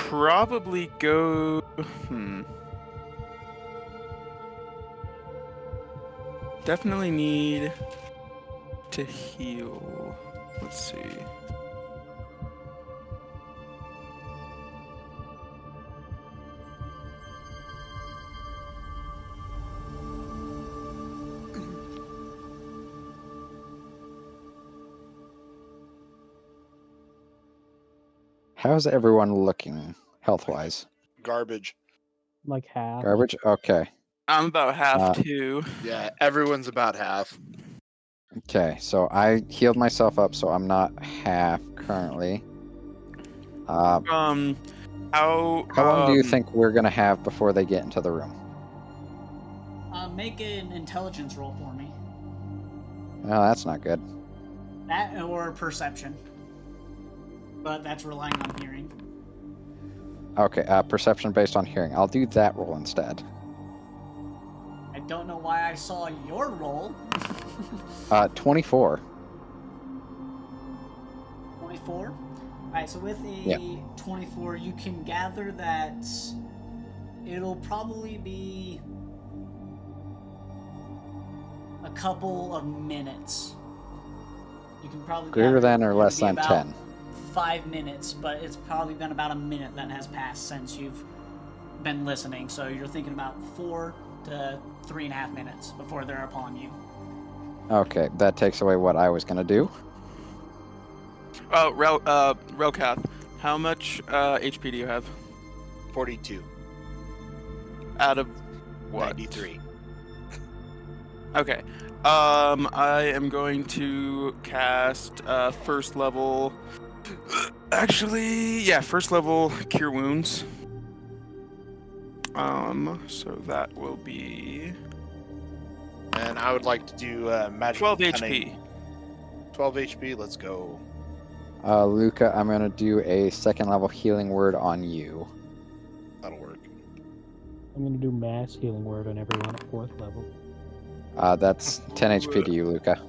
probably go... Definitely need to heal. Let's see. How's everyone looking health-wise? Garbage. Like half. Garbage? Okay. I'm about half too. Yeah, everyone's about half. Okay, so I healed myself up, so I'm not half currently. How long do you think we're going to have before they get into the room? Make an intelligence roll for me. Oh, that's not good. That or perception. But that's relying on hearing. Okay, perception based on hearing. I'll do that roll instead. I don't know why I saw your roll. 24. 24? Alright, so with a 24, you can gather that it'll probably be a couple of minutes. You can probably Greater than or less than 10? 5 minutes, but it's probably been about a minute that has passed since you've been listening. So you're thinking about 4 to 3.5 minutes before they're upon you. Okay, that takes away what I was going to do. Relcath, how much HP do you have? 42. Out of what? 93. Okay. I am going to cast first level. Actually, yeah, first level Cure Wounds. So that will be. And I would like to do magic. 12 cunning. HP. 12 HP. Let's go. Luca, I'm going to do a second level healing word on you. That'll work. I'm going to do mass healing word on everyone at 4th level. That's 10 HP to you, Luca.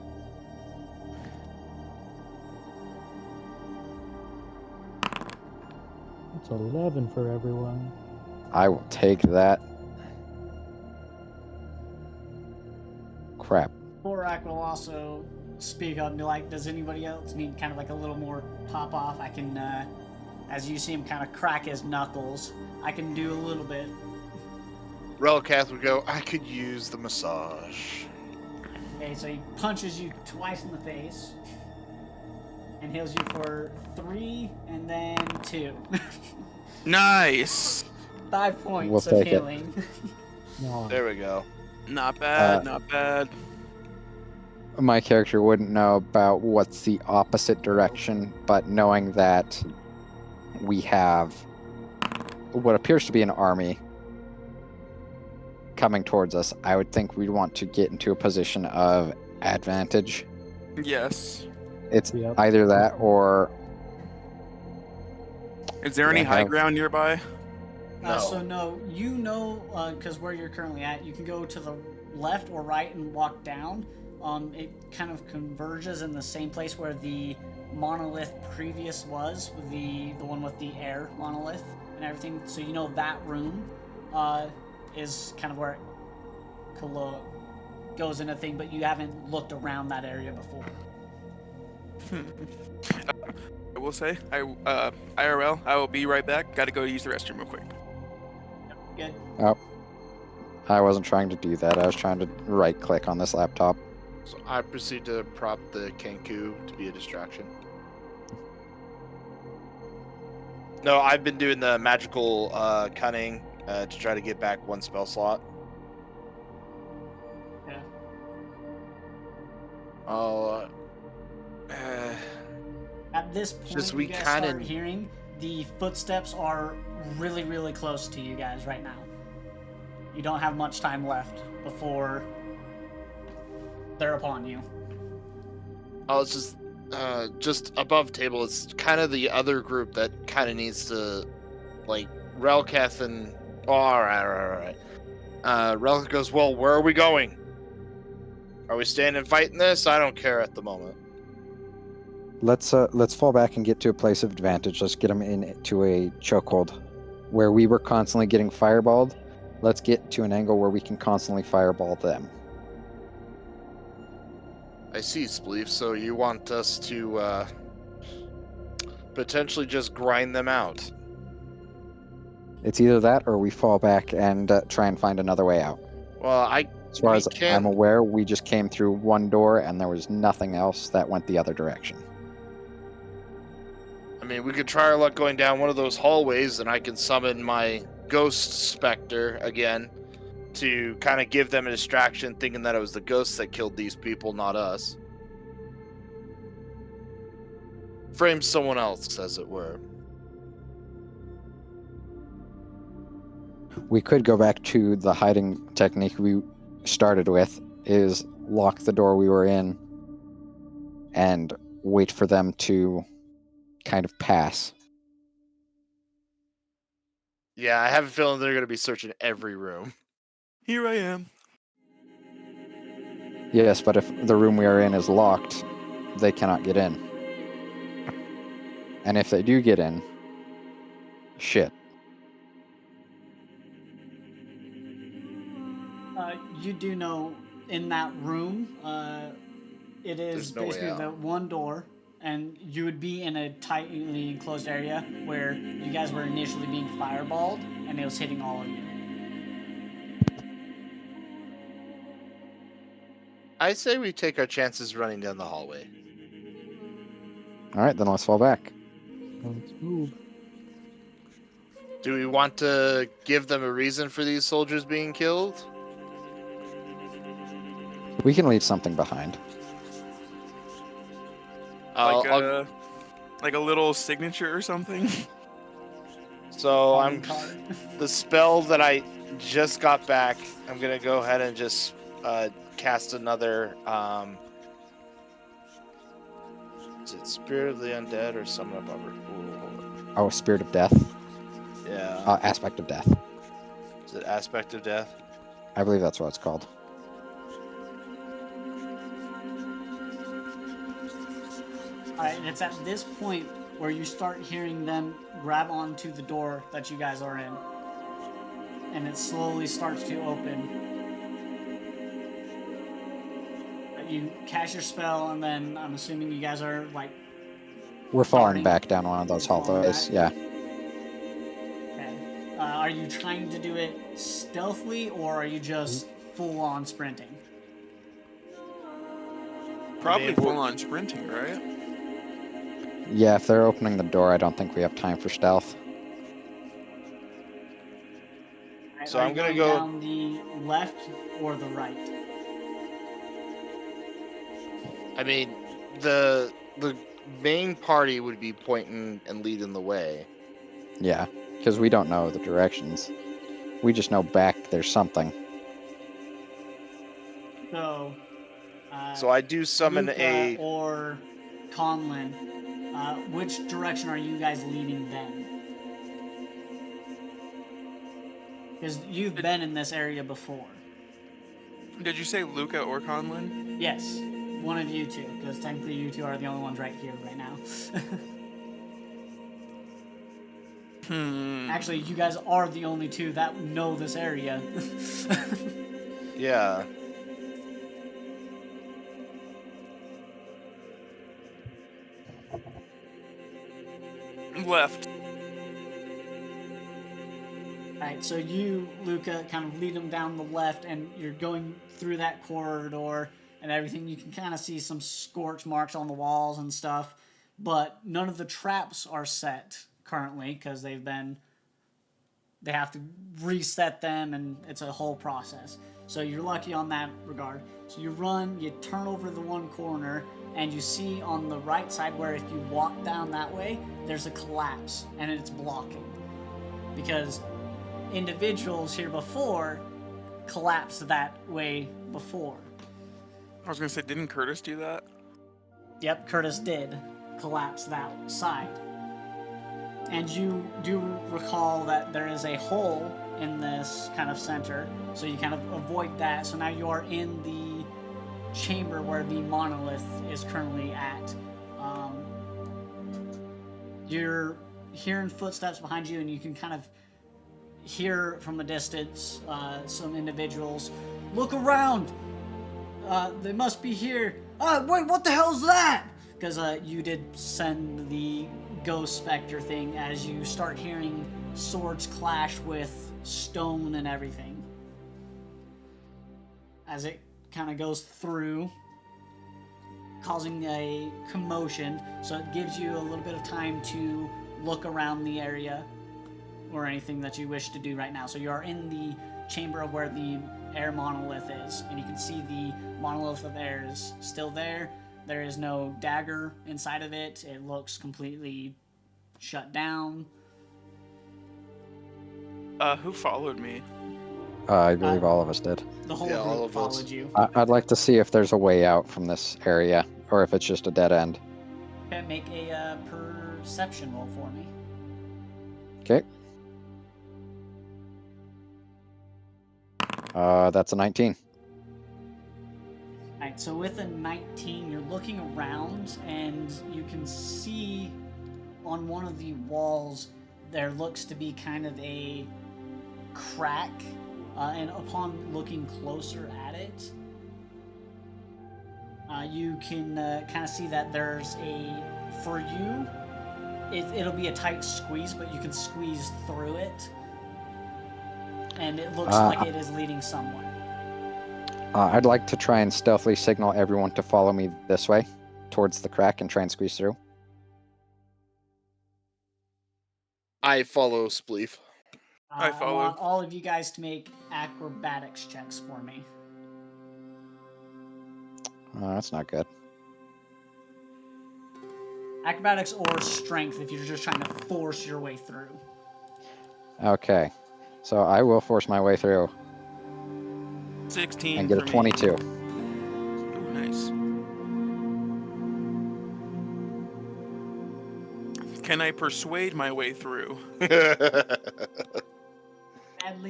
It's 11 for everyone. I will take that. Crap. Borak will also speak up and be like, does anybody else need kind of like a little more pop off? I can, as you see him kind of crack his knuckles, I can do a little bit. Relcath would go, I could use the massage. Okay, so he punches you twice in the face and heals you for 3 and then 2. Nice. 5 points We'll of take it. healing. No. There we go. Not bad, not bad. My character wouldn't know about what's the opposite direction, but knowing that we have what appears to be an army coming towards us, I would think we'd want to get into a position of advantage. Yes. It's Yep. either that or... Is there any high ground nearby? No. So no, you know, because where you're currently at, you can go to the left or right and walk down. It kind of converges in the same place where the monolith previous was, the one with the air monolith and everything. So you know that room is kind of where it goes into thing, but you haven't looked around that area before. I will say, IRL, I will be right back. Got to go use the restroom real quick. Good. Oh. I wasn't trying to do that. I was trying to right-click on this laptop. So I proceed to prop the Kenku to be a distraction. No, I've been doing the magical cunning to try to get back 1 spell slot. Yeah. At this point, Just you we guys kinda- start hearing the footsteps are really, really close to you guys right now. You don't have much time left before they're upon you. Oh, it's just above table. It's kind of the other group that kind of needs to, like, Relcath and... Oh, all right. Relcath goes, well, where are we going? Are we staying and fighting this? I don't care at the moment. Let's fall back and get to a place of advantage. Let's get them into a chokehold. Where we were constantly getting fireballed, let's get to an angle where we can constantly fireball them. I see, Spleef. So you want us to potentially just grind them out? It's either that or we fall back and try and find another way out. Well, As far we as can- I'm aware, we just came through one door and there was nothing else that went the other direction. I mean, we could try our luck going down one of those hallways, and I can summon my ghost specter again to kind of give them a distraction, thinking that it was the ghosts that killed these people, not us. Frame someone else, as it were. We could go back to the hiding technique we started with, is lock the door we were in and wait for them to kind of pass. Yeah, I have a feeling they're going to be searching every room. Here I am. Yes, but if the room we are in is locked, they cannot get in. And if they do get in, shit. You do know in that room, it is There's no way basically out. the one door, and you would be in a tightly enclosed area where you guys were initially being fireballed, and it was hitting all of you. I say we take our chances running down the hallway. Alright, then let's fall back. Let's move. Do we want to give them a reason for these soldiers being killed? We can leave something behind. I'll- Like a little signature or something. so Calling I'm card. the spell that I just got back. I'm gonna go ahead and just cast another. Is it Spirit of the Undead or Summon Up Upper? Ooh, Oh, Spirit of Death. yeah. Aspect of Death. Is it Aspect of Death? I believe that's what it's called. Alright, and it's at this point where you start hearing them grab onto the door that you guys are in. And it slowly starts to open. You cast your spell, and then I'm assuming you guys are like. We're falling Darting. back down one of those Falling hallways. back. Yeah. Okay. Are you trying to do it stealthily, or are you just full on sprinting? Probably mean, full on sprinting, right? Yeah, if they're opening the door, I don't think we have time for stealth. So Are I'm you gonna going go- down the left or the right. I mean, the main party would be pointing and leading the way. Yeah, because we don't know the directions. We just know back there's something. So. So I do summon Luca a. or Conlin. Which direction are you guys leading then? Because you've been in this area before. Did you say Luca or Conlin? Yes, one of you two, because technically you two are the only ones right here, right now. Actually, you guys are the only two that know this area. Yeah. Left. Alright, so you, Luca, kind of lead them down the left, and you're going through that corridor and everything. You can kind of see some scorch marks on the walls and stuff, but none of the traps are set currently because they have to reset them, and it's a whole process. So you're lucky on that regard. So you run, you turn over the one corner, and you see on the right side where if you walk down that way, there's a collapse, and it's blocking. Because individuals here before collapsed that way before. I was gonna say, didn't Curtis do that? Yep, Curtis did collapse that side. And you do recall that there is a hole in this kind of center, so you kind of avoid that. So now you are in the chamber where the monolith is currently at. You're hearing footsteps behind you, and you can kind of hear from a distance some individuals, "Look around! They must be here." Wait, what the hell's that? Because you did send the ghost specter thing as you start hearing swords clash with stone and everything. As it kind of goes through, causing a commotion, so it gives you a little bit of time to look around the area or anything that you wish to do right now. So you are in the chamber of where the air monolith is, and you can see the monolith of air is still there. There is no dagger inside of it. It looks completely shut down. Who followed me? I believe all of us did. The whole Yeah, all group of us. followed you. I'd like to see if there's a way out from this area, or if it's just a dead end. Okay, make a perception roll for me. Okay. That's a 19. Alright, so with a 19, you're looking around and you can see on one of the walls there looks to be kind of a crack, and upon looking closer at it, you can kind of see that there's for you, it'll be a tight squeeze, but you can squeeze through it, and it looks like it is leading somewhere. I'd like to try and stealthily signal everyone to follow me this way, towards the crack, and try and squeeze through. I follow Spleef. I I follow. want all of you guys to make acrobatics checks for me. That's not good. Acrobatics or strength if you're just trying to force your way through. Okay. So I will force my way through 16 and get a for me. 22. Ooh, nice. Can I persuade my way through? Sadly,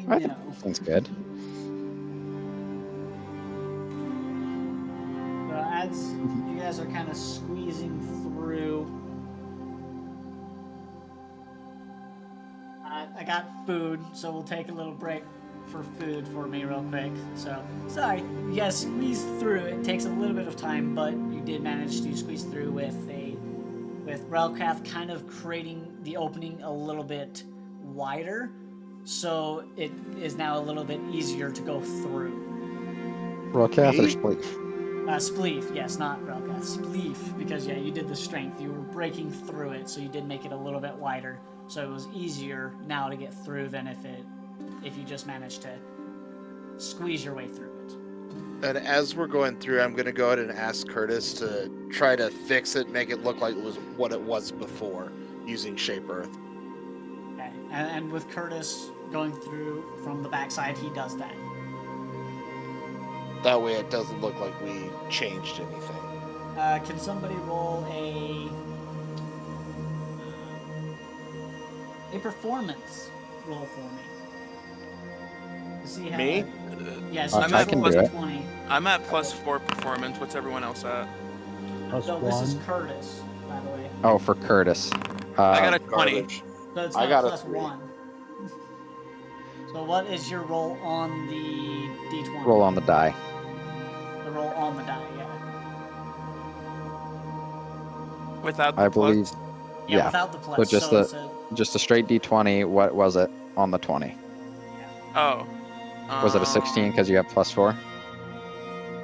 I think no. that's good. So as you guys are kind of squeezing through, I got food, so we'll take a little break for food for me real quick. So, sorry, you guys squeezed through. It takes a little bit of time, but you did manage to squeeze through with Relcath kind of creating the opening a little bit wider, so it is now a little bit easier to go through. Rollcath or Me? Spleef? Spleef, yes, not Relcath. Spleef, because yeah, you did the strength. You were breaking through it, so you did make it a little bit wider. So it was easier now to get through than if you just managed to squeeze your way through it. And as we're going through, I'm going to go ahead and ask Curtis to try to fix it, make it look like it was what it was before, using Shape Earth. Okay, and with Curtis going through from the backside, he does that. That way it doesn't look like we changed anything. Can somebody roll a performance roll for me? To see how Me? Yes, I'm I at can plus do it. 20. I'm at +4 performance. What's everyone else at? Plus So this is one. Curtis, by the way. Oh, for Curtis. I got a 20. Garbage. So it's I not got a plus 3. 1. So what is your roll on the D20? Roll on the die. The roll on the die, yeah. Without the I plus? believe Yeah, Yeah. without the plus. just so the- it's a, just a straight D20. What was it on the 20? Oh. Was it a 16 because you have +4?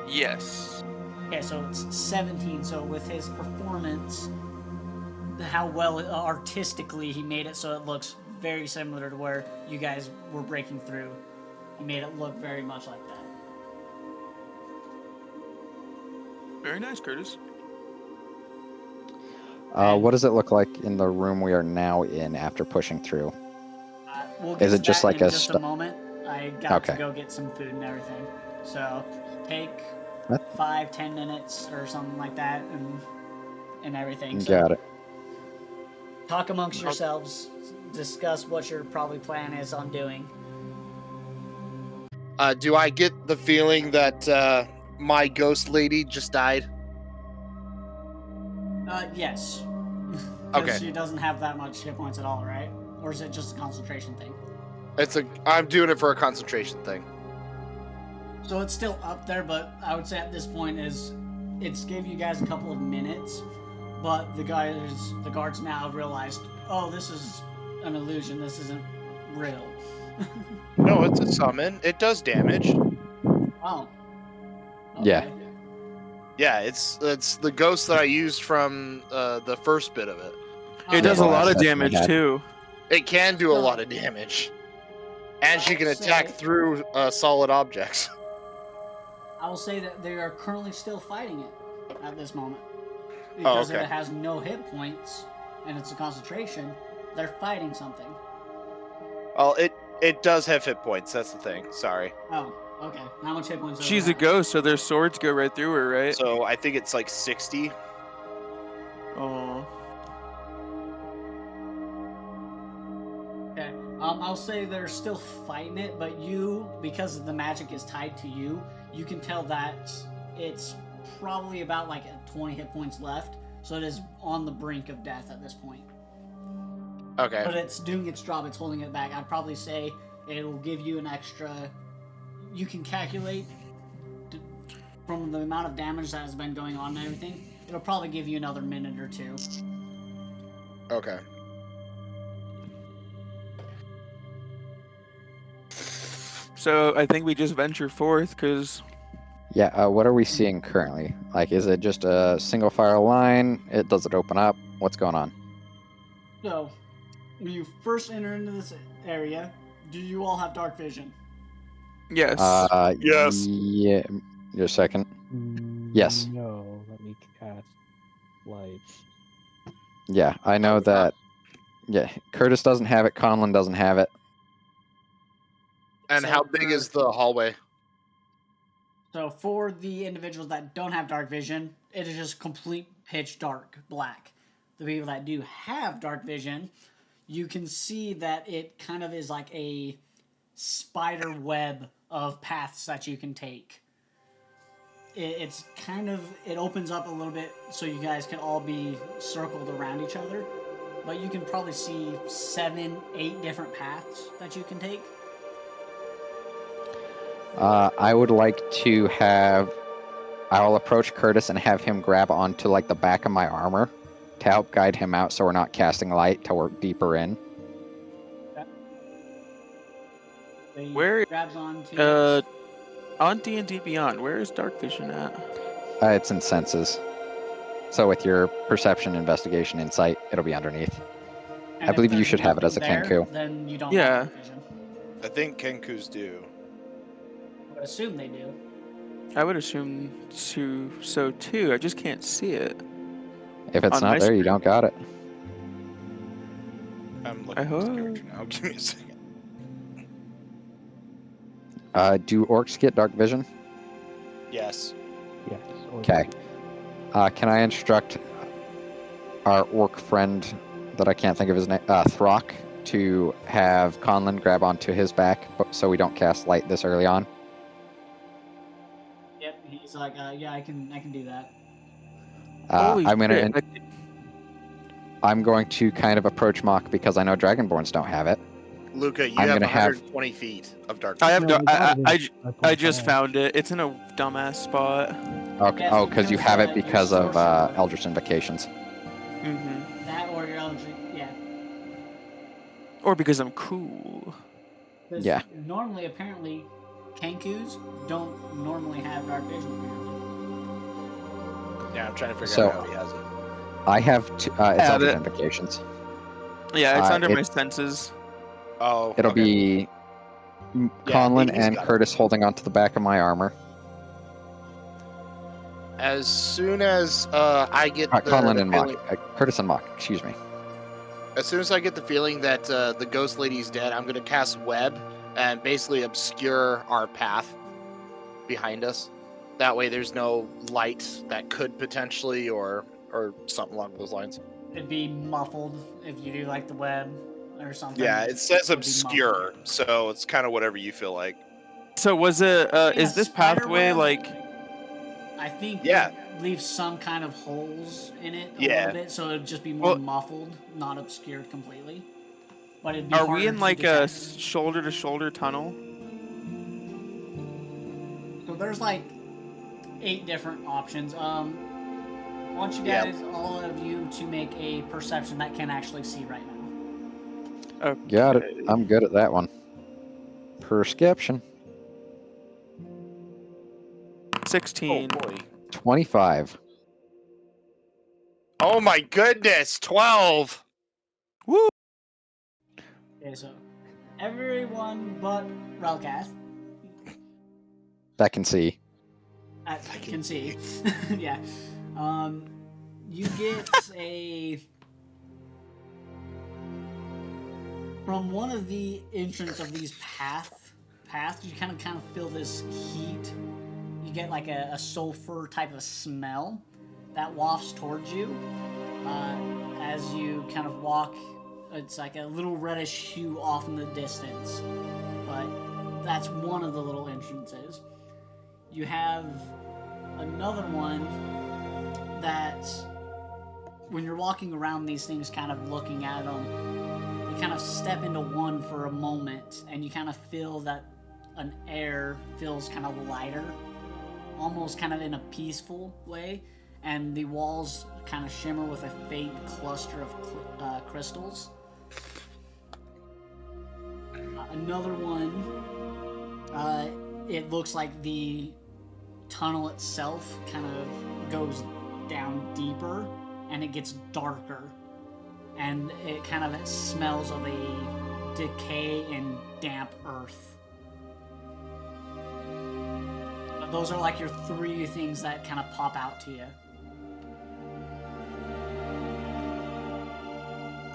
Yes. okay, so it's 17. So with his performance, how well artistically he made it, so it looks very similar to where you guys were breaking through. He made it look very much like that. Very nice, Curtis. What does it look like in the room we are now in after pushing through? We'll get Is to it just that like in a just a stu- moment. I got to Okay. go get some food and everything. So take What? 5-10 minutes or something like that, and everything. So Got it. talk amongst yourselves, discuss what your probably plan is on doing. Do I get the feeling that my ghost lady just died? Yes. 'Cause Okay. she doesn't have that much hit points at all, right? Or is it just a concentration thing? I'm doing it for a concentration thing. So it's still up there, but I would say at this point it's gave you guys a couple of minutes, but the guards now have realized, oh, this is an illusion. This isn't real. No, it's a summon. It does damage. Oh. Yeah. Yeah, it's the ghost that I used from the first bit of it. It does a well, lot of that's damage bad. too. It can do a lot of damage, and she can attack through solid objects. I will say that they are currently still fighting it at this moment. Because okay. if it has no hit points and it's a concentration, they're fighting something. Well, it does have hit points. That's the thing. Sorry. Oh, okay. How much hit points does She's it a have? ghost, so their swords go right through her, right? So I think it's like 60. Oh. Okay. I'll say they're still fighting it, but you, because the magic is tied to you, you can tell that it's probably about like 20 hit points left, so it is on the brink of death at this point. Okay. But it's doing its job, it's holding it back. I'd probably say it will give you an extra... You can calculate from the amount of damage that has been going on and everything, it'll probably give you another minute or two. Okay. So I think we just venture forth, because Yeah, what are we seeing currently? Like, is it just a single file line? Does it open up? What's going on? So, when you first enter into this area, do you all have dark vision? yes. Yes. Yeah. Just a second. Yes. No, let me cast light. Yeah, I know that. Yeah, Curtis doesn't have it. Conlon doesn't have it. And So how big is the hallway? So for the individuals that don't have dark vision, it is just complete pitch dark black. The people that do have dark vision, you can see that it kind of is like a spider web of paths that you can take. It's kind of, it opens up a little bit so you guys can all be circled around each other, but you can probably see 7, 8 different paths that you can take. I would like to have. I'll approach Curtis and have him grab onto like the back of my armor to help guide him out, so we're not casting light till we're deeper in. They Where- grabs onto On D&D Beyond, where is dark vision at? It's in senses. So with your perception, investigation, insight, it'll be underneath. and I if believe you there's should have it as a nothing there, Kenku. Then you don't Yeah. have dark vision. I think Kenkus do. I would assume they do. I would assume so too. I just can't see it. If it's On my not there, you screen. don't got it. I'm looking I at this hope. character now. Give me a second. Do orcs get dark vision? Yes. Yes. or- Okay. Can I instruct our orc friend that I can't think of his name, Throck, to have Conlon grab onto his back so we don't cast light this early on? Yep, he's like, yeah, I can do that. Holy I'm gonna. shit, I'm going to kind of approach Mock because I know Dragonborns don't have it. Luca, you I'm have gonna have- 120 feet of dark I vision. have. No, I, we I, got it I in just 5.5. found it. It's in a dumbass spot. Okay. Yes, Oh, because you because, have it your because of sorcerer- Eldritch Invocations. Mm-hmm. That or your Eldritch, yeah. Or because I'm cool. 'Cause Yeah. Normally, apparently, Kenkus don't normally have dark vision. Apparently. Yeah, I'm trying to figure So- out how he has it. I have it's Have Eldritch it. Invocations. Yeah, it's under my it- senses. Oh, It'll okay. be Yeah, Conlon he's and got it. Curtis holding onto the back of my armor. As soon as I get the Conlon and Mock. feeling, Curtis and Mock. Excuse me. as soon as I get the feeling that the ghost lady's dead, I'm gonna cast web and basically obscure our path behind us. That way, there's no light that could potentially or something along those lines. It'd be muffled if you do like the web or something. Yeah, it says would be obscure, muffled. so it's kind of whatever you feel like. So was it? Yeah, Is this spider pathway web, like? I think Yeah. it leaves some kind of holes in it a Yeah. little bit, so it'd just be more Well- muffled, not obscured completely. but it'd be Are harder we in to like a detect. shoulder-to-shoulder tunnel? So there's like 8 different options. I want you Yeah. guys, all of you, to make a perception that can actually see right now. Okay. Got it. I'm good at that one. Perception. 16. Oh boy. 25. Oh my goodness, 12. Woo! Okay, so everyone but Relcath That can see. can see. Yeah. You get a from one of the entrance of these paths. You kind of feel this heat. You get like a sulfur type of smell that wafts towards you as you kind of walk. It's like a little reddish hue off in the distance, but that's one of the little entrances. You have another one that when you're walking around these things, kind of looking at them, you kind of step into one for a moment and you kind of feel that an air feels kind of lighter, almost kind of in a peaceful way, and the walls kind of shimmer with a faint cluster of crystals. Another one, it looks like the tunnel itself kind of goes down deeper and it gets darker, and it kind of smells of a decay and damp earth. Those are like your 3 things that kind of pop out to you.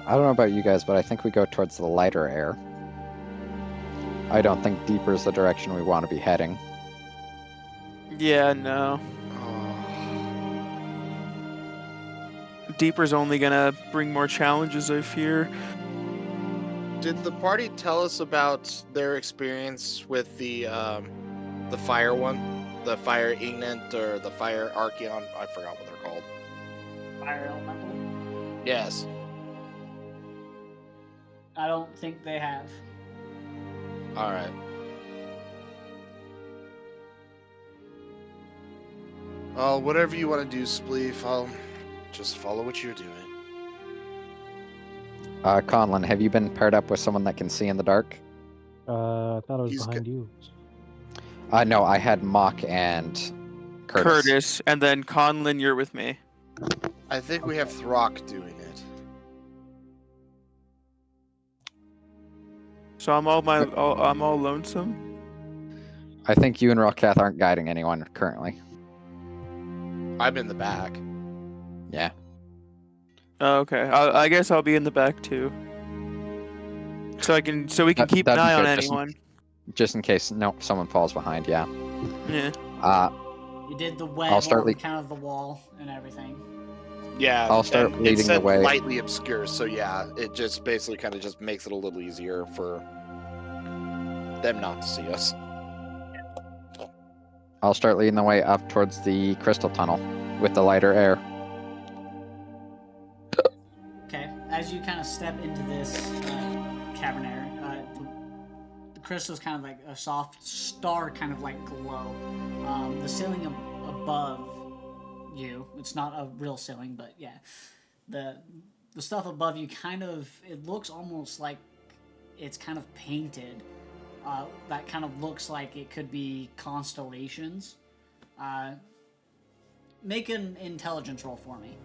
I don't know about you guys, but I think we go towards the lighter air. I don't think deeper is the direction we want to be heading. Yeah, no. Deeper's only gonna bring more challenges, I fear. Did the party tell us about their experience with the fire one? The fire ignant or the fire archeon? I forgot what they're called. Fire elemental? Yes. I don't think they have. All right. Well, whatever you want to do, Spleef, I'll just follow what you're doing. Conlon, have you been paired up with someone that can see in the dark? I thought it was He's behind you. No, I had Mock and Curtis, and then Conlon, you're with me. I think we have Throck doing it. So I'm all lonesome. I think you and Rockcath aren't guiding anyone currently. I'm in the back. Yeah. Oh, okay. I guess I'll be in the back too. So we can keep an That'd be eye on good, anyone. Just in case someone falls behind, yeah. Yeah. You did the web I'll start on kind of the wall and everything. Yeah, I'll start and leading it the said way. lightly obscure, so yeah, it just basically kind of just makes it a little easier for them not to see us. I'll start leading the way up towards the crystal tunnel with the lighter air. Okay, as you kind of step into this cavern area, the crystal's kind of like a soft star kind of like glow. The ceiling above you, it's not a real ceiling, but yeah, the stuff above you kind of, it looks almost like it's kind of painted. That kind of looks like it could be constellations. Make an intelligence roll for me.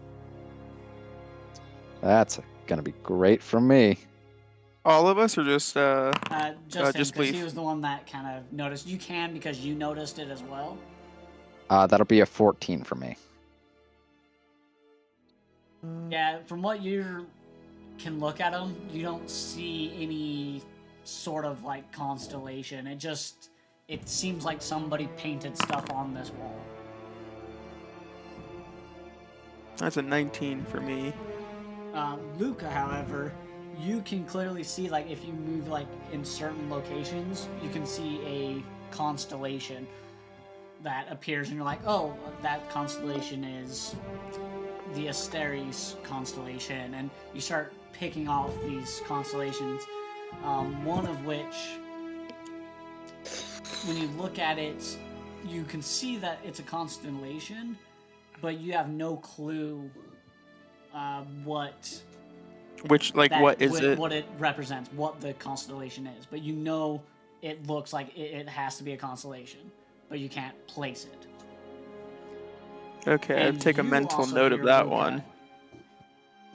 That's gonna be great for me. All of us, or just Just him, just because he Spleef. was the one that kind of noticed. You can because you noticed it as well. That'll be a 14 for me. Yeah, from what you can look at them, you don't see any sort of like constellation. It seems like somebody painted stuff on this wall. That's a 19 for me. Luca, however, you can clearly see, like, if you move like in certain locations, you can see a constellation that appears, and you're like, oh, that constellation is the Asteres constellation, and you start picking off these constellations. One of which, when you look at it, you can see that it's a constellation, but you have no clue what What is it? what it represents, what the constellation is. But you know it looks like it has to be a constellation, but you can't place it. Okay, And take a you mental also note of hear, that Luca, one.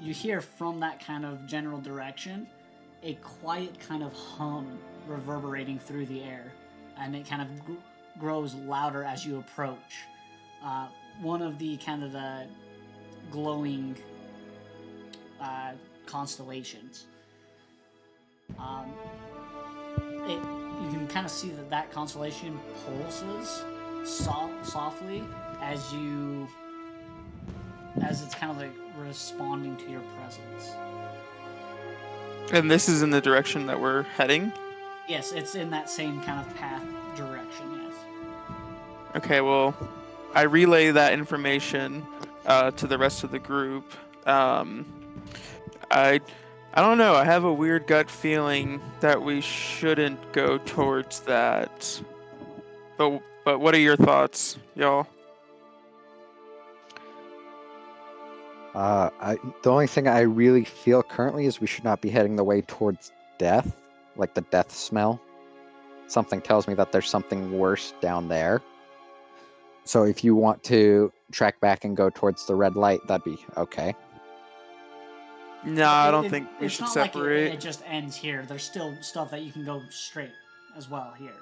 You hear from that kind of general direction a quiet kind of hum reverberating through the air, and it kind of grows louder as you approach. One of the kind of the glowing constellations. You can kind of see that constellation pulses softly as it's kind of like responding to your presence. And this is in the direction that we're heading? Yes, it's in that same kind of path direction, yes. Okay, well, I relay that information to the rest of the group. I don't know. I have a weird gut feeling that we shouldn't go towards that. But what are your thoughts, y'all? The only thing I really feel currently is we should not be heading the way towards death, like the death smell. Something tells me that there's something worse down there. So if you want to track back and go towards the red light, that'd be okay. No, I don't think we should it's separate. not like it just ends here. There's still stuff that you can go straight as well here.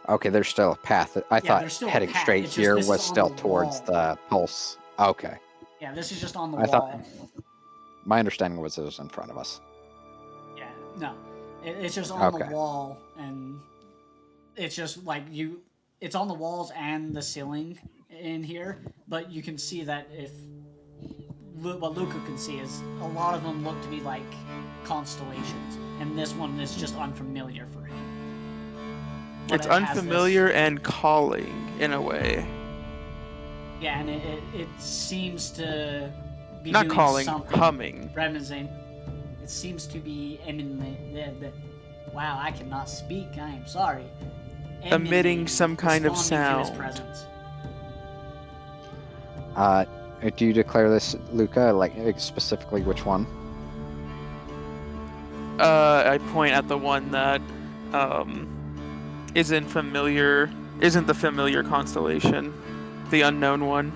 Okay, there's still a path. I thought there's still a heading path. straight It's just here this was is on still the towards wall. the pulse. Okay. Yeah, this is just on the I thought- wall. My understanding was it was in front of us. Yeah, no. It's just on Okay. the wall, and it's just like it's on the walls and the ceiling in here, but you can see that what Luca can see is a lot of them look to be like constellations, and this one is just unfamiliar for him. But It's it has unfamiliar and calling in a way. Yeah, and it seems to be Not doing calling, something. humming. Reminiscing. It seems to be wow, I cannot speak. I am sorry. Emitting some kind of responding to his sound. presence. Do you declare this, Luca? Like specifically which one? I point at the one that isn't the familiar constellation, the unknown one.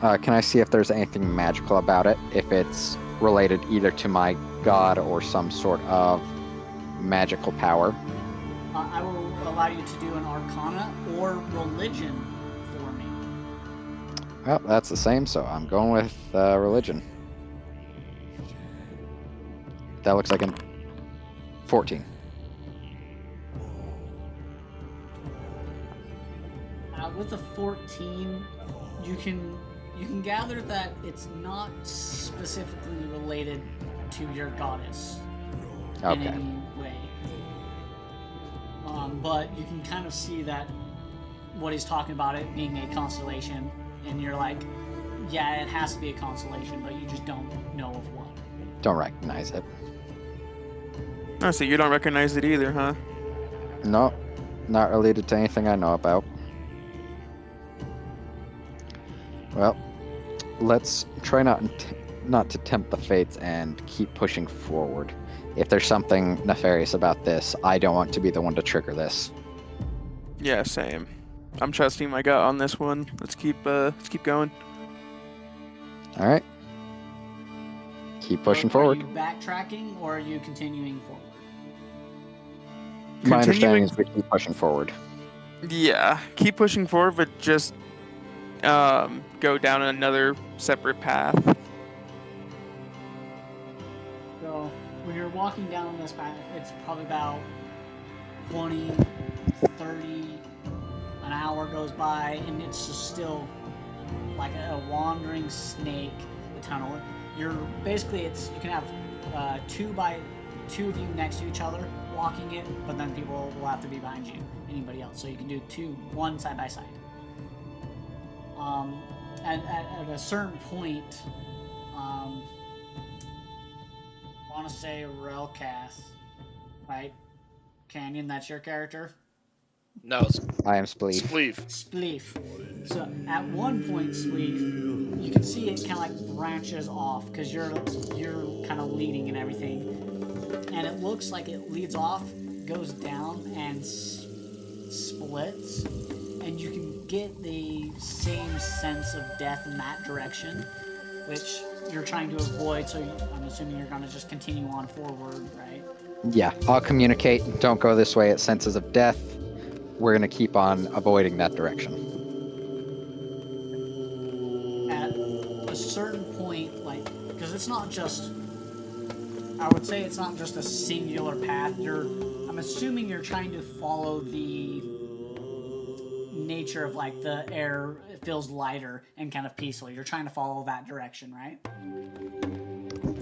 Can I see if there's anything magical about it? If it's related either to my god or some sort of magical power? I will allow you to do an Arcana or Religion for me. Well, that's the same, so I'm going with religion. That looks like a 14. With a 14, you can gather that it's not specifically related to your goddess in Okay. any way. But you can kind of see that what he's talking about it being a constellation, and you're like, yeah, it has to be a constellation, but you just don't know of what. Don't recognize it. Oh, so you don't recognize it either, huh? No, not related to anything I know about. Well, let's try not to tempt the fates and keep pushing forward. If there's something nefarious about this, I don't want to be the one to trigger this. Yeah, same. I'm trusting my gut on this one. Let's keep going. All right. Keep pushing Are forward. you backtracking or are you continuing forward? My understanding Continuing- is we keep pushing forward. Yeah, keep pushing forward, but just go down another separate path. So when you're walking down this path, it's probably about 20, 30, an hour goes by, and it's just still like a wandering snake, the tunnel. You can have two of you next to each other walking it, but then people will have to be behind you, anybody else. So you can do one side by side. At a certain point, want to say Relcath, right? Canyon, that's your character? No, it's I am Spleef. Spleef. Spleef. So at one point, Spleef, you can see it kind of like branches off because you're kind of leading and everything, and it looks like it leads off, goes down, and splits, and you can get the same sense of death in that direction, which you're trying to avoid. So I'm assuming you're gonna just continue on forward, right? Yeah, I'll communicate. Don't go this way. It senses of death. We're gonna keep on avoiding that direction. At a certain point, like, because it's not just, I would say it's not just a singular path. I'm assuming you're trying to follow the nature of like the air feels lighter and kind of peaceful. You're trying to follow that direction, right?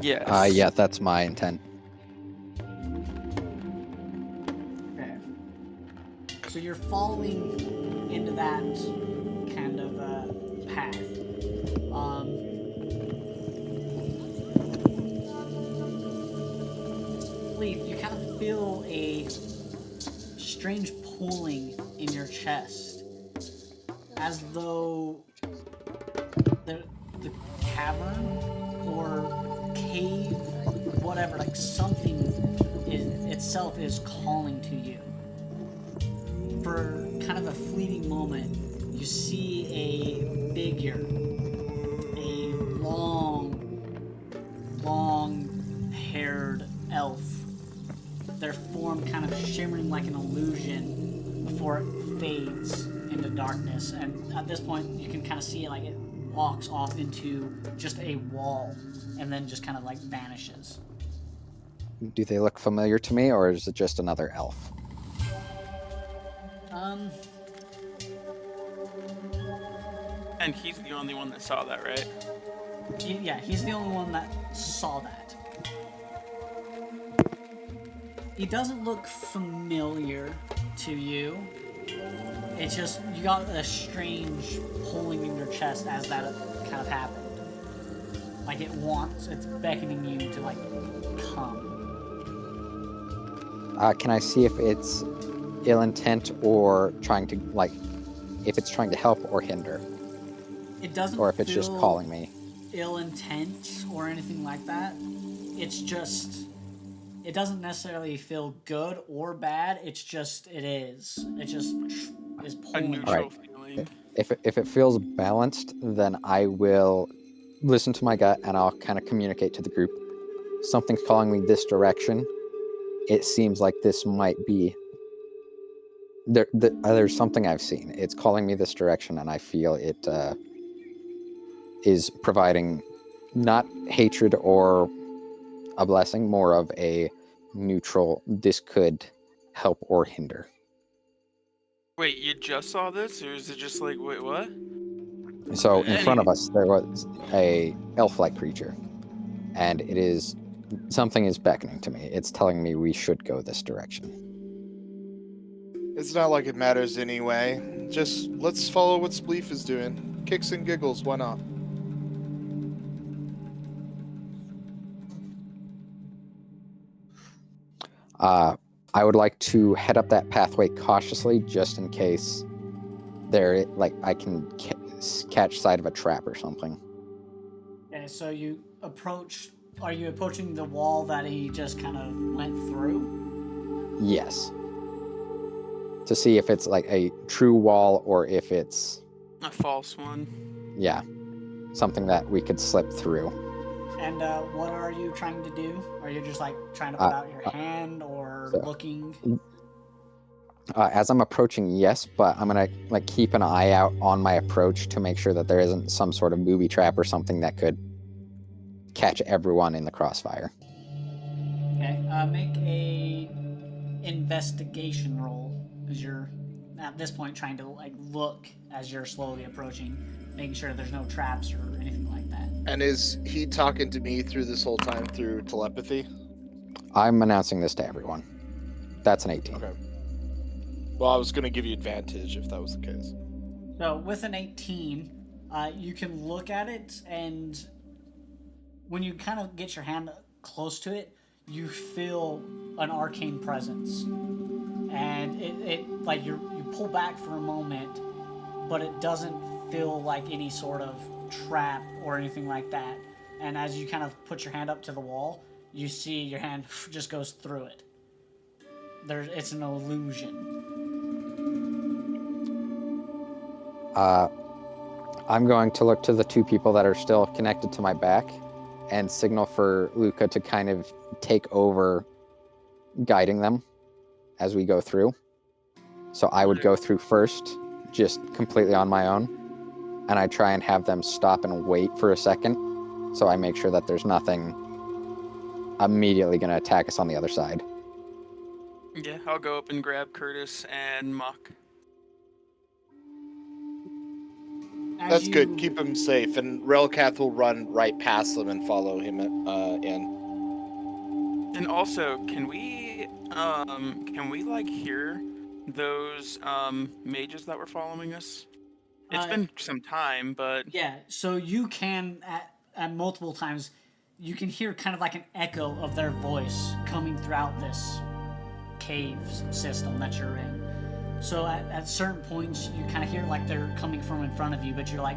Yes. Yeah, that's my intent. Okay. So you're following into that kind of path. Leaf, you kind of feel a strange pulling in your chest, as though the cavern or cave, whatever, like something itself is calling to you. For kind of a fleeting moment, you see a figure, a long-haired elf. Their form kind of shimmering like an illusion before it fades into darkness. And at this point, you can kind of see it like it walks off into just a wall and then just kind of like vanishes. Do they look familiar to me, or is it just another elf? And he's the only one that saw that, right? Yeah, he's the only one that saw that. He doesn't look familiar to you. It's just, you got a strange pulling in your chest as that kind of happened. Like it's beckoning you to like come. Can I see if it's ill intent or trying to, like, if it's trying to help or hinder? It doesn't Or if it's just feel calling me? ill intent or anything like that. It's just, it doesn't necessarily feel good or bad. It's just, it is. It just is A pulling. neutral Alright. feeling. If it feels balanced, then I will listen to my gut and I'll kind of communicate to the group. Something's calling me this direction. It seems like this might be... There's something I've seen. It's calling me this direction, and I feel it is providing not hatred or a blessing, more of a neutral, this could help or hinder. Wait, you just saw this, or is it just like, wait, what? So in front of us, there was a elf-like creature, and it is... something is beckoning to me. It's telling me we should go this direction. It's not like it matters anyway. Just let's follow what Spleef is doing. Kicks and giggles, why not? I would like to head up that pathway cautiously, just in case I can catch sight of a trap or something. Okay, so are you approaching the wall that he just kind of went through? Yes. To see if it's like a true wall or if it's... A false one. yeah, something that we could slip through. And what are you trying to do? Are you just like trying to put out your hand or looking? As I'm approaching, yes, but I'm gonna like keep an eye out on my approach to make sure that there isn't some sort of booby trap or something that could catch everyone in the crossfire. Okay, make a investigation roll, because you're at this point trying to like look as you're slowly approaching, making sure there's no traps or anything like that. And is he talking to me through this whole time through telepathy? I'm announcing this to everyone. That's an 18. Okay. Well, I was going to give you advantage if that was the case. So with an 18, you can look at it, and when you kind of get your hand close to it, you feel an arcane presence, and it like you pull back for a moment, but it doesn't feel like any sort of trap or anything like that. And as you kind of put your hand up to the wall, you see your hand just goes through it. It's an illusion. I'm going to look to the two people that are still connected to my back and signal for Luca to kind of take over guiding them as we go through. So I would go through first, just completely on my own, and I try and have them stop and wait for a second, so I make sure that there's nothing immediately going to attack us on the other side. Yeah, I'll go up and grab Curtis and Mock. That's good. Keep him safe, and Relcath will run right past them and follow him in. And also, can we like hear those mages that were following us? It's been some time, but yeah. So you can at multiple times, you can hear kind of like an echo of their voice coming throughout this cave system that you're in. So at certain points, you kind of hear like they're coming from in front of you, but you're like,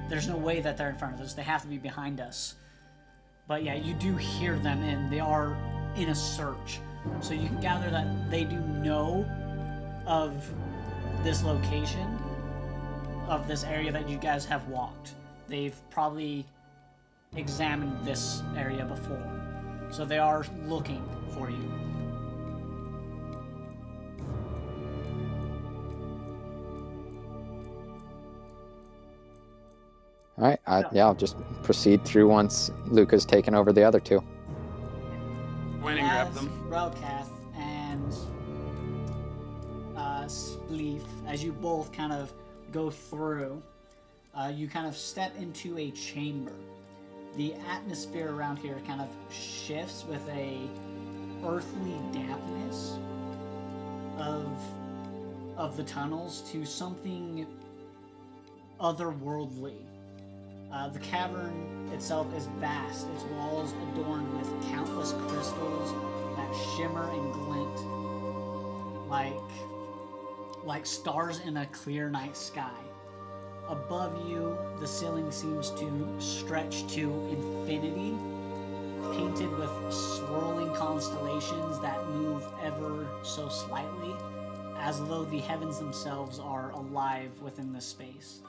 there's no way that they're in front of us. They have to be behind us. But yeah, you do hear them, and they are in a search. So you can gather that they do know of this location, of this area that you guys have walked. They've probably examined this area before. So they are looking for you. All right, I'll just proceed through once Luca's taken over the other two. Went and grab them. Relcath and Spleef, as you both kind of go through, you kind of step into a chamber. The atmosphere around here kind of shifts with a earthly dampness of the tunnels to something otherworldly. The cavern itself is vast, its walls adorned with countless crystals that shimmer and glint like stars in a clear night sky. Above you, the ceiling seems to stretch to infinity, painted with swirling constellations that move ever so slightly, as though the heavens themselves are alive within this space.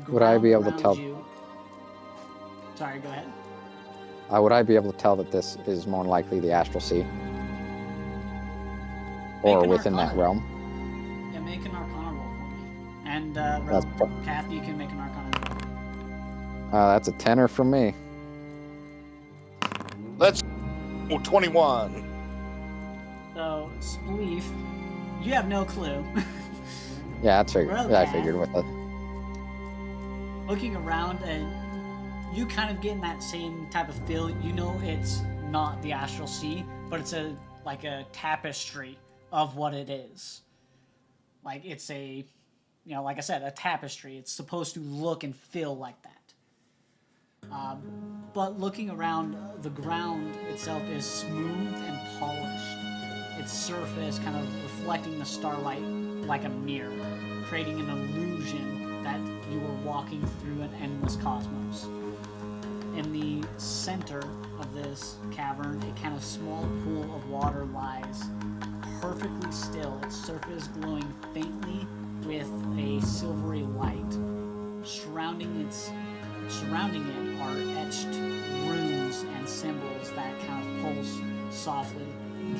Would I be able to tell? Sorry, go ahead. Would I be able to tell that this is more likely the Astral Sea? Or within that realm? Yeah, make an Arcana roll for me. And, Kathy, you can make an Arcana roll. That's a 10er from me. Let's go 21. So, Spleef, you have no clue. Yeah, I figured with it. Looking around, and you kind of getting that same type of feel. You know it's not the Astral Sea, but it's like a tapestry of what it is. Like it's a, like I said, a tapestry. It's supposed to look and feel like that. But looking around, the ground itself is smooth and polished. Its surface kind of reflecting the starlight like a mirror, creating an illusion that you were walking through an endless cosmos. In the center of this cavern, a kind of small pool of water lies perfectly still, its surface glowing faintly with a silvery light. Surrounding it are etched runes and symbols that kind of pulse softly,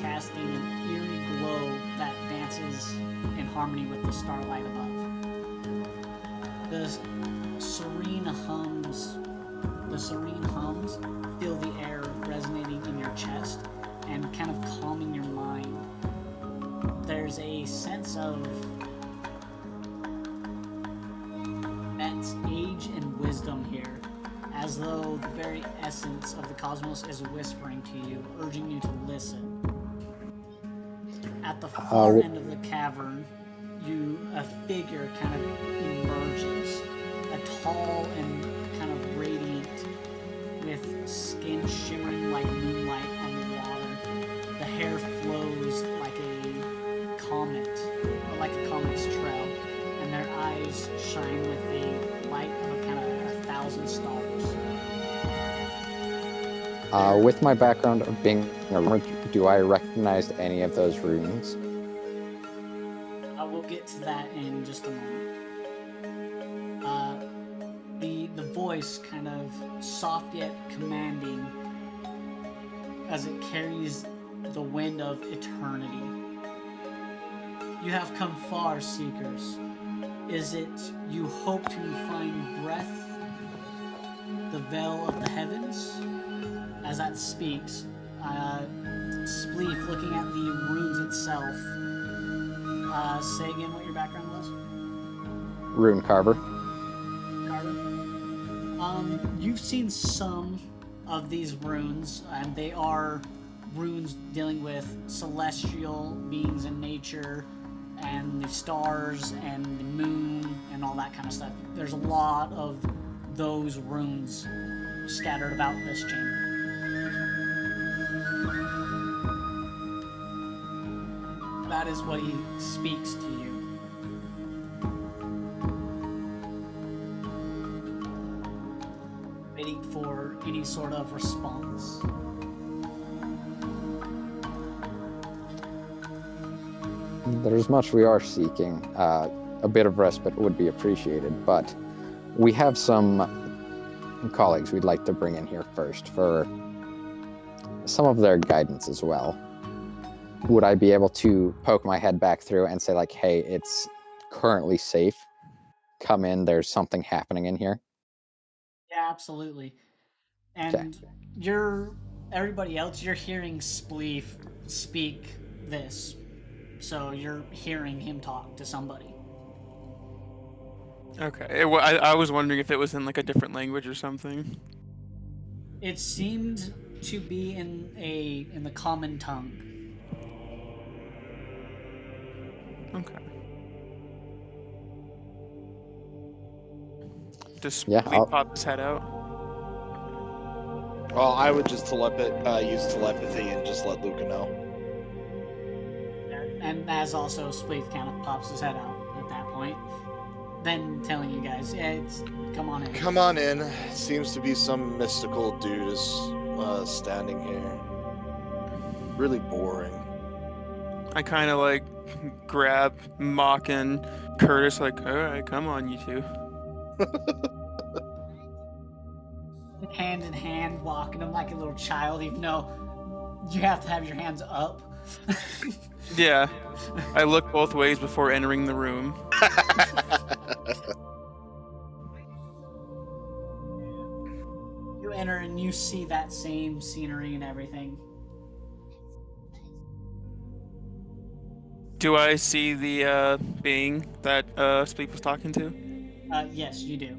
casting an eerie glow that dances in harmony with the starlight above. The serene hums fill the air, resonating in your chest and kind of calming your mind. There's a sense of immense age and wisdom here, as though the very essence of the cosmos is whispering to you, urging you to listen. At the far end of the cavern, a figure kind of emerges, a tall and kind of radiant, with skin shimmering like moonlight on the With my background of being a runner, do I recognize any of those runes? I will get to that in just a moment. The voice kind of soft yet commanding as it carries the wind of eternity. You have come far, seekers. Is it you hope to find breath, the veil of the heavens? As that speaks, Spleef, looking at the runes itself, say again what your background was? Rune carver. Carter? You've seen some of these runes, and they are runes dealing with celestial beings in nature, and the stars, and the moon, and all that kind of stuff. There's a lot of those runes scattered about this chamber. That is what he speaks to you. Waiting for any sort of response. There's much we are seeking. A bit of respite would be appreciated, but we have some colleagues we'd like to bring in here first for some of their guidance as well. Would I be able to poke my head back through and say, like, hey, it's currently safe. Come in, there's something happening in here? Yeah, absolutely. And everybody else, you're hearing Spleef speak this. So you're hearing him talk to somebody. Okay. I was wondering if it was in like a different language or something. It seemed to be in the common tongue. Okay. Does Yeah, Spleef pop his head out? Well, I would just use telepathy and just let Luca know. And as also Spleef kind of pops his head out at that point. Then telling you guys, yeah, come on in. Come on in. Seems to be some mystical dude is standing here. Really boring. I kind of like grab Mock and Curtis, like, all right, come on, you two. Hand in hand, walking him like a little child, even though you have to have your hands up. Yeah. I look both ways before entering the room. You enter and you see that same scenery and everything. Do I see the being that Spleef was talking to? Yes, you do.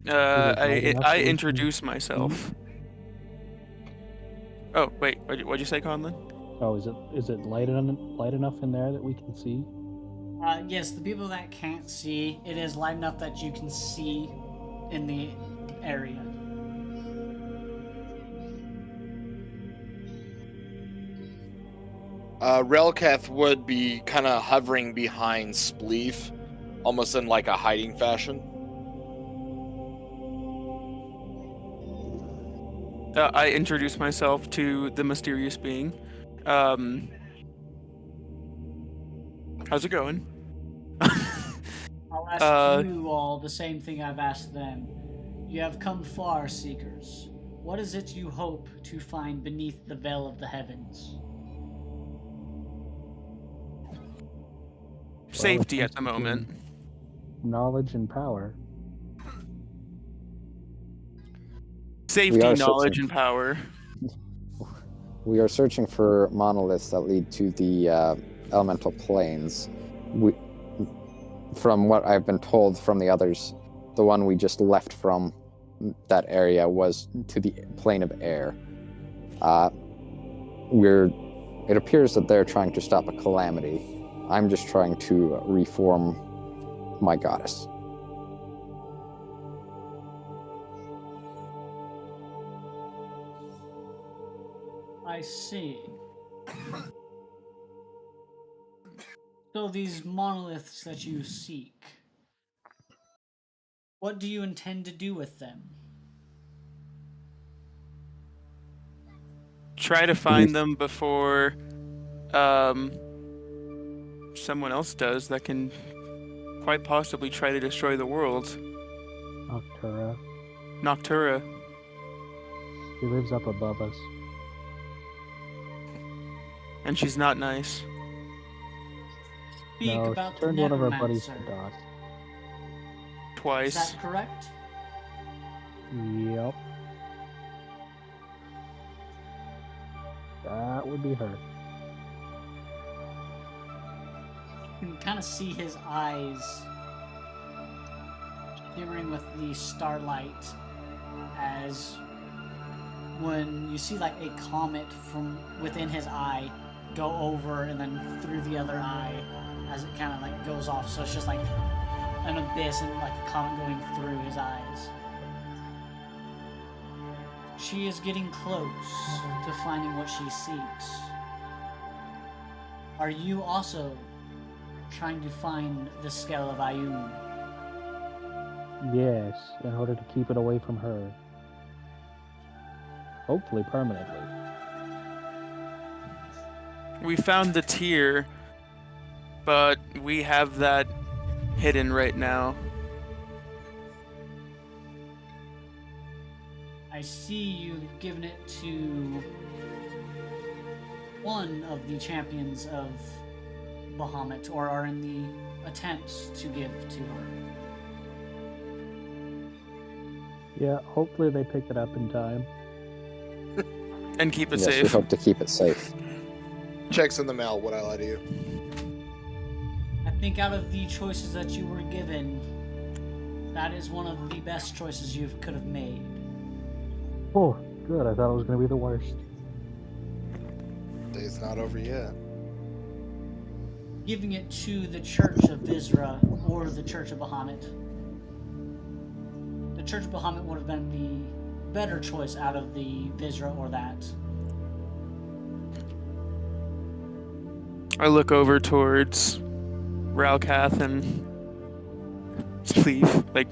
I introduce myself. Oh wait, what'd you say, Conlon? Oh, is it light enough in there that we can see? Yes, the people that can't see, it is light enough that you can see in the area. Relkath would be kind of hovering behind Spleef, almost in like a hiding fashion. I introduce myself to the mysterious being. How's it going? I'll ask you all the same thing I've asked them. You have come far, seekers. What is it you hope to find beneath the veil of the heavens? Safety Well, at the moment. Knowledge and power. Safety, knowledge, and power. We are searching for monoliths that lead to the elemental planes. From what I've been told from the others, the one we just left from that area was to the plane of air. It appears that they're trying to stop a calamity. I'm just trying to reform my goddess. I see. So these monoliths that you seek, What do you intend to do with them? Try to find them before someone else does that can quite possibly try to destroy the world. Noctura. Noctura. She lives up above us. And she's not nice. Speak No, about she the turned one of our buddies to Nevermancer. dust. Is Twice. that correct? Yep. That would be her. You can kind of see his eyes shimmering with the starlight as when you see like a comet from within his eye go over and then through the other eye as it kind of like goes off. So it's just like an abyss and like a comet going through his eyes. She is getting close to finding what she seeks. Are you also trying to find the scale of Ayun? Yes, in order to keep it away from her. Hopefully permanently. We found the tier, but we have that hidden right now. I see you've given it to one of the champions of Bahamut, or are in the attempts to give to her. Yeah, hopefully they pick it up in time. And keep it Yes, we safe. hope to keep it safe. Checks in the mail, would I lie to you? I think out of the choices that you were given, that is one of the best choices you could have made. Oh, good. I thought it was going to be the worst. Day's not over yet. Giving it to the Church of Visra or the Church of Bahamut. The Church of Bahamut would have been the better choice out of the Visra or that. I look over towards Ralcath and leave. Like,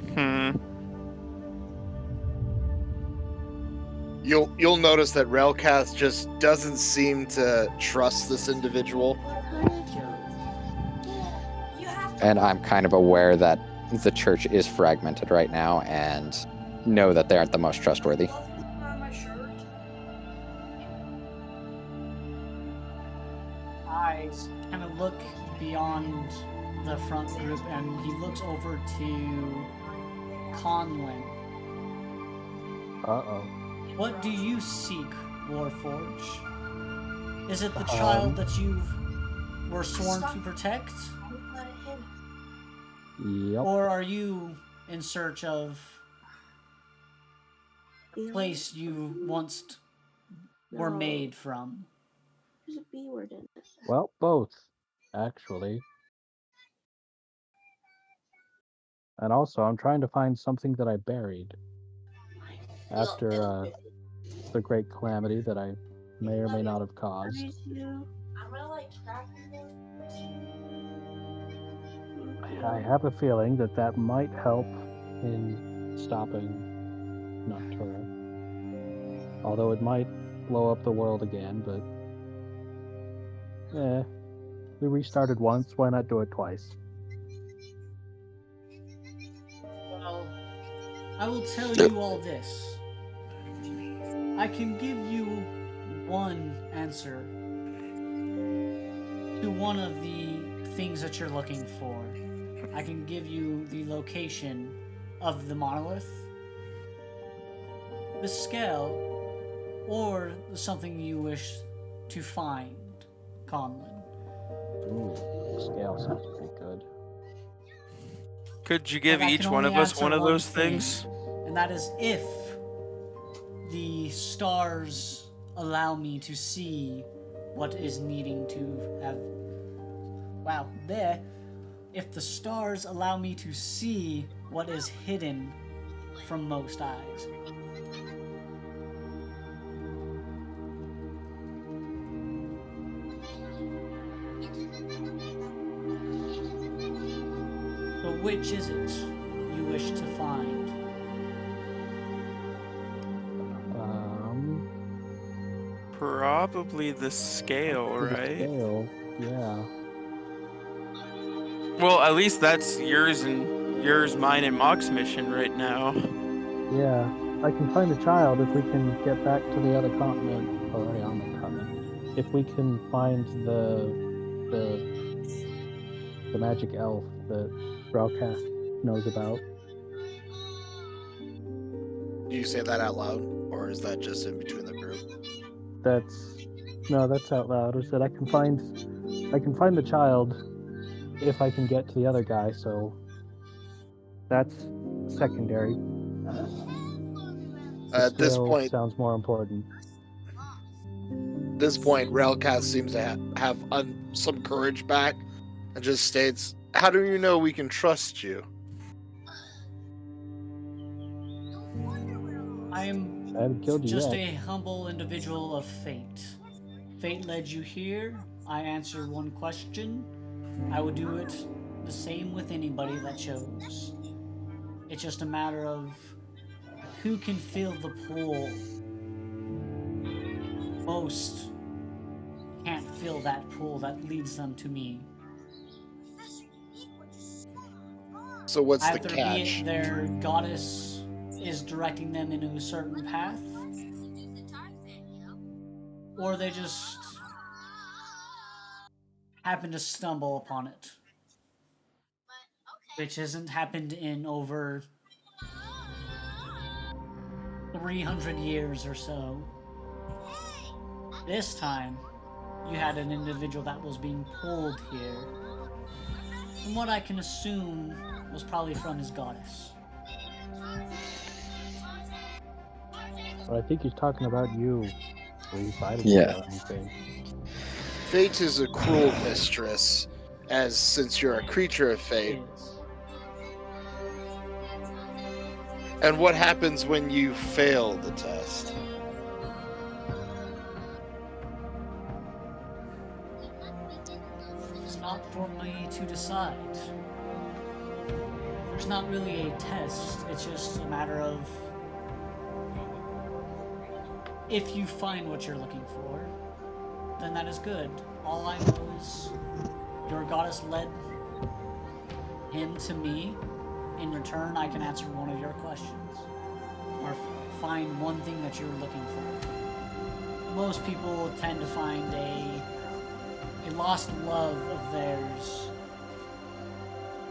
You'll notice that Relcath just doesn't seem to trust this individual. And I'm kind of aware that the church is fragmented right now and know that they aren't the most trustworthy. Eyes kind of look beyond the front group and he looks over to Conlin. Uh-oh. What do you seek, Warforge? Is it the child that you were sworn to protect? Yep. Or are you in search of a place you once were made from? There's a B word in it. Well, both, actually. And also, I'm trying to find something that I buried after the great calamity that I may or may not have caused. I have a feeling that that might help in stopping Noctura. Although it might blow up the world again, but we restarted once, why not do it twice? Well, I will tell you all this. I can give you one answer to one of the things that you're looking for. I can give you the location of the monolith, the scale, or something you wish to find, Conlin. Ooh, scale sounds pretty good. could you give But I each can one only of us answer one of one those thing, things? and that is if the stars allow me to see what is needing to have. Wow, there. If the stars allow me to see what is hidden from most eyes. So which is it you wish to find? Probably the scale, For the right? scale, yeah. Well, at least that's yours and yours, mine, and Mock's mission right now. Yeah, I can find the child if we can get back to the other continent, or on the continent. If we can find the magic elf that Browcast knows about. Do you say that out loud, or is that just in between the group? That's out loud. I said I can find the child if I can get to the other guy. So that's secondary. The At this scale point, sounds more important. Railcast seems to have some courage back, and just states, "How do you know we can trust you?" I am I haven't killed you just yet. a humble individual of fate. Fate led you here. I answer one question. I would do it the same with anybody that chose. It's just a matter of who can fill the pool. Most can't fill that pool that leads them to me. So what's the Either be catch? it their goddess is directing them into a certain path, or they just happen to stumble upon it, which hasn't happened in over 300 years or so. This time, you had an individual that was being pulled here. From what I can assume, was probably from his goddess. But I think he's talking about you, Reese. I didn't Yeah. feel anything. Fate is a cruel mistress, as since you're a creature of fate. Is. And what happens when you fail the test? It's not for me to decide. There's not really a test, it's just a matter of if you find what you're looking for, then that is good. All I know is your goddess led him to me. In return, I can answer one of your questions or find one thing that you're looking for. Most people tend to find a lost love of theirs.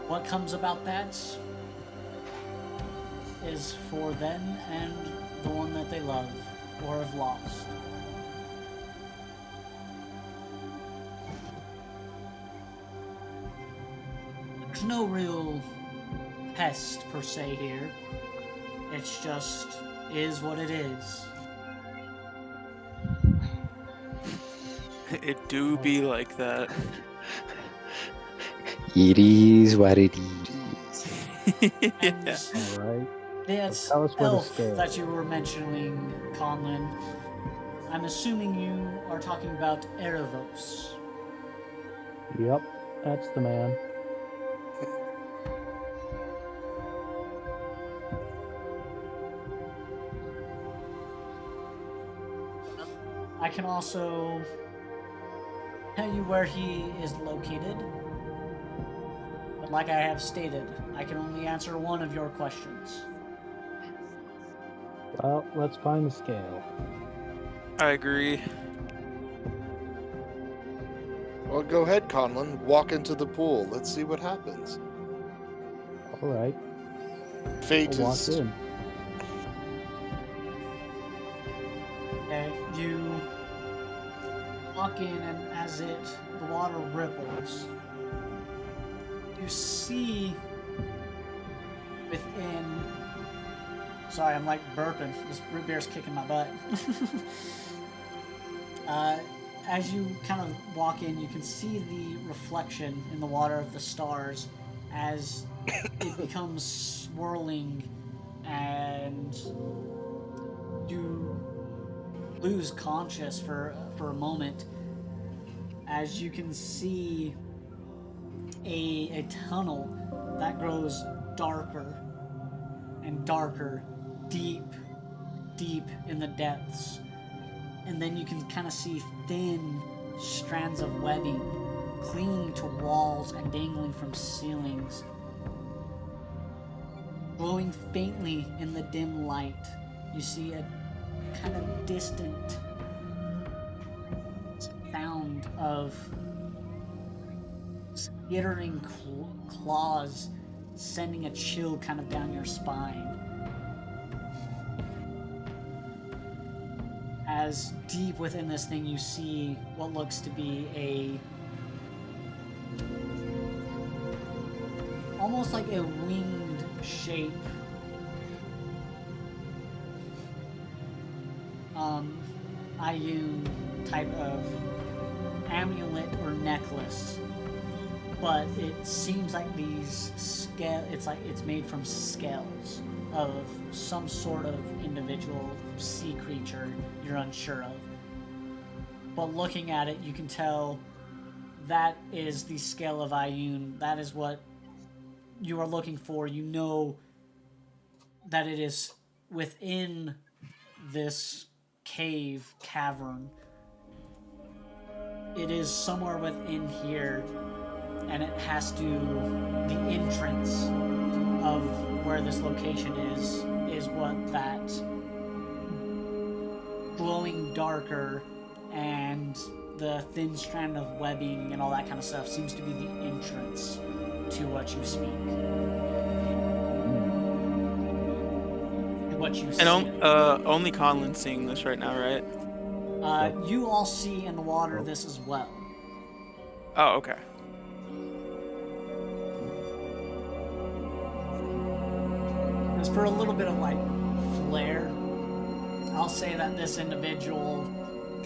What comes about that is for them and the one that they love or have lost. There's no real test per se here. It's just is what it is. It do be like that. It is what it is. And Yeah. All right. this Tell us where the elf scale that you were mentioning, Conlin, I'm assuming you are talking about Erebos. Yep, that's the man. I can also tell you where he is located. But like I have stated, I can only answer one of your questions. Well, let's find the scale. I agree. Well, go ahead, Conlon. Walk into the pool. Let's see what happens. All right. Fate I'll walk is in. Okay, you walk in, and as the water ripples, you see within. Sorry, I'm like burping. This root beer's kicking my butt. As you kind of walk in, you can see the reflection in the water of the stars as it becomes swirling, and you lose conscious for a moment as you can see a tunnel that grows darker and darker, deep in the depths. And then you can kind of see thin strands of webbing clinging to walls and dangling from ceilings. Glowing faintly in the dim light, you see a kind of distant sound of skittering claws, sending a chill kind of down your spine. As deep within this thing you see what looks to be almost like a winged shape. Ioun type of amulet or necklace, but it seems like it's made from scales of some sort of individual sea creature you're unsure of. But looking at it, you can tell that is the scale of Ioun. That is what you are looking for. You know that it is within this cavern. It is somewhere within here, and it has to, the entrance of where this location is what that glowing darker and the thin strand of webbing and all that kind of stuff seems to be the entrance to what you speak. What you see. And only Conlin's seeing this right now, right? You all see in the water this as well. Oh, okay. As for a little bit of like flair, I'll say that this individual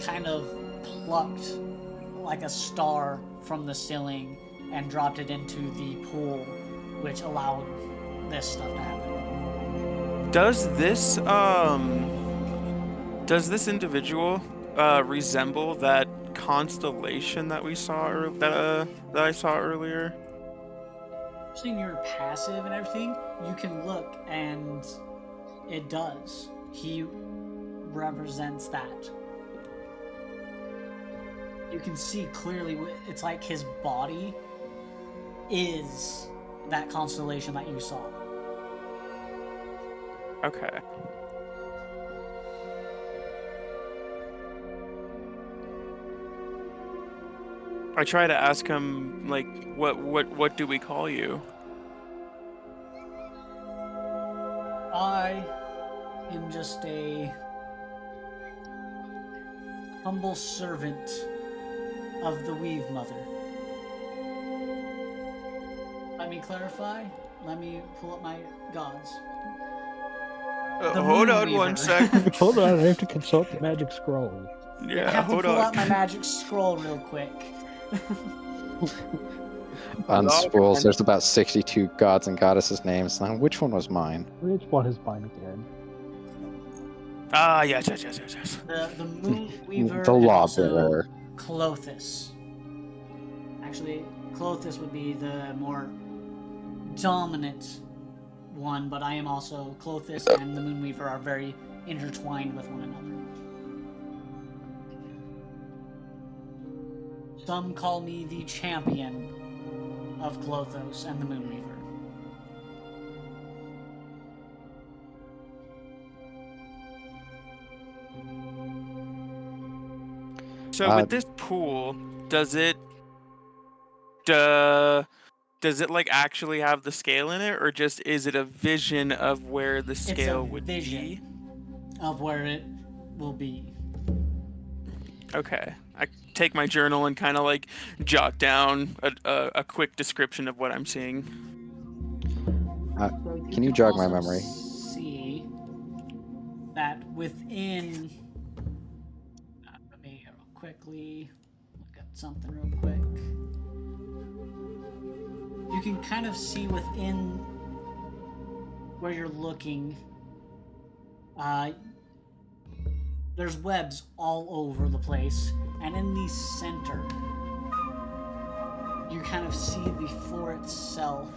kind of plucked like a star from the ceiling and dropped it into the pool, which allowed this stuff to happen. Does this individual resemble that constellation that we saw that I saw earlier? Seeing you're passive and everything, you can look and it does. He represents that. You can see clearly, it's like his body is that constellation that you saw. Okay. I try to ask him, like, what do we call you? I am just a humble servant of the Weave Mother. Let me clarify. Let me pull up my gods. Hold on Moonweaver. one sec. Hold on, I have to consult the magic scroll. I Yeah, have to hold pull on. out my magic scroll real quick. On spools, there's about 62 gods and goddesses names. Now, which one was mine? Which one is mine again? Ah, yes. The Moonweaver The and law also bearer. Clothis. Actually, Clothis would be the more dominant one, but I am also Clothis and the Moonweaver are very intertwined with one another. Some call me the champion of Clothos and the Moonweaver. So with this pool, does it like actually have the scale in it, or just is it a vision of where the scale would vision be? of where it will be. Okay. I take my journal and kind of like jot down a quick description of what I'm seeing. So Can you jog my also memory? See that within. Let me quickly look at something real quick. You can kind of see within where you're looking. There's webs all over the place, and in the center, you kind of see the floor itself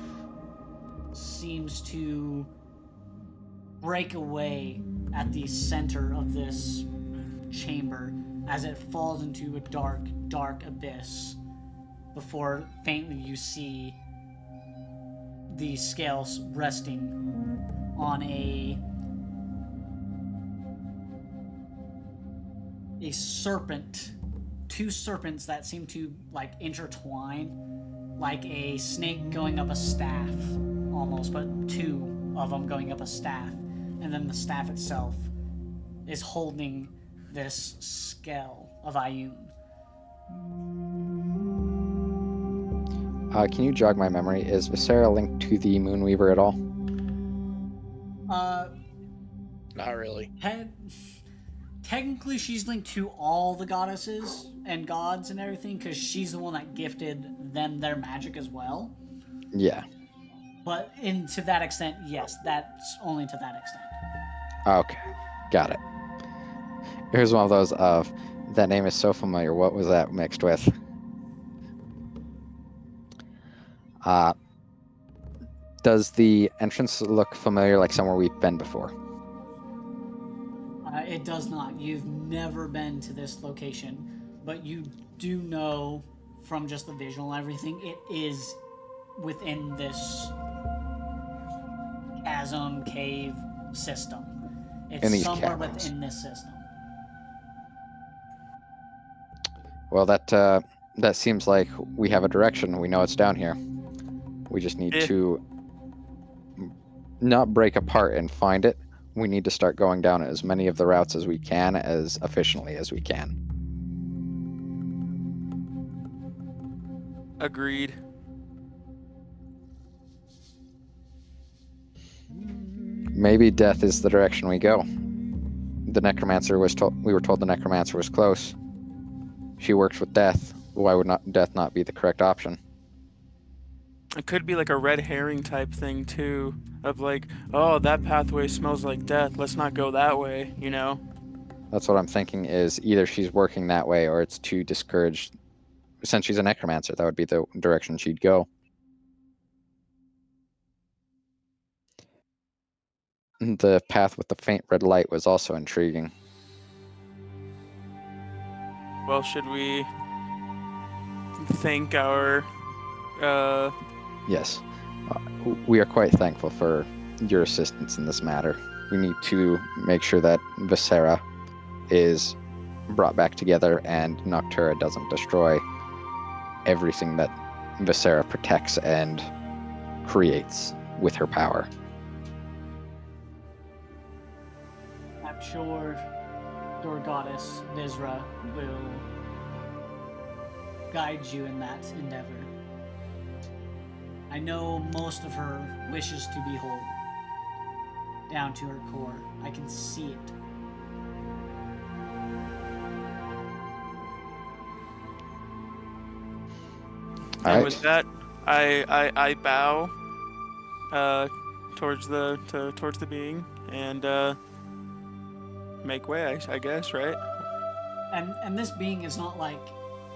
seems to break away at the center of this chamber as it falls into a dark, dark abyss before faintly you see the scales resting on a serpent, two serpents that seem to like intertwine like a snake going up a staff almost, but two of them going up a staff, and then the staff itself is holding this scale of Ioun. Can you jog my memory? Is Viscera linked to the Moonweaver at all? Not really. Technically, she's linked to all the goddesses and gods and everything because she's the one that gifted them their magic as well. Yeah. But to that extent, yes, that's only to that extent. Okay, got it. Here's one of those of, that name is so familiar, what was that mixed with? Does the entrance look familiar, like somewhere we've been before? It does not. You've never been to this location, but you do know from just the visual and everything, it is within this chasm cave system. It's In these somewhere caverns. within this system. Well, that seems like we have a direction. We know it's down here. We just need to not break apart and find it. We need to start going down as many of the routes as we can, as efficiently as we can. Agreed. Maybe death is the direction we go. The necromancer was told. We were told the necromancer was close. She works with death. Why would not death not be the correct option? It could be like a red herring type thing too, of like, oh, that pathway smells like death. Let's not go that way, you know? That's what I'm thinking. Is either she's working that way, or it's to discourage. Since she's a necromancer, that would be the direction she'd go. The path with the faint red light was also intriguing. Well, should we thank our Yes, we are quite thankful for your assistance in this matter. We need to make sure that Viscera is brought back together and Noctura doesn't destroy everything that Viscera protects and creates with her power. I'm sure your goddess, Visra, will guide you in that endeavor. I know most of her wishes to be whole, down to her core. I can see it. All and right. with that, I bow towards the being and make way, I guess, right? And this being is not like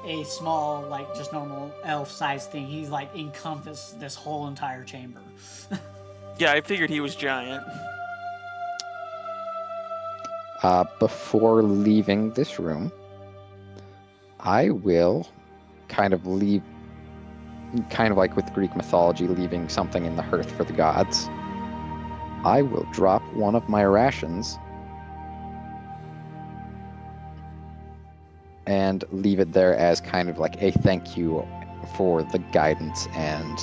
a small, like just normal elf-sized thing. He's like encompassed this whole entire chamber. Yeah, I figured he was giant. Before leaving this room, I will kind of leave, kind of like with Greek mythology, leaving something in the hearth for the gods. I will drop one of my rations and leave it there as kind of like a thank you for the guidance and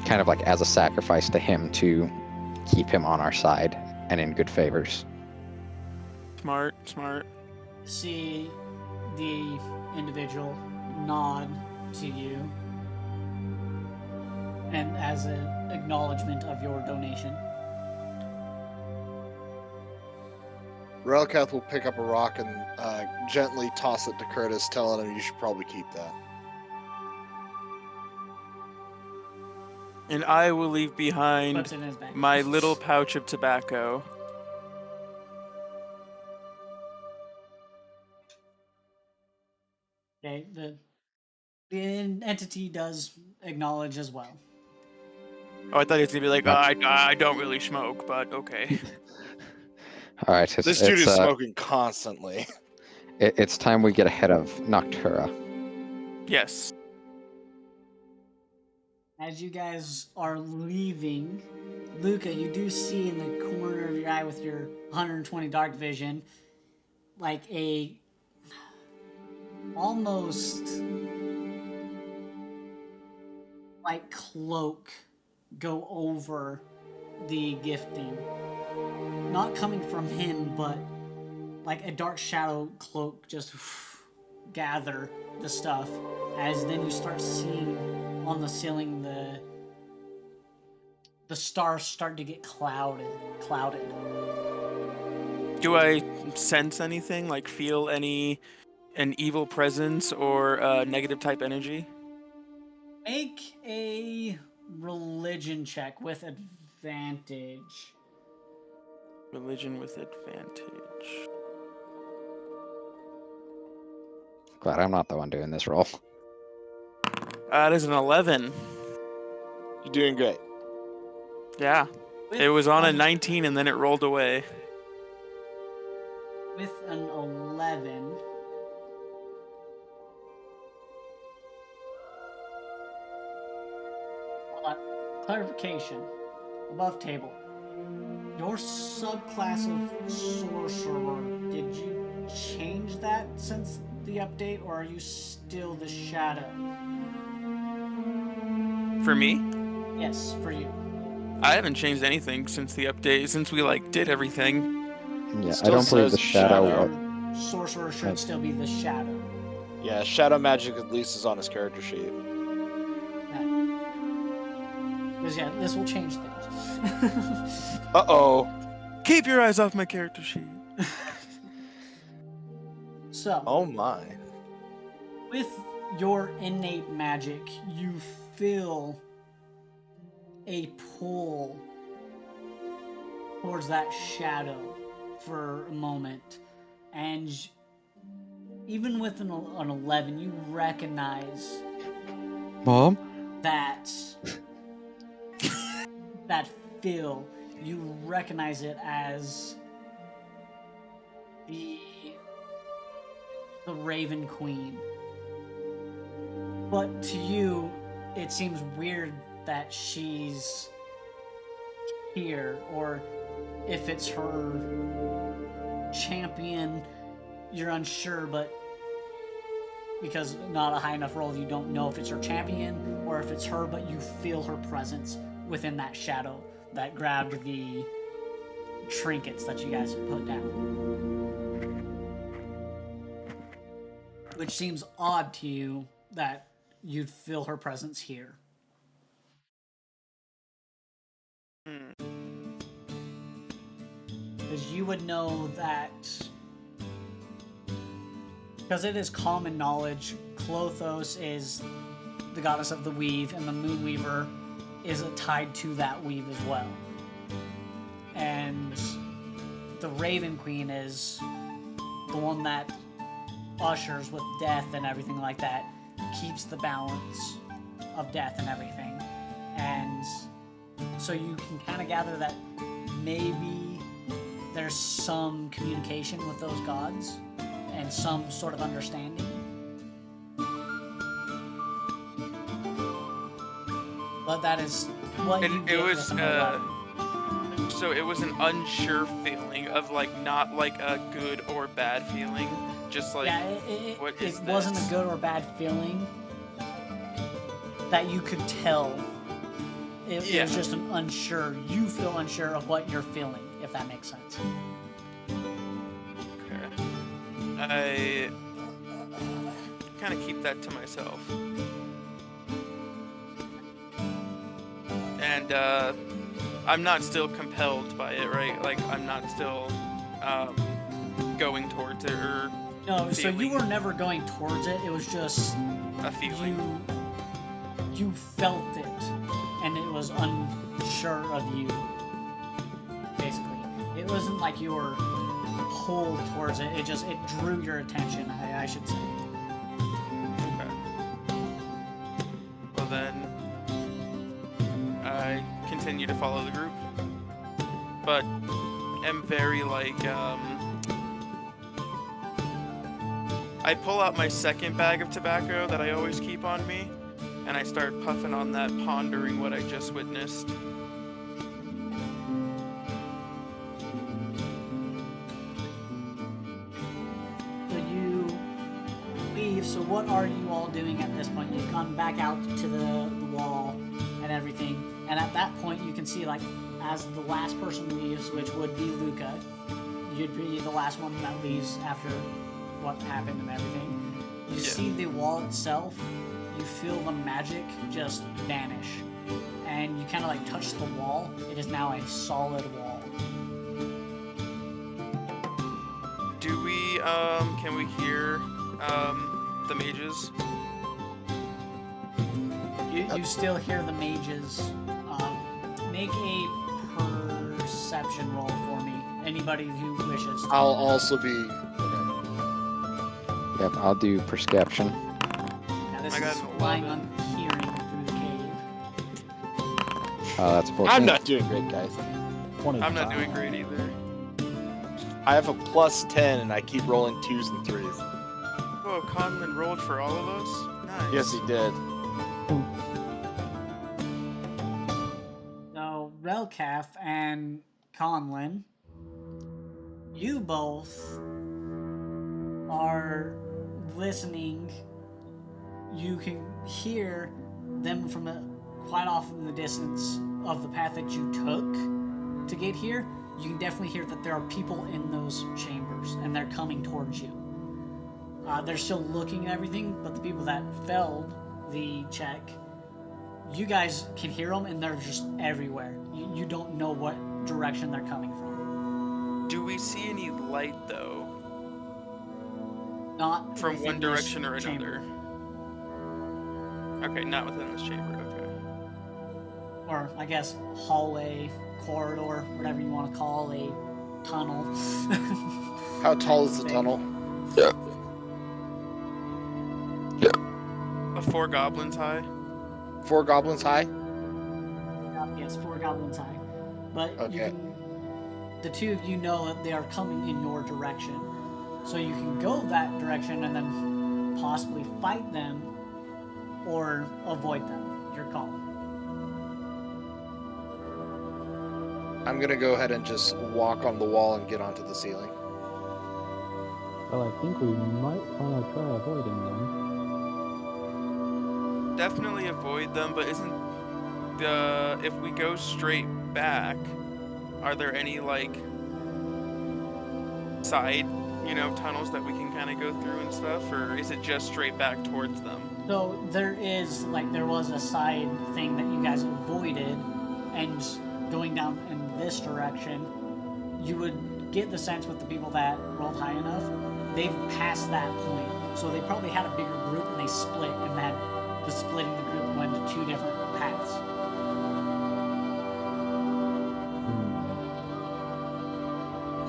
kind of like as a sacrifice to him to keep him on our side and in good favors. Smart. See the individual nod to you, and as an acknowledgement of your donation. Relkath will pick up a rock and gently toss it to Curtis, telling him you should probably keep that. And I will leave behind Puts it in his bag. my little pouch of tobacco. Okay, the entity does acknowledge as well. Oh, I thought he was gonna be like, I don't really smoke, but okay. All right, This dude is smoking constantly. it's time we get ahead of Noctura. Yes. As you guys are leaving, Luca, you do see in the corner of your eye with your 120 dark vision, like a almost like cloak go over the gifting. Not coming from him, but like a dark shadow cloak just gather the stuff, as then you start seeing on the ceiling the stars start to get clouded. Do I sense anything? Like feel an evil presence or negative type energy? Make a religion check with advantage. Religion with advantage. Glad I'm not the one doing this roll. That is an 11. You're doing great. Yeah. It was on a 19 and then it rolled away. With an 11. Hold on. Clarification. Above table. Your subclass of sorcerer, did you change that since the update, or are you still the shadow? For me? Yes, for you. I haven't changed anything since the update, since we like did everything. Yeah, I Still don't believe the says shadow. shadow. Sorcerer should still be the shadow. Yeah, shadow magic at least is on his character sheet. Because yeah, this will change things. Uh-oh. Keep your eyes off my character sheet. So, Oh my. with your innate magic, you feel a pull towards that shadow for a moment. And even with an 11, you recognize Mom? that that feel. You recognize it as the Raven Queen. But to you, it seems weird that she's here, or if it's her champion, you're unsure, but because not a high enough roll, you don't know if it's her champion or if it's her, but you feel her presence within that shadow that grabbed the trinkets that you guys put down. Which seems odd to you that you'd feel her presence here. Because you would know that, because it is common knowledge, Clothos is the goddess of the weave, and the Moonweaver is tied to that weave as well. And the Raven Queen is the one that ushers with death and everything like that, keeps the balance of death and everything. And so you can kind of gather that maybe there's some communication with those gods and some sort of understanding. But that is what you get with an 11. So it was an unsure feeling of like not like a good or bad feeling, just like it this? Wasn't a good or bad feeling that you could tell. It was just an unsure. You feel unsure of what you're feeling, if that makes sense. Okay. I kind of keep that to myself. And I'm not still compelled by it, right? Like I'm not still going towards it or No, so feeling you were never going towards it. It was just a feeling. you felt it, and it was unsure of you. Basically, it wasn't like you were pulled towards it. It drew your attention. I should say. Okay. Well then, I continue to follow the group. But am very like I pull out my second bag of tobacco that I always keep on me, and I start puffing on that, pondering what I just witnessed. So you leave. So what are you all doing at this point? You've gone back out to the wall and everything, and at that point you can see, like, as the last person leaves, which would be Luca, you'd be the last one that leaves after what happened and everything. You see the wall itself, you feel the magic just vanish, and you kind of like touch the wall. It is now a solid wall. Do we can we hear the mages? You still hear the mages. Make a perception roll for me. Anybody who wishes. I'll also be. Yep, I'll do perception. Now this I got is an relying 11. on hearing through the cave. That's 14. I'm not doing great, guys. 25. I'm not doing great either. I have a +10 and I keep rolling 2s and 3s. Whoa, Conlon rolled for all of us? Nice. Yes, he did. So Relcaf and Conlon, you both are listening. You can hear them from quite off in the distance of the path that you took to get here. You can definitely hear that there are people in those chambers, and they're coming towards you. They're still looking at everything, but the people that failed the check, you guys can hear them, and they're just everywhere. You don't know what direction they're coming from. Do we see any light though? Not From within one this direction or chamber. another? Okay, not within this chamber, okay. Or I guess hallway, corridor, whatever you want to call a tunnel. How tall is the tunnel? A 4 goblins high? 4 goblins high? Yes, 4 goblins high. But you Okay. can, the two of you know that they are coming in your direction. So you can go that direction and then possibly fight them or avoid them. Your call. I'm gonna go ahead and just walk on the wall and get onto the ceiling. Well, I think we might want to try avoiding them. Definitely avoid them, but isn't the if we go straight back, are there any like side, tunnels that we can kind of go through and stuff, or is it just straight back towards them? So there was a side thing that you guys avoided, and going down in this direction, you would get the sense with the people that rolled high enough, they've passed that point. So they probably had a bigger group and they split, and that the splitting the group went to 2 different paths.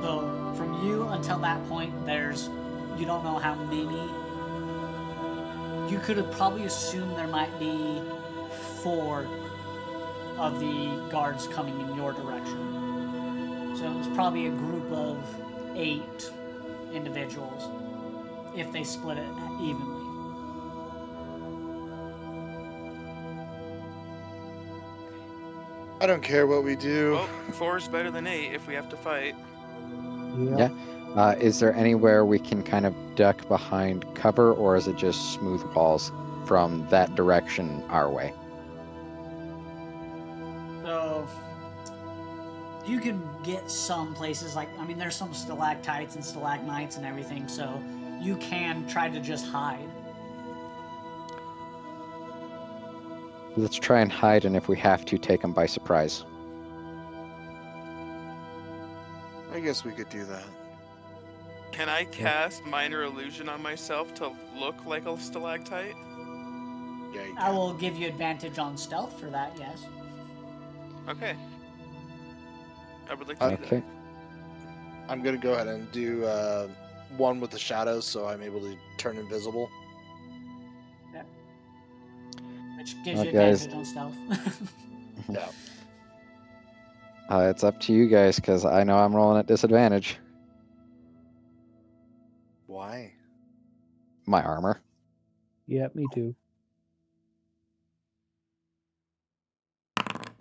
So from you until that point, you don't know how many. You could have probably assumed there might be 4 of the guards coming in your direction. So it was probably a group of 8 individuals if they split it evenly. I don't care what we do. Well, 4 is better than 8 if we have to fight. Yeah. Is there anywhere we can kind of duck behind cover, or is it just smooth walls from that direction our way? So you can get some places there's some stalactites and stalagmites and everything, so you can try to just hide. Let's try and hide, and if we have to, take them by surprise. I guess we could do that. Can I cast minor illusion on myself to look like a stalactite? Yeah, you I can. will give you advantage on stealth for that, yes. Okay. I would like to do Okay. that. I'm gonna go ahead and do one with the shadows, so I'm able to turn invisible. Which gives you Guys. advantage on stealth. Yeah. It's up to you guys, because I know I'm rolling at disadvantage. Why? My armor. Yeah, me too.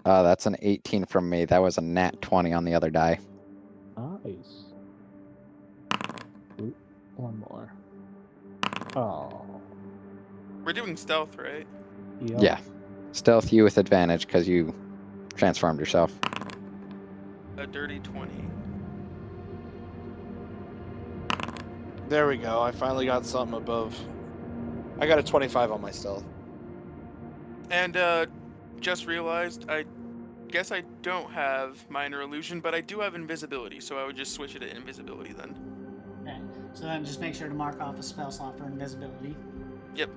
That's an 18 from me. That was a nat 20 on the other die. Nice. Ooh, one more. Oh. We're doing stealth, right? Yep. Yeah. Stealth you with advantage, because you transformed yourself. A dirty 20. There we go. I finally got something above. I got a 25 on my stealth. And just realized, I guess I don't have minor illusion, but I do have invisibility, so I would just switch it to invisibility then. Okay. So then just make sure to mark off a spell slot for invisibility. Yep.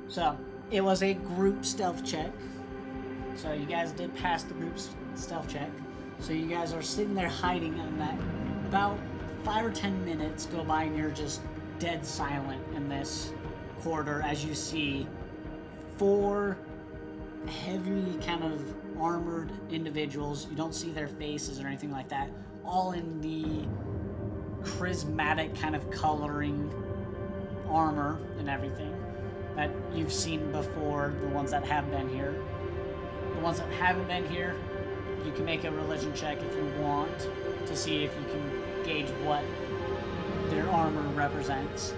So it was a group stealth check. So you guys did pass the group stealth check. So you guys are sitting there hiding, and that about 5 or 10 minutes go by, and you're just dead silent in this corridor as you see 4 heavy kind of armored individuals. You don't see their faces or anything like that. All in the prismatic kind of coloring armor and everything that you've seen before, the ones that have been here. The ones that haven't been here, you can make a religion check if you want to see if you can gauge what their armor represents.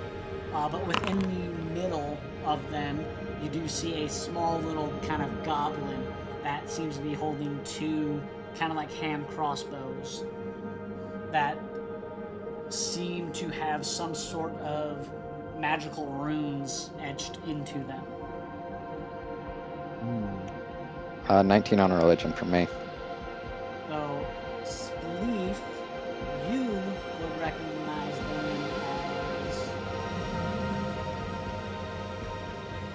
But within the middle of them, you do see a small little kind of goblin that seems to be holding 2 kind of like hand crossbows that seem to have some sort of magical runes etched into them. 19 on religion from me. So, Spleef, you would recognize them as...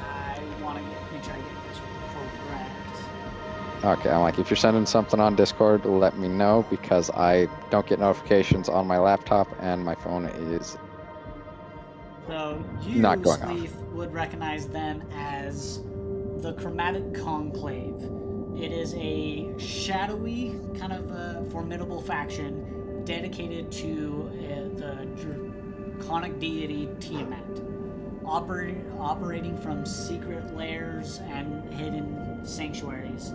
I want to make sure I get this correct. Okay, I'm like, if you're sending something on Discord, let me know, because I don't get notifications on my laptop, and my phone is So you, not going off. Spleef, would recognize them as the Chromatic Conclave. It is a shadowy, kind of formidable faction dedicated to the draconic deity Tiamat, operating from secret lairs and hidden sanctuaries.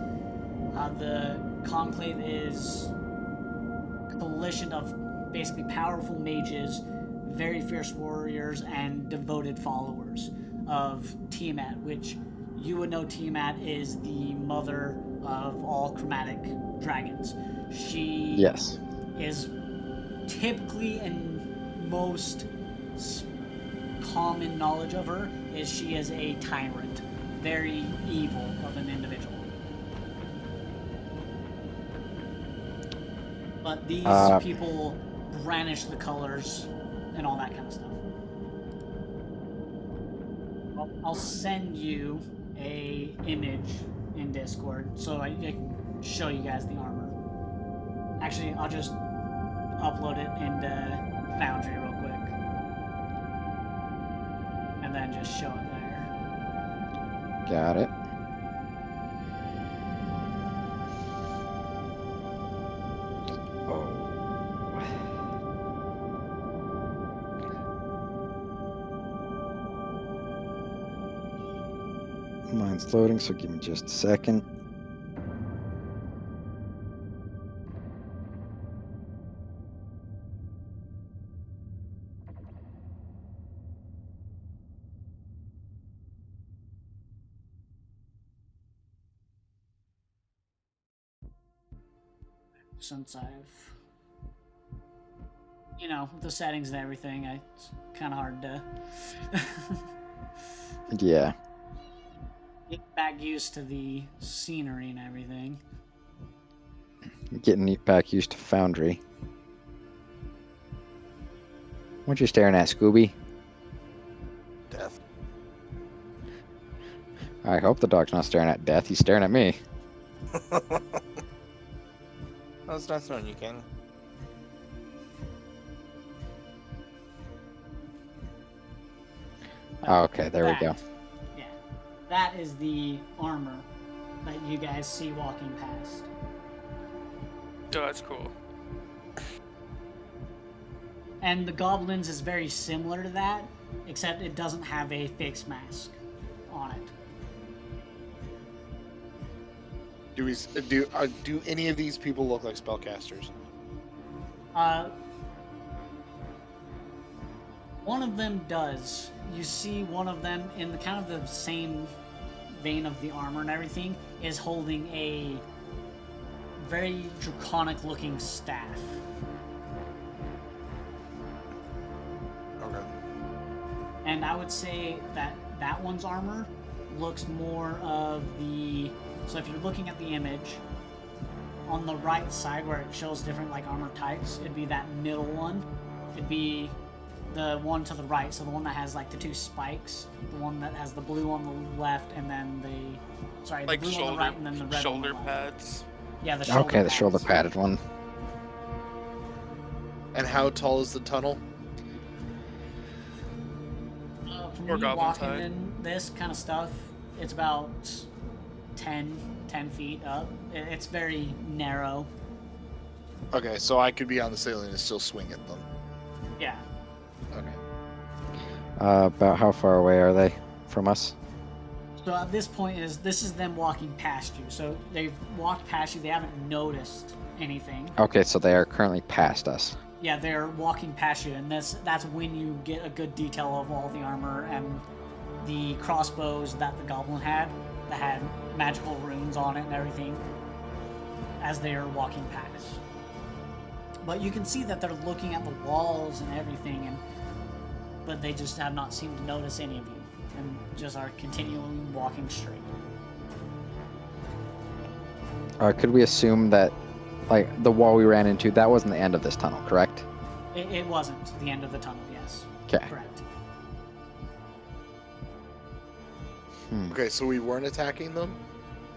The Conclave is a coalition of basically powerful mages, very fierce warriors, and devoted followers of Tiamat, which you would know Tiamat is the mother of all chromatic dragons. She Yes. is typically, and most common knowledge of her is she is a tyrant, very evil of an individual. But these people brandish the colors and all that kind of stuff. I'll send you a image in Discord so I can show you guys the armor. Actually, I'll just upload it into Foundry real quick, and then just show it there. Got it. Mine's loading, so give me just a second. Since I've, with the settings and everything, it's kind of hard to Yeah. get back used to the scenery and everything. Getting back used to Foundry. What you staring at, Scooby? Death. I hope the dog's not staring at death. He's staring at me. That's nice knowing you, King. Okay, there we go. Yeah, that is the armor that you guys see walking past. Oh, that's cool. And the goblins is very similar to that, except it doesn't have a fixed mask on it. Do any of these people look like spellcasters? One of them does. You see one of them in the kind of the same vein of the armor and everything is holding a very draconic looking staff. Okay. And I would say that that one's armor looks more of the... So if you're looking at the image, on the right side where it shows different like armor types, it'd be that middle one. It'd be the one to the right, so the one that has like the 2 spikes, the one that has the blue on the left, and then the... Sorry, Like the blue on the right and then the red shoulder on the left. pads. Yeah, the shoulder Okay, the pads. shoulder padded one. And how tall is the tunnel? From Or you goblin walking side. in this kind of stuff, it's about 10 feet up. It's very narrow. Okay, so I could be on the ceiling and still swing at them. Yeah. Okay. About how far away are they from us? So at this point, this is them walking past you. So they've walked past you. They haven't noticed anything. Okay, so they are currently past us. Yeah, they're walking past you, and that's when you get a good detail of all the armor and the crossbows that the goblin had, that had magical runes on it and everything, as they are walking past. But you can see that they're looking at the walls and everything, but they just have not seemed to notice any of you, and just are continually walking straight. Could we assume that, like, the wall we ran into, that wasn't the end of this tunnel, correct? It wasn't the end of the tunnel, yes. Okay. Correct. Okay, so we weren't attacking them?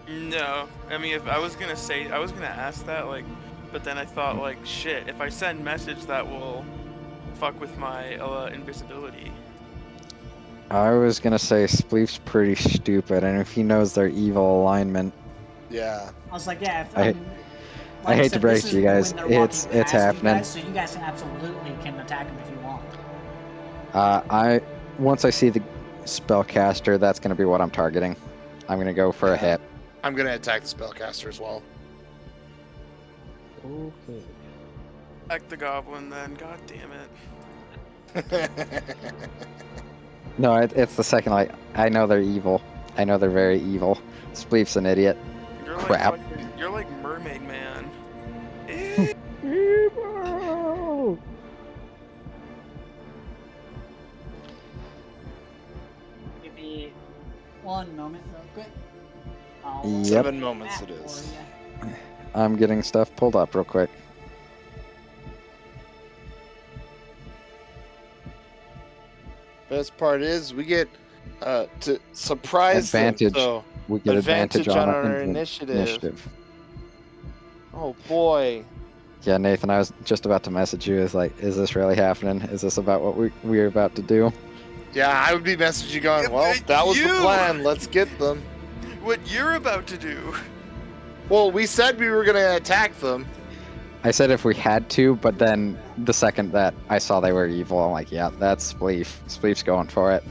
No, I mean, if I was gonna ask that, like, but then I thought, like, shit, if I send message, that will fuck with my invisibility. I was gonna say Spleef's pretty stupid, and if he knows their evil alignment, Yeah. I was like, yeah. I hate to break it to you guys, it's happening. So you guys absolutely can attack him if you want. Once I see the spellcaster, that's gonna be what I'm targeting. I'm gonna go for a hit. I'm gonna attack the spellcaster as well. Okay. Attack the goblin, then. God damn it. No, it's the second. Like, I know they're evil. I know they're very evil. Spleef's an idiot. You're Crap. You're like Mermaid Man. Evil. Give me one moment, real quick. I'll Yep. 7 moments map it for is. ya. I'm getting stuff pulled up real quick. Best part is we get to surprise Advantage. them. So We get advantage on our initiative. Oh boy. Yeah, Nathan, I was just about to message you. Is like, is this really happening? Is this about what we're about to do? Yeah, I would be messaging going, Yeah, well, but that was the you- plan. Let's get them. What you're about to do. Well, we said we were gonna attack them. I said if we had to, but then the second that I saw they were evil, I'm like, yeah, that's Spleef. Spleef's going for it.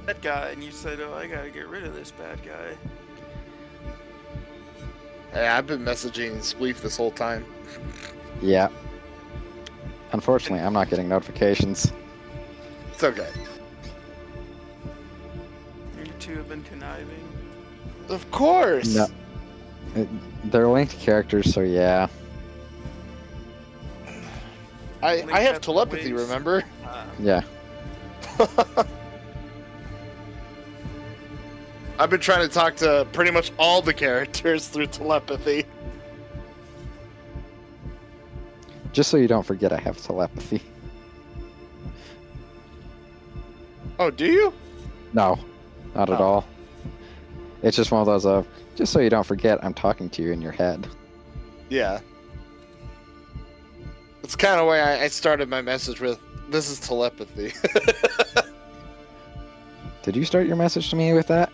That guy, and you said, oh, I gotta get rid of this bad guy. Hey, I've been messaging Spleef this whole time. Yeah. Unfortunately, I'm not getting notifications. It's okay. You two have been conniving. Of course. No. They're linked characters, so yeah. I Link have has telepathy, ways. remember? Yeah. I've been trying to talk to pretty much all the characters through telepathy. Just so you don't forget, I have telepathy. Oh, do you? No, not at Oh. all. It's just one of those of, just so you don't forget, I'm talking to you in your head. Yeah. It's kind of why I started my message with, this is telepathy. Did you start your message to me with that?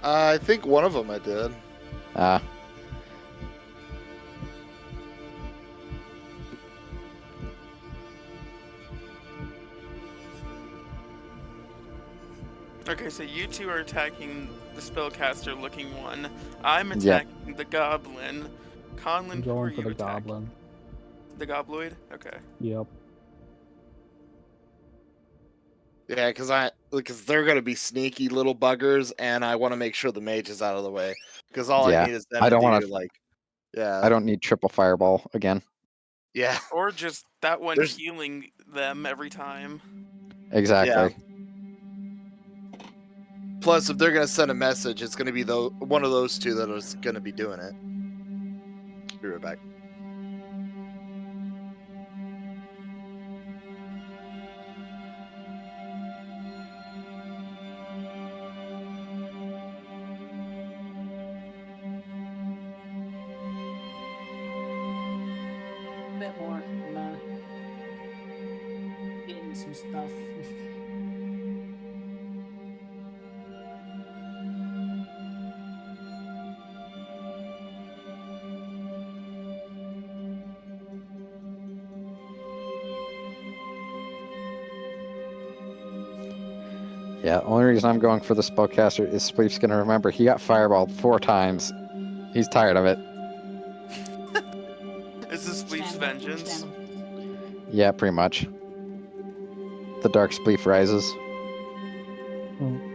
I think one of them I did. Okay, so you two are attacking the spellcaster looking one. I'm Yeah. attacking the goblin. Conlon, I'm who are going for you the attacking? goblin. The gobloid? Okay. Yep. Yeah, because they're gonna be sneaky little buggers, and I want to make sure the mage is out of the way. Because all I Yeah. need is them I to don't do want to. like, I yeah, don't need triple fireball again. yeah, Or just that one There's- healing them every time. Exactly. Plus, if they're gonna send a message, it's gonna be one of those two that is gonna be doing it. Be right back. A bit more. Getting some stuff. Yeah. Only reason I'm going for the spellcaster is Spleef's gonna remember he got fireballed 4 times. He's tired of it. Is this Spleef's Understandable, vengeance? understandable. Yeah, pretty much. The dark Spleef rises. Mm.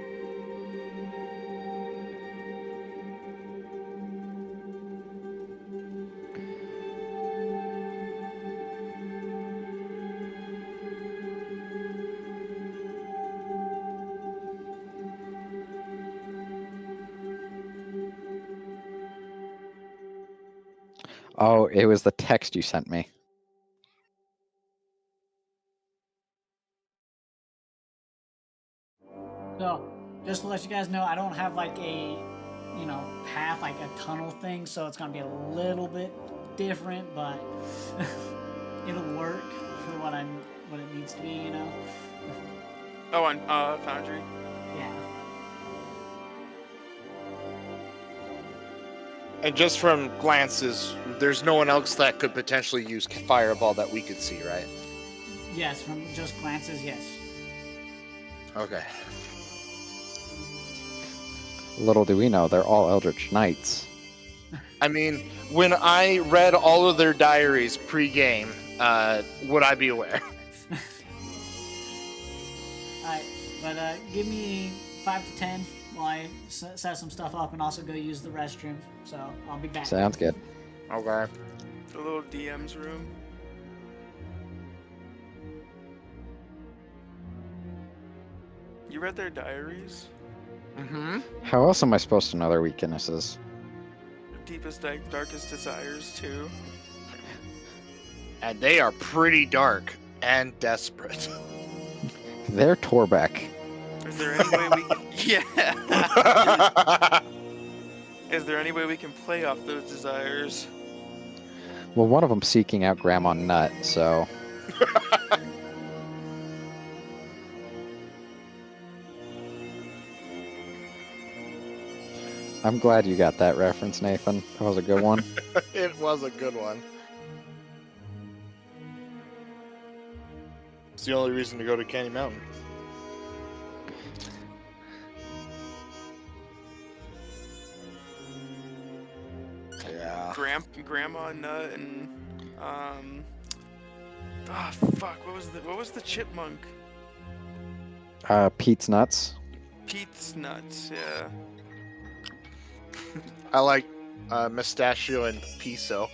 Oh, it was the text you sent me. So, just to let you guys know, I don't have like a, path, like a tunnel thing, so it's gonna be a little bit different, but it'll work for what it needs to be, Oh, on Foundry? Yeah. And just from glances, there's no one else that could potentially use fireball that we could see, right? Yes, from just glances, yes. Okay. Little do we know, they're all Eldritch Knights. I mean, when I read all of their diaries pre-game, would I be aware? Alright, but give me 5 to 10 while I set some stuff up and also go use the restroom. So I'll be back. Sounds good. Okay. The little DM's room. You read their diaries? Mm-hmm. How else am I supposed to know their weaknesses? Their deepest, darkest desires, too. And they are pretty dark and desperate. They're Torbeck. Is there any way we can... Yeah! Is there any way we can play off those desires? Well, one of them's seeking out Grandma Nut, so... I'm glad you got that reference, Nathan. That was a good one. It was a good one. It's the only reason to go to Candy Mountain. Yeah. Grandma Nut and fuck, what was the chipmunk? Pete's Nuts. Pete's Nuts, yeah. I like Mustachio and Piso.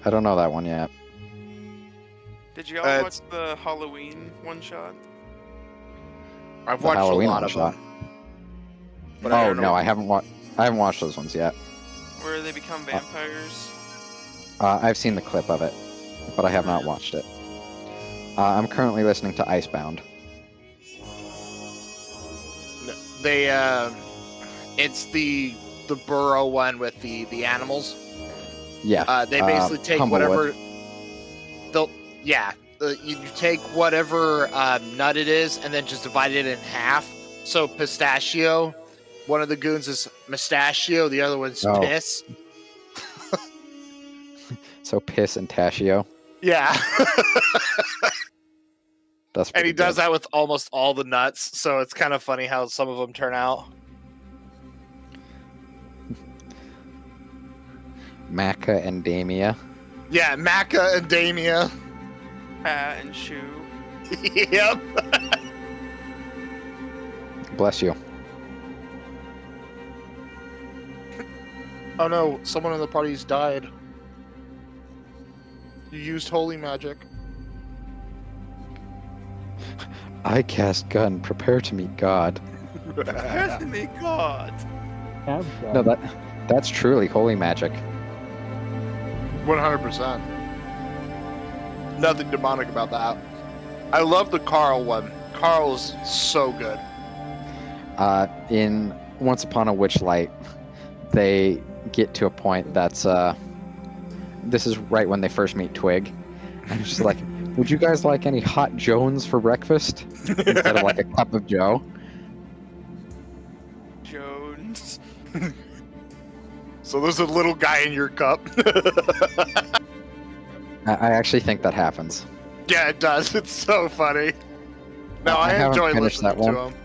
I don't know that one yet. Did you all watch the Halloween one shot? I've The watched Halloween a lot one of shot. them. But I Oh don't know no, what- I haven't watched those ones yet. Where they become vampires? I've seen the clip of it, but I have not watched it. I'm currently listening to Icebound. They it's the burrow one with the animals. Yeah. They basically take Humblewood. whatever you take whatever nut it is and then just divide it in half. So pistachio, one of the goons is mustachio, the other one's Oh. piss. So Piss and Tashio. Yeah. That's And he pretty does good. that with almost all the nuts, so it's kind of funny how some of them turn out. Maca and Damia. Yeah, Maca and Damia. Pat and Shoe. Yep. Bless you. Oh no, someone in the party's died. You used holy magic. I cast gun. Prepare to meet God. Prepare to meet God. Cab No, shot. that's truly holy magic. 100%. Nothing demonic about that. I love the Carl one. Carl is so good. In Once Upon a Witchlight, they get to a point that's this is right when they first meet Twig, and it's just like, would you guys like any hot Jones for breakfast instead of like a cup of Joe? Jones. So there's a little guy in your cup. I actually think that happens. Yeah, it does. It's so funny. No, I I haven't enjoy finished listening that to one. him.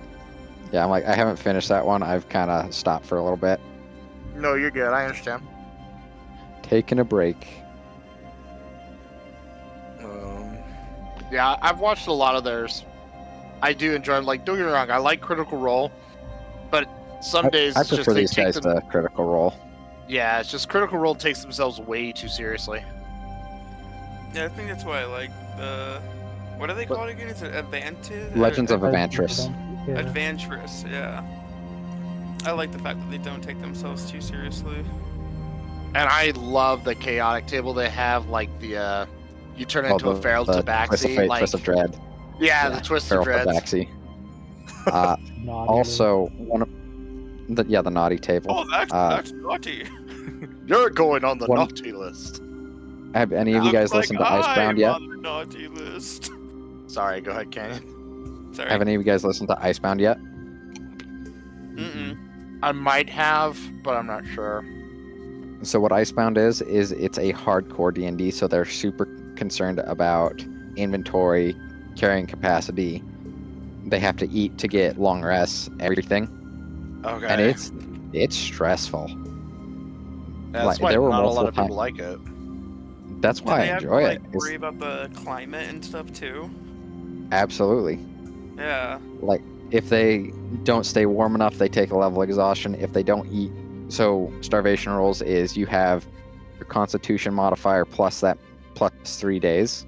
Yeah, I'm like, I haven't finished that one. I've kind of stopped for a little bit, No, you're good. I understand. taking a break. Yeah, I've watched a lot of theirs. I do enjoy them. Like, don't get me wrong, I like Critical Role, but some days I it's just prefer they these take guys them. to Critical Role. Yeah, it's just Critical Role takes themselves way too seriously. Yeah, I think that's why I like the. What are they called again? Is it Advantage? Legends of Legends Evantris. Yeah. Adventurous, yeah. I like the fact that they don't take themselves too seriously. And I love the chaotic table they have, like the you turn into a feral Twist of tabaxi, Fate, like Twist of Dread. yeah, the twisted Feral dreads. Tabaxi. Naughty Also, one of the naughty table. Oh, that's naughty. You're going on the One- naughty list. Have any of you Looks guys like listened to Icebound I'm yet? on the naughty list. Sorry, go ahead, Canyon. Sorry. Have any of you guys listened to Icebound yet? Mm-mm. I might have, but I'm not sure. So what Icebound is it's a hardcore D&D, so they're super concerned about inventory, carrying capacity. They have to eat to get long rests, everything. Okay. And it's stressful. That's like, why there were not a lot of multiple people like it. That's Do why they I have enjoy to, it. like, It's- worry about the climate and stuff too? absolutely. Yeah. Like, if they don't stay warm enough, they take a level of exhaustion. If they don't eat, so starvation rules is you have your constitution modifier plus 3 days,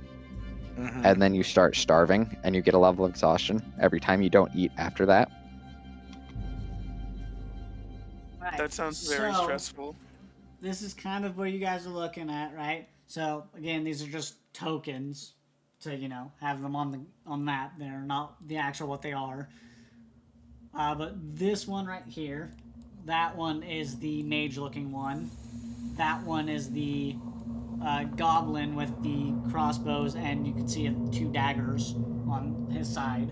Mhm. and then you start starving and you get a level of exhaustion every time you don't eat after that. Right. That sounds very So, stressful. This is kind of what you guys are looking at, right? So again, these are just tokens to have them on the map. They're not the actual what they are. But this one right here, that one is the mage-looking one. That one is the goblin with the crossbows, and you can see 2 daggers on his side.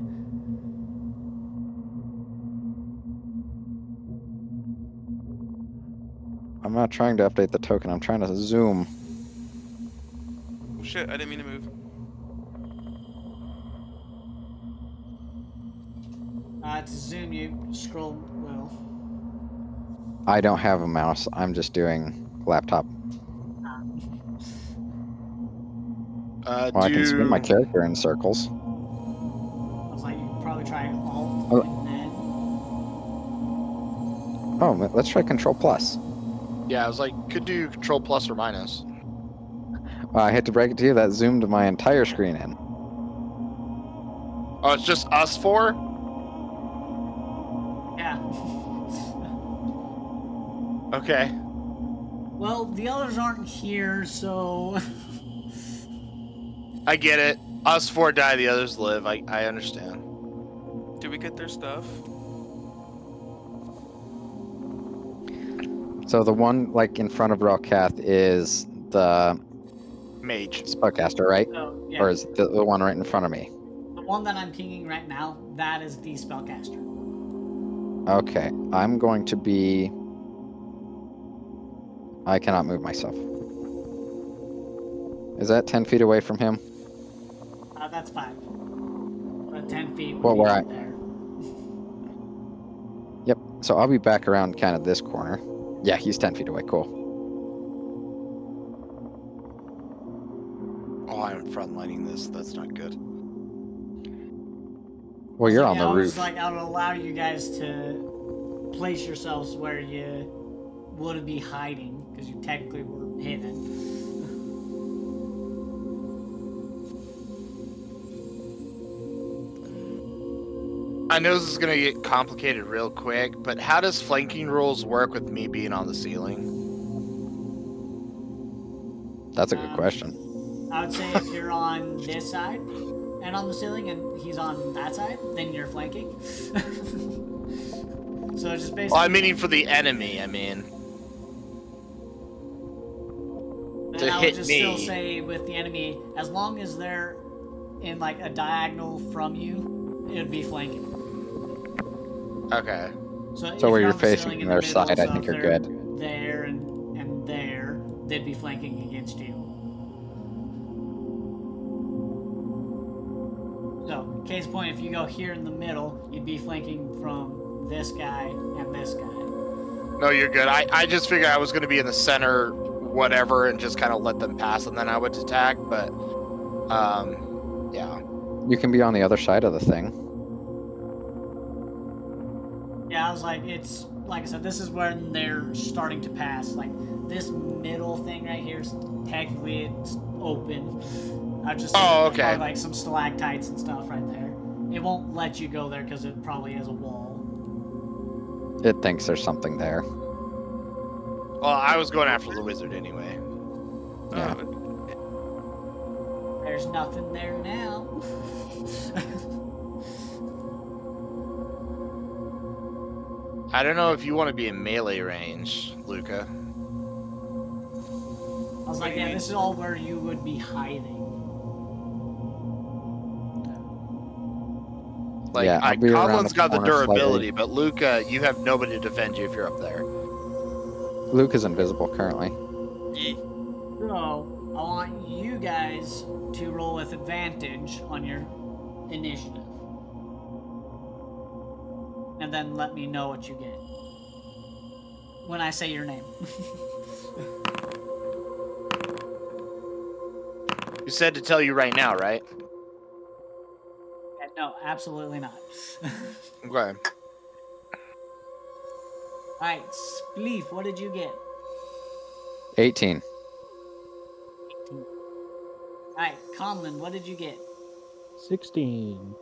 I'm not trying to update the token. I'm trying to zoom. Oh, shit, I didn't mean to move. To zoom, you scroll wheel. I don't have a mouse. I'm just doing laptop. Well, I can spin my character in circles. I was like, you could probably try Alt Oh. and then. Oh, let's try Control Plus. Yeah, I was like, could do Control plus or minus. I hate to break it to you, that zoomed my entire screen in. Oh, it's just us four? Yeah. Okay. Well, the others aren't here, so. I get it. Us four die, the others live. I understand. Did we get their stuff? So the one like in front of Relkath is the Mage. spellcaster, right? So, yeah. Or is the one right in front of me? The one that I'm pinging right now, that is the spellcaster. Okay, I'm going to be... I cannot move myself. Is that 10 feet away from him? That's 5. But 10 feet would Well, be where right I- there. Yep. So I'll be back around kind of this corner. Yeah, he's 10 feet away. Cool. Oh, I'm frontlining this. That's not good. Well, you're on the I was roof. like, I would allow you guys to place yourselves where you would be hiding, because you technically were hidden. I know this is gonna get complicated real quick, but how does flanking rules work with me being on the ceiling? That's a good question. I would say if you're on this side and on the ceiling and he's on that side, then you're flanking. So it's just basically... Well, I'm meaning for the enemy, I mean. Then to I would hit just me. still say with the enemy, as long as they're in like a diagonal from you, it would be flanking. Okay. So if where you're you're on the facing ceiling in their the middle, side, I so think if you're they're good. There and there, they'd be flanking against you. So, case in point, if you go here in the middle, you'd be flanking from this guy and this guy. No, you're good. I just figured I was gonna be in the center, whatever, and just kind of let them pass, and then I would attack. But, yeah. You can be on the other side of the thing. Yeah, I was like, it's like I said, this is when they're starting to pass. Like this middle thing right here is technically it's open. I just okay. like some stalactites and stuff right there. It won't let you go there because it probably has a wall. It thinks there's something there. Well, I was going after the wizard anyway. Yeah. There's nothing there now. I don't know if you want to be in melee range, Luca. I was like, yeah, this is all where you would be hiding. Like, Yeah, I'll be around Conlin's the got the corner durability, slightly. but Luca, you have nobody to defend you if you're up there. Luke is invisible currently. Yee. So, I want you guys to roll with advantage on your initiative. And then let me know what you get. When I say your name. You said to tell you right now, right? No, absolutely not. Okay. Alright, Spleef, what did you get? 18. Alright, Conlon, what did you get? 16.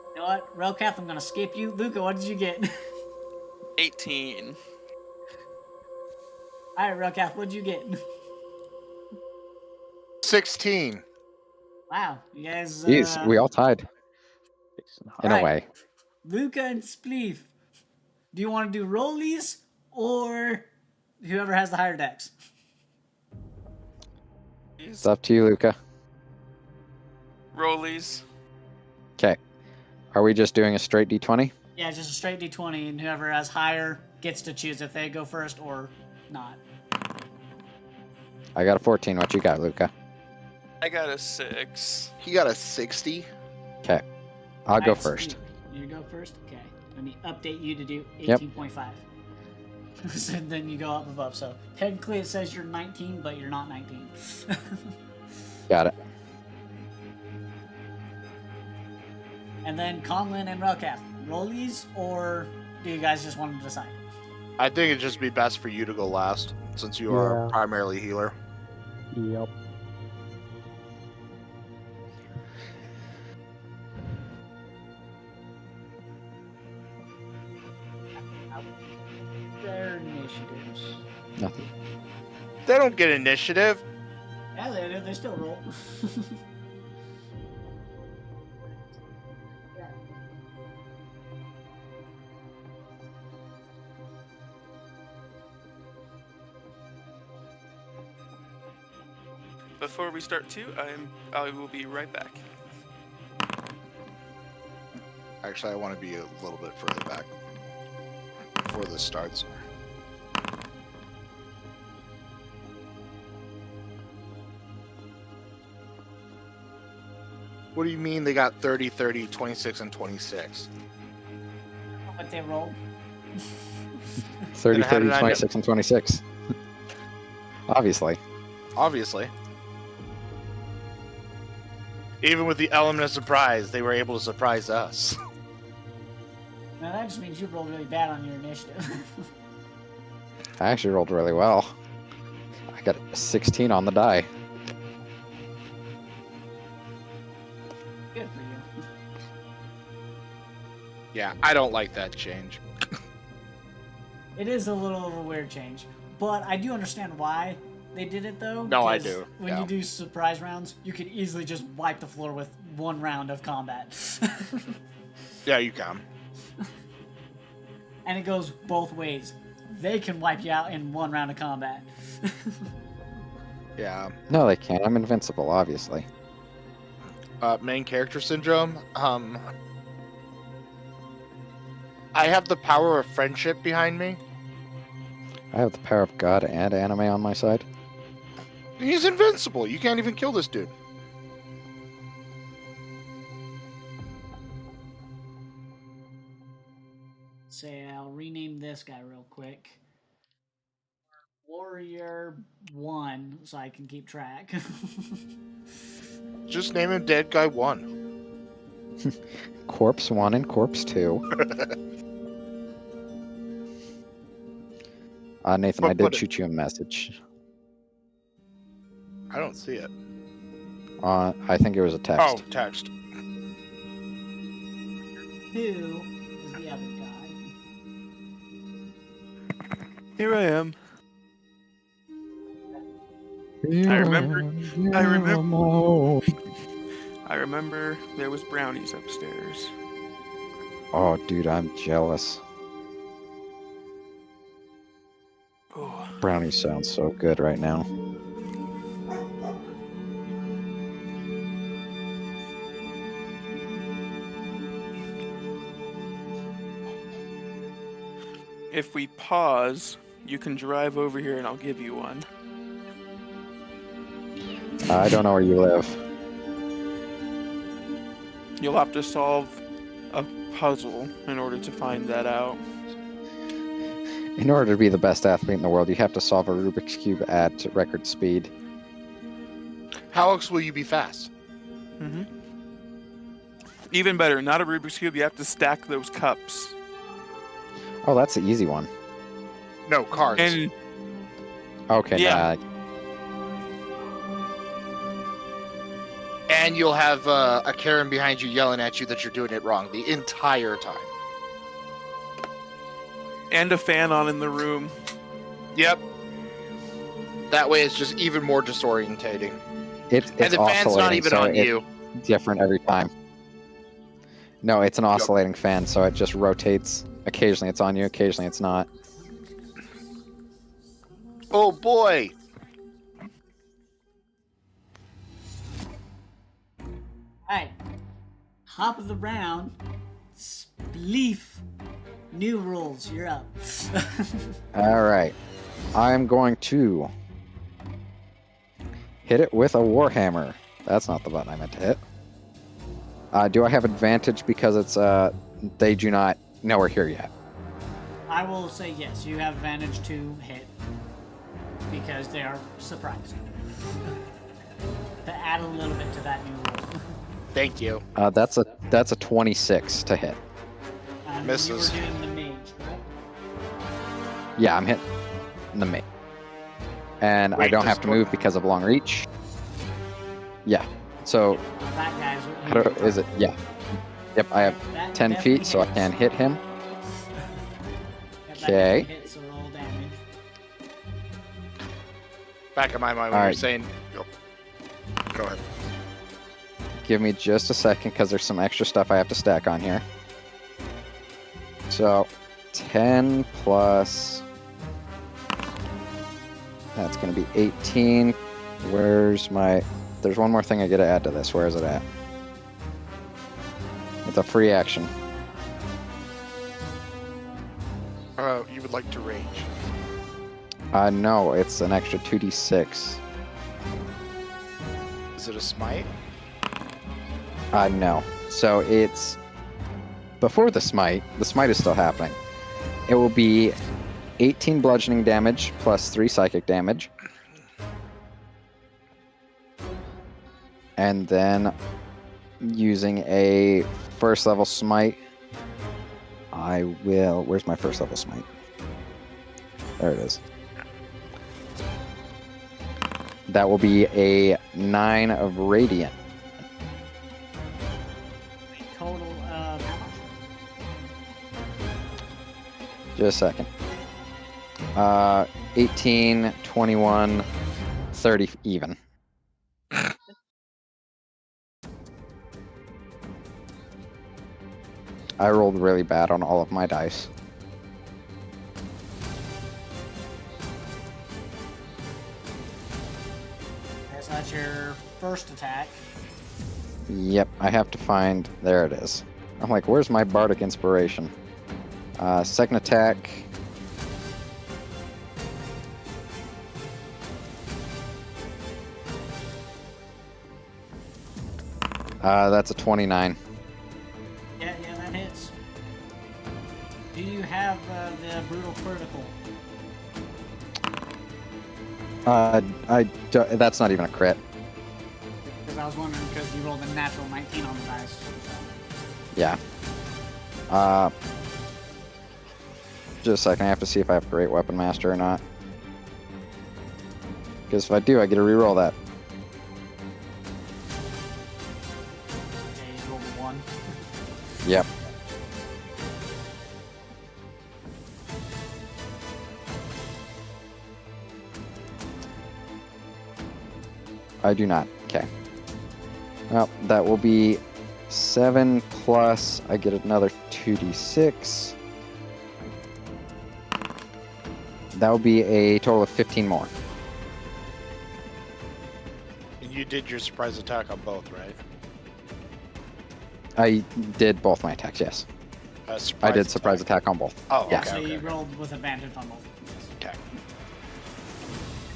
You know what? Relcath, I'm gonna skip you. Luca, what did you get? 18. Alright, Relcath, what did you get? 16. Wow, you guys. Jeez, we all tied. In a Alright. way. Luca and Spleef, do you want to do rollies or whoever has the higher dex? It's up to you, Luca. Rollies. Okay. Are we just doing a straight d20? Yeah, just a straight d20, and whoever has higher gets to choose if they go first or not. I got a 14. What you got, Luca? I got a 6. He got a 60. Okay. I'll go Alright, first. Steve, you go first? Okay. Let me update you to do Yep. 18.5. So then you go up above. So technically it says you're 19, but you're not 19. Got it. And then Conlon and Relcath, rollies, or do you guys just want to decide? I think it'd just be best for you to go last, since you are Yeah. primarily healer. Yep. Their initiatives. Nothing. They don't get initiative. Yeah, they do. They still roll. Before we start too, I will be right back. Actually, I want to be a little bit further back before this starts. What do you mean they got 30, 30, 26, and 26? What they rolled. 30, And how 30, did I know? 26, and 26. Obviously. Obviously. Even with the element of surprise, they were able to surprise us. Now that just means you rolled really bad on your initiative. I actually rolled really well. I got a 16 on the die. Good for you. Yeah, I don't like that change. It is a little of a weird change, but I do understand why they did it though. No, I 'cause do, When yeah. you do surprise rounds, you could easily just wipe the floor with one round of combat. Yeah, you can. And it goes both ways. They can wipe you out in one round of combat. Yeah. No, they can't. I'm invincible, obviously. Main character syndrome. I have the power of friendship behind me. I have the power of God and anime on my side. He's invincible. You can't even kill this dude. Say, I'll rename this guy real quick. Warrior 1, so I can keep track. Just name him Dead Guy 1. Corpse 1 and Corpse 2. Nathan, But I did put it- shoot you a message. I don't see it. I think it was a text. Oh, text. Who is the other guy? Here I am. I remember there was brownies upstairs. Oh, dude, I'm jealous. Oh, Brownies sound so good right now. if we pause, you can drive over here and I'll give you one. I don't know where you live. You'll have to solve a puzzle in order to find that out. In order to be the best athlete in the world, you have to solve a Rubik's Cube at record speed. How else will you be fast? Mm-hmm. Even better, not a Rubik's Cube, you have to stack those cups. Oh, that's the easy one. No, cards. And Okay, Yeah. And you'll have a Karen behind you yelling at you that you're doing it wrong the entire time. and a fan on in the room. Yep. That way it's just even more disorientating. It's And the fan's not oscillating, even so on it's you. different every time. No, it's an oscillating fan, so it just rotates. Occasionally it's on you, occasionally it's not. Oh boy! Alright. Top of the round. Spleef. New rules. You're up. Alright. I'm going to hit it with a Warhammer. That's not the button I meant to hit. Do I have advantage because it's they do not know we're here yet? I will say yes. You have advantage to hit because they are surprised. To add a little bit to that new rule. Thank you. That's a 26 to hit. Misses. You were doing the mage, correct? Yeah, I'm hitting the mate. And I Wait, don't does have to tw- move because of long reach. Yeah. So That guy's what how do, is it? Yeah. Yep, I have That 10 definitely feet, so I hits. can hit him. Yep, that Okay. definitely hits, so roll damage. Back in my mind when All you're right. saying... Go ahead. Give me just a second because there's some extra stuff I have to stack on here. So 10 plus... That's going to be 18. Where's my... There's one more thing I get to add to this. Where is it at? It's a free action. You would like to rage. No, it's an extra 2d6. Is it a smite? No. So it's before the smite. The smite is still happening. It will be 18 bludgeoning damage plus 3 psychic damage. And then using a first level smite, I will... Where's my first level smite? There it is. That will be a 9 of radiant. Total of how much? Just a second. 18, 21, 30 even. I rolled really bad on all of my dice. Okay, so that's your first attack. Yep, I have to find... There it is. I'm like, where's my bardic inspiration? Second attack... that's a 29. Yeah, that hits. Do you have the brutal critical? That's not even a crit. Because I was wondering, because you rolled a natural 19 on the dice. So. Yeah. Just a second, I have to see if I have Great Weapon Master or not. Because if I do, I get to reroll that. Okay, you rolled a 1. Yep. I do not. Okay. Well, that will be 7 plus, I get another 2d6. That will be a total of 15 more. And you did your surprise attack on both, right? I did both my attacks, yes. I did surprise attack on both. Oh, Yeah. okay, So okay, you okay. rolled with advantage on both. Yes. Okay.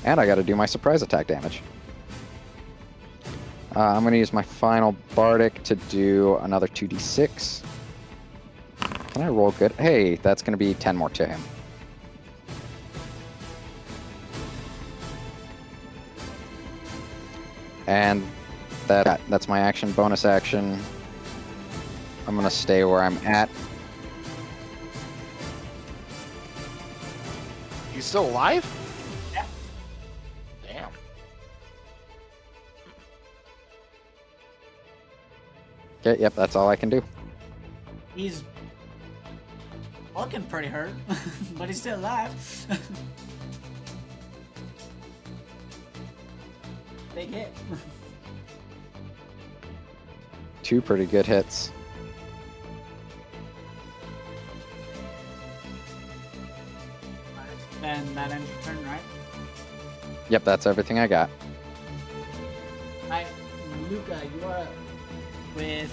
And I got to do my surprise attack damage. I'm going to use my final bardic to do another 2d6. Can I roll good? Hey, that's going to be 10 more to him. And that's my action. Bonus action. I'm going to stay where I'm at. He's still alive? Yeah. Damn. Okay, yep, that's all I can do. He's looking pretty hurt, but he's still alive. Big hit. 2 pretty good hits. Then that ends your turn, right? Yep, that's everything I got. Alright, Luca, you are up with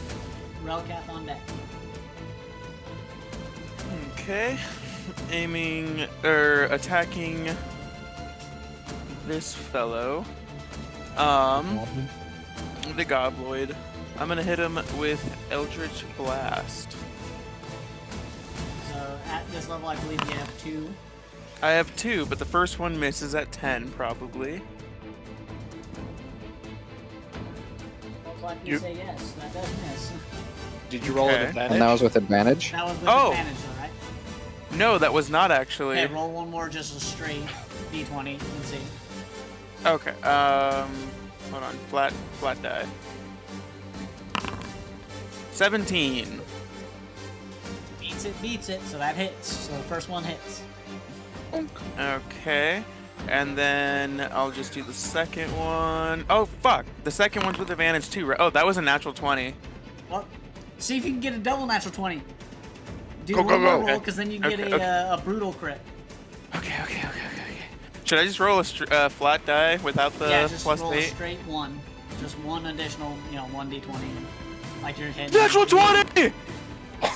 Relcath on deck. Okay. Aiming or attacking this fellow. The Gobloid. I'm gonna hit him with Eldritch Blast. So at this level, I believe you have 2. I have 2, but the first one misses at 10, probably. Most likely You- say yes. That does miss. Did you roll Okay. an advantage? And that was with advantage? That was with Oh. advantage, though, right? No, that was not actually. Okay, roll one more, just a straight d20 and see. Okay. Hold on. Flat die. 17. Beats it, so that hits. So the first one hits. Okay. And then I'll just do the second one. Oh, fuck. The second one's with advantage too, right? Oh, that was a natural 20. Well, see if you can get a double natural 20. Do Go, one go, more go. roll, because then you get Okay, a brutal crit. Okay. Should I just roll a flat die without the Yeah, just plus roll 8? a straight 1. Just one additional, 1d20. Like you're hitting. Natural 20!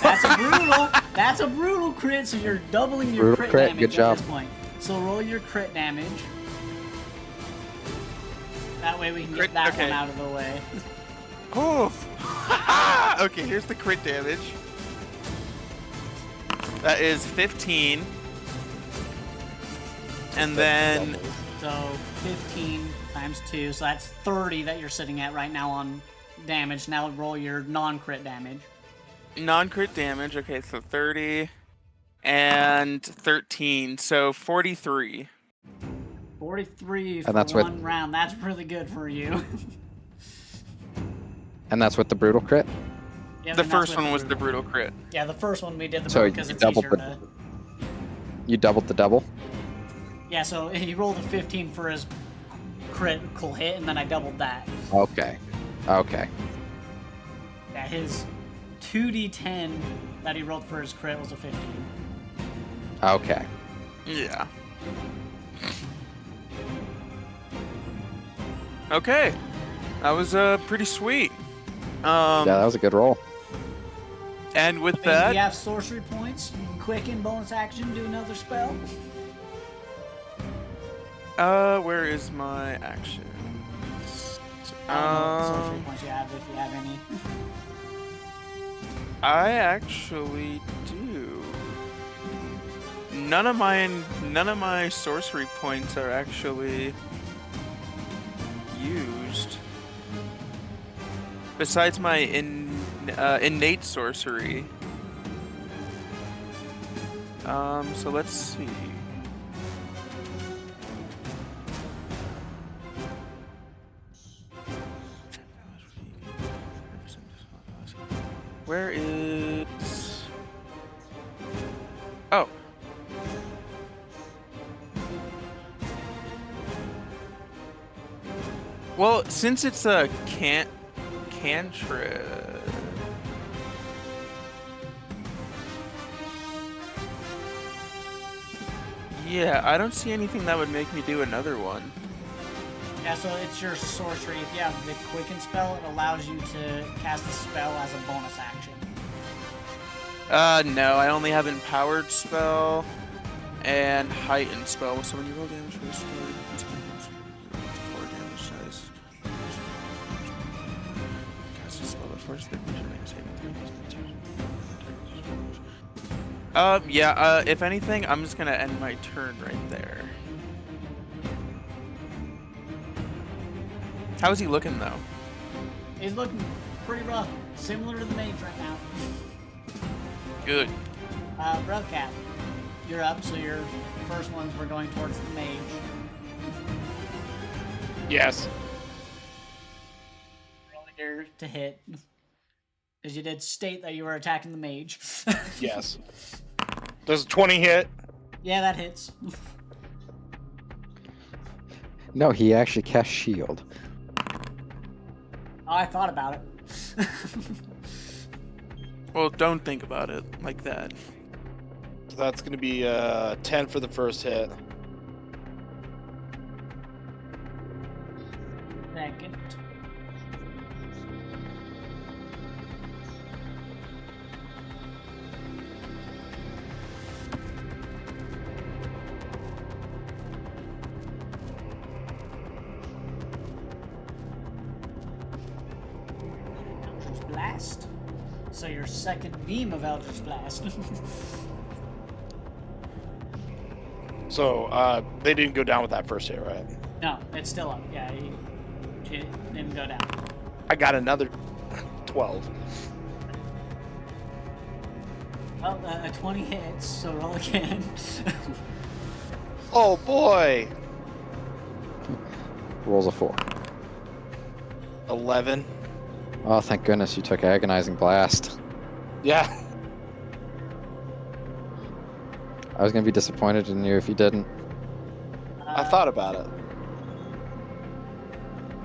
That's a brutal. That's a brutal crit. So you're doubling your Brutal crit crit, damage good job. at this point. So roll your crit damage. That way we can Crit- get that okay. one out of the way. Oh! Okay, here's the crit damage. That is 15. And then... So 15 times 2, so that's 30 that you're sitting at right now on damage. Now roll your non-crit damage. Non-crit damage, okay, so 30 and 13, so 43. 43 for And that's with- one round. That's really good for you. And that's with the brutal crit? Yeah, The and that's first with one was the brutal crit. Yeah, the first one we did the So brutal because you it's doubled easier the- to... You doubled the double? Yeah, so he rolled a 15 for his critical hit, and then I doubled that. Okay. Okay. Yeah, his 2d10 that he rolled for his crit was a 15. Okay. Yeah. Okay. That was pretty sweet. Yeah, that was a good roll. And with I mean, that... you have sorcery points, quicken, bonus action, do another spell. Where is my action? I don't know what sorcery points you have, if you have any. I actually do. None of my sorcery points are actually used. Besides my innate sorcery. So let's see. Where is... Oh. Well, since it's a cantrip... Yeah, I don't see anything that would make me do another one. Yeah, so it's your sorcery. If you have the quicken spell, it allows you to cast a spell as a bonus action. No, I only have empowered spell and heightened spell. So when you roll damage for a spell, you can spend 4 damage dice. Cast a spell that forces the creature to make a saving throw. Yeah, if anything, I'm just gonna end my turn right there. How is he looking, though? He's looking pretty rough. Similar to the mage right now. Good. Relcat, you're up, so your first ones were going towards the mage. Yes. Rolling here to hit. Because you did state that you were attacking the mage. Yes. Does a 20 hit? Yeah, that hits. No, he actually cast shield. Oh, I thought about it. Well, don't think about it like that. So that's going to be 10 for the first hit. Second. Eldritch Blast. So your second beam of Eldritch Blast. So they didn't go down with that first hit, right? No, it's still up. Yeah, it didn't go down. I got another 12. Well, a 20 hits, so roll again. Oh boy! Rolls a 4. 11. Oh, thank goodness you took Agonizing Blast. Yeah. I was going to be disappointed in you if you didn't. I thought about it.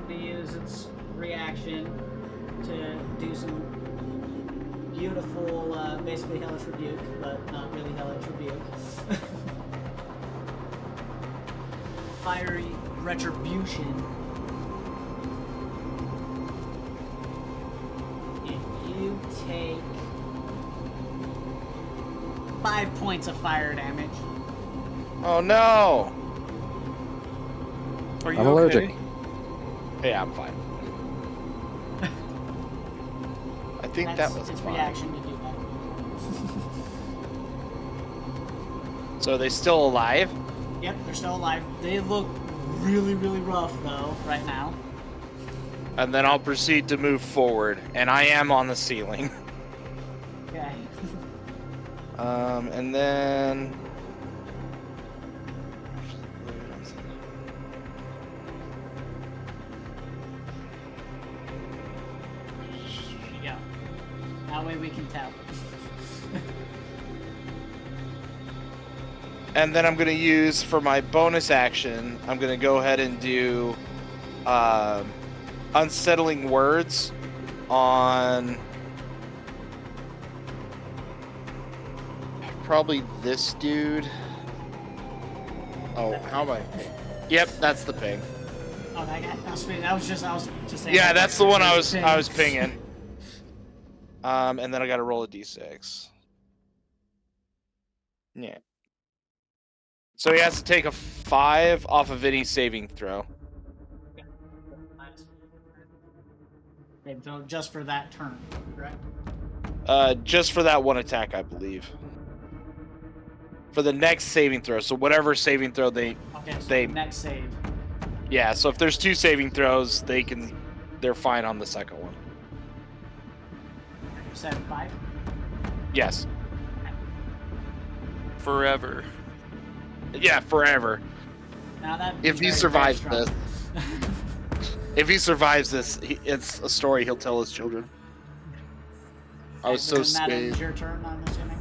To use its reaction to do some beautiful, basically Hellish Rebuke, but not really Hellish Rebuke. Fiery Retribution. And you take 5 points of fire damage. Oh no! Are you I'm allergic. okay? Yeah, I'm fine. think that was It's fine. reaction to do that. So are they still alive? Yep, they're still alive. They look really, really rough though right now. And then I'll proceed to move forward, and I am on the ceiling. Okay. And then Yeah. That way we can tell. And then I'm going to use, for my bonus action, I'm going to go ahead and do Unsettling Words on probably this dude. Oh, how am I? Yep, that's the ping. Oh, that guy. I was just saying. Yeah, that's the one I was pinging. And then I got to roll a d6. Yeah. So he has to take a 5 off of any saving throw. Okay, so just for that turn, correct? Just for that one attack, I believe. For the next saving throw, so whatever saving throw Okay, so they next save. yeah. So if there's 2 saving throws, they're fine on the second one. You said 5. Yes. Forever. Yeah, forever. Now that If he survives this, it's a story he'll tell his children. I was so That ends scared. your turn, I'm assuming.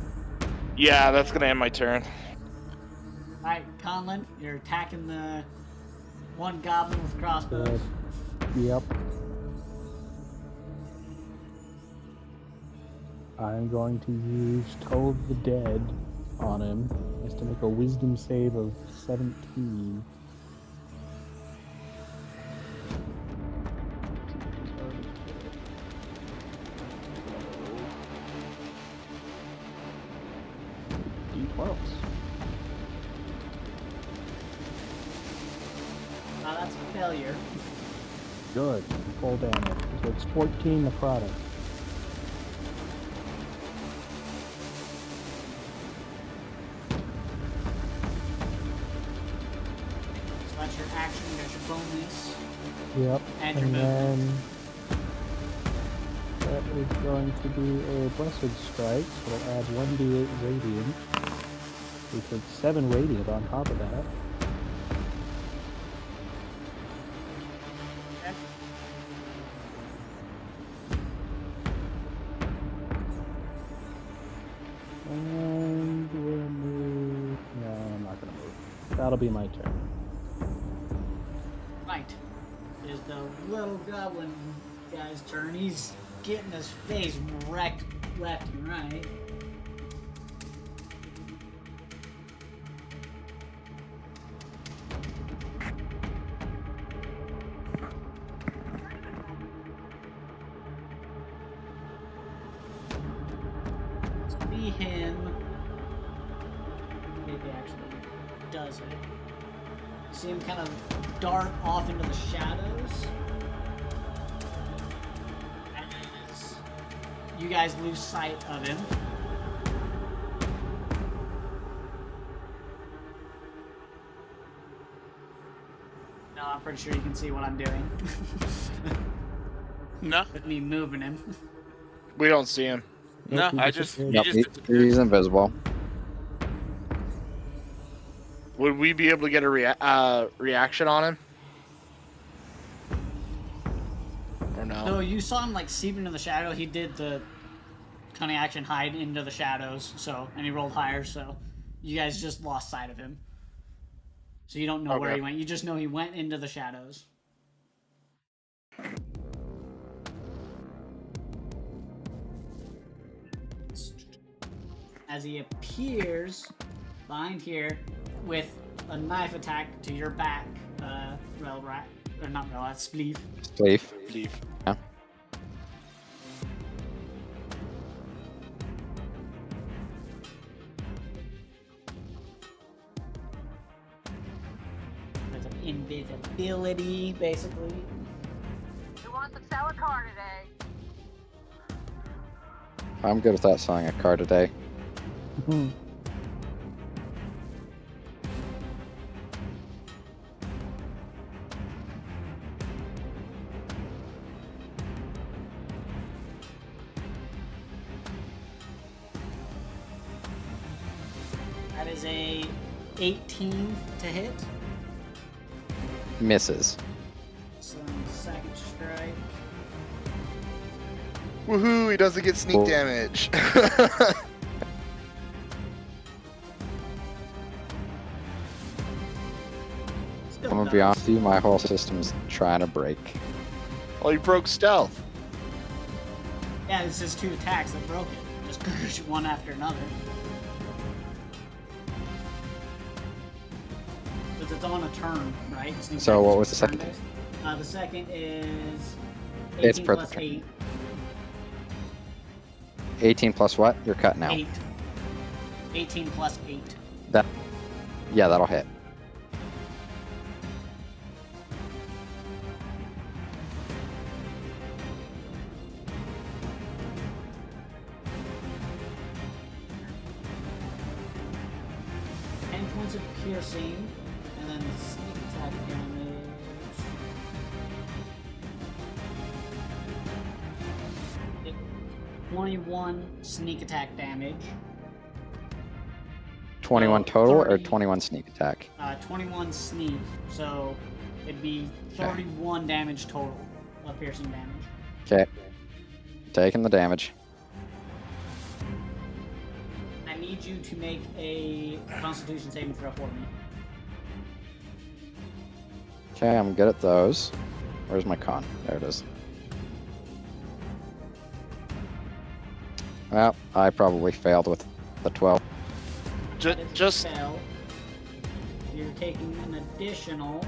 Yeah, that's gonna end my turn. All right, Conlon, you're attacking the one goblin with crossbows. Yep. I'm going to use Toll of the Dead on him. He has to make a wisdom save of 17. D12s. That's a failure. Good. Full damage. So it's 14 necrotic. So that's your action, you got your bonus. Yep. And your then that is going to be a Blessed Strike, so it'll add 1d8 radiant. We take 7 radiant on top of that. Okay. And we'll move. No, I'm not gonna move. That'll be my turn. Right. Is the little goblin guy's turn. He's getting his face wrecked left and right. See him. Maybe actually does it. See him kind of dart off into the shadows. As you guys lose sight of him. No, I'm pretty sure you can see what I'm doing. No, With me moving him. We don't see him. no, he I just disappeared. he Yep, just he's invisible. Would we be able to get a reaction on him? Or no? So you saw him like seep into the shadow. He did the cunning action hide into the shadows. So and he rolled higher. So you guys just lost sight of him. So you don't know where Okay. he went. You just know he went into the shadows. As he appears behind here with a knife attack to your back, Relrat. Or not Relrat, Spleef. Leaf. Leave. Yeah. That's an invisibility, basically. Who wants to sell a car today? I'm good without selling a car today. Mhm. That is a 18 to hit. Misses. Some second strike. Woohoo! He doesn't get sneak Cool. damage. Still I'm gonna does. be honest with you, my whole system's trying to break. Well, he broke stealth. Yeah, it's just 2 attacks that broke it. Just one after another. Because it's on a turn, right? Sneak So attack what is was the second? turn-based. The second is It's 18 per plus turn. 8. 18 plus what? You're cutting out. 8. 18 plus 8. Yeah, that'll hit. Points of piercing, and then sneak attack damage. It- 21 sneak attack damage. 21 So, total or 30. 21 sneak attack? 21 sneak, so it'd be 31 damage total of piercing damage. Okay. Taking the damage. I need you to make a Constitution saving throw for me. Okay, I'm good at those. Where's my con? There it is. Well, I probably failed with the 12. That is a Just fail. You're taking an additional.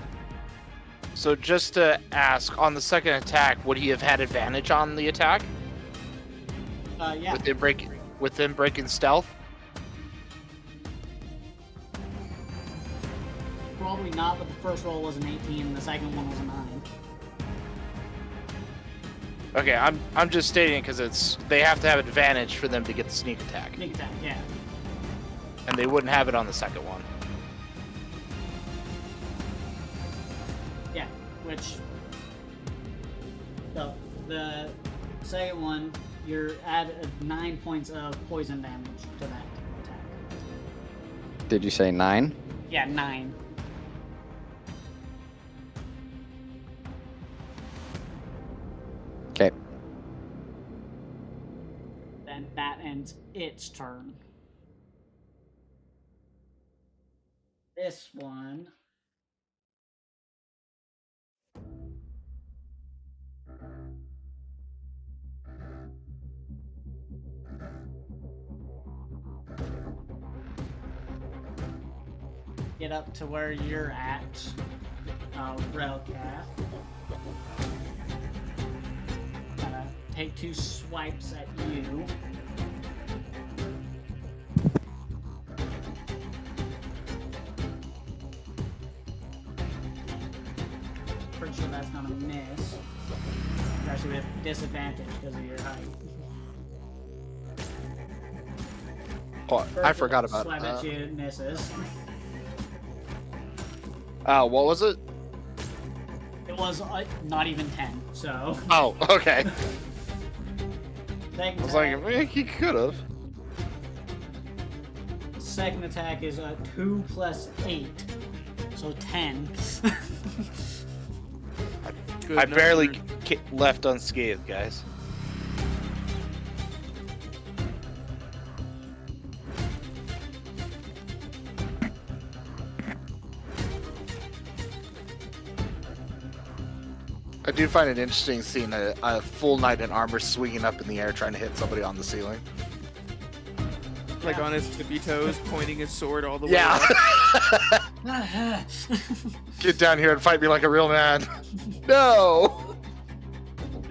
so, just to ask, on the second attack, would he have had advantage on the attack Yeah. within breaking stealth? Probably not, but the first roll was an 18 and the second one was a 9. Okay, I'm just stating it because they have to have advantage for them to get the sneak attack, Sneak attack, yeah. and they wouldn't have it on the second one. Yeah, which. So, the second one, you're at 9 points of poison damage to that attack. Did you say 9? Yeah, 9. Okay. Then that ends its turn. This one. Get up to where you're at, Relcath. Take 2 swipes at you. Pretty sure that's gonna miss. You're actually with disadvantage because of your height. Oh, I forgot about Swipe at you, it misses. What was it? It was not even 10, so. Oh, okay. Second I was like, attack, man, he could have. second attack is 2 plus 8, so 10. Good I barely number. left unscathed, guys. I do find it interesting seeing a full knight in armor swinging up in the air trying to hit somebody on the ceiling. Like on his tippy toes, pointing his sword all the way Yeah. up. Get down here and fight me like a real man. No.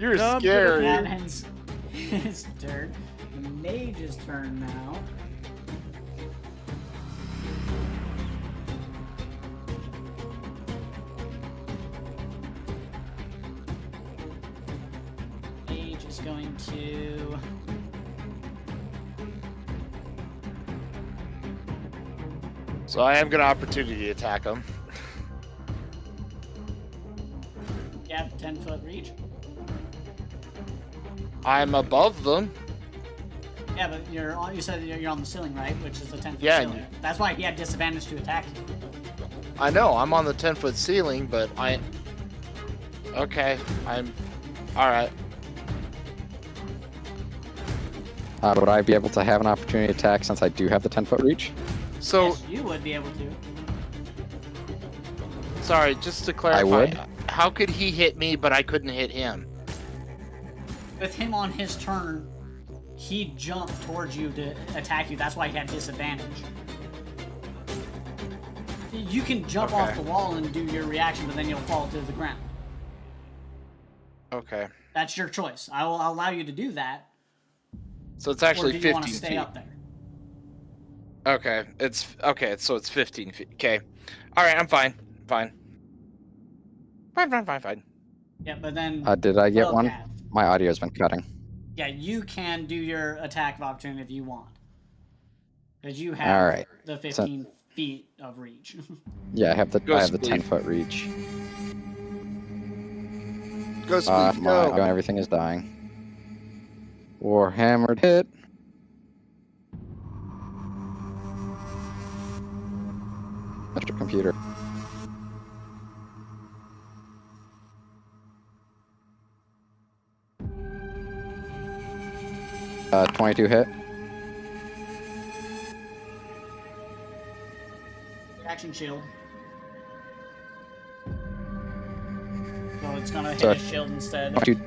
You're No, I'm good scary. That ends his turn. The mage's turn now. Mage is going to So I am gonna opportunity attack him. Yeah, 10-foot reach. I'm above them. Yeah, but you said you're on the ceiling, right? Which is the 10-foot Yeah, ceiling. That's why he had disadvantage to attack you. I know, I'm on the 10-foot ceiling, but okay, I'm... Alright. Would I be able to have an opportunity attack since I do have the 10-foot reach? So, Yes, you would be able to. sorry, just to clarify, would. how could he hit me, but I couldn't hit him? With him on his turn, he jumped towards you to attack you. That's why he had disadvantage. You can jump Okay. off the wall and do your reaction, but then you'll fall to the ground. Okay. That's your choice. I will allow you to do that. So it's actually or do you want 15 to stay feet. up there? Okay, so it's 15 feet. Okay. Alright, I'm fine. Fine. Fine. Yeah, but then... Did I get one? Wildcat. My audio's been cutting. Yeah, you can do your attack of opportunity if you want. Because you have Alright. the 15 feet of reach. Yeah, I have the Go Spleef. 10-foot reach. Go, Spleef, My go. everything is dying. Warhammered hit. Mr. Computer. Uh, 22 hit. Action shield. So it's gonna hit Sorry. his shield instead. 22.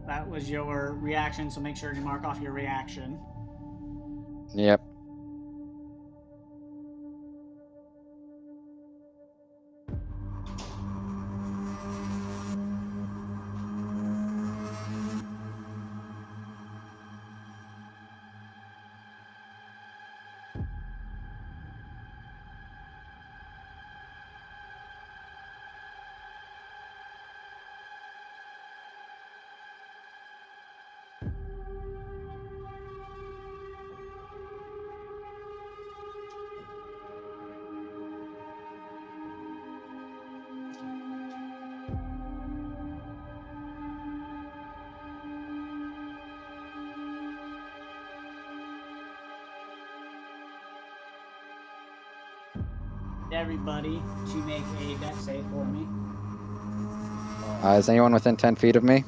That was your reaction, so make sure you mark off your reaction. Yep. Everybody to make a dex save for me. Is anyone within 10 feet of me?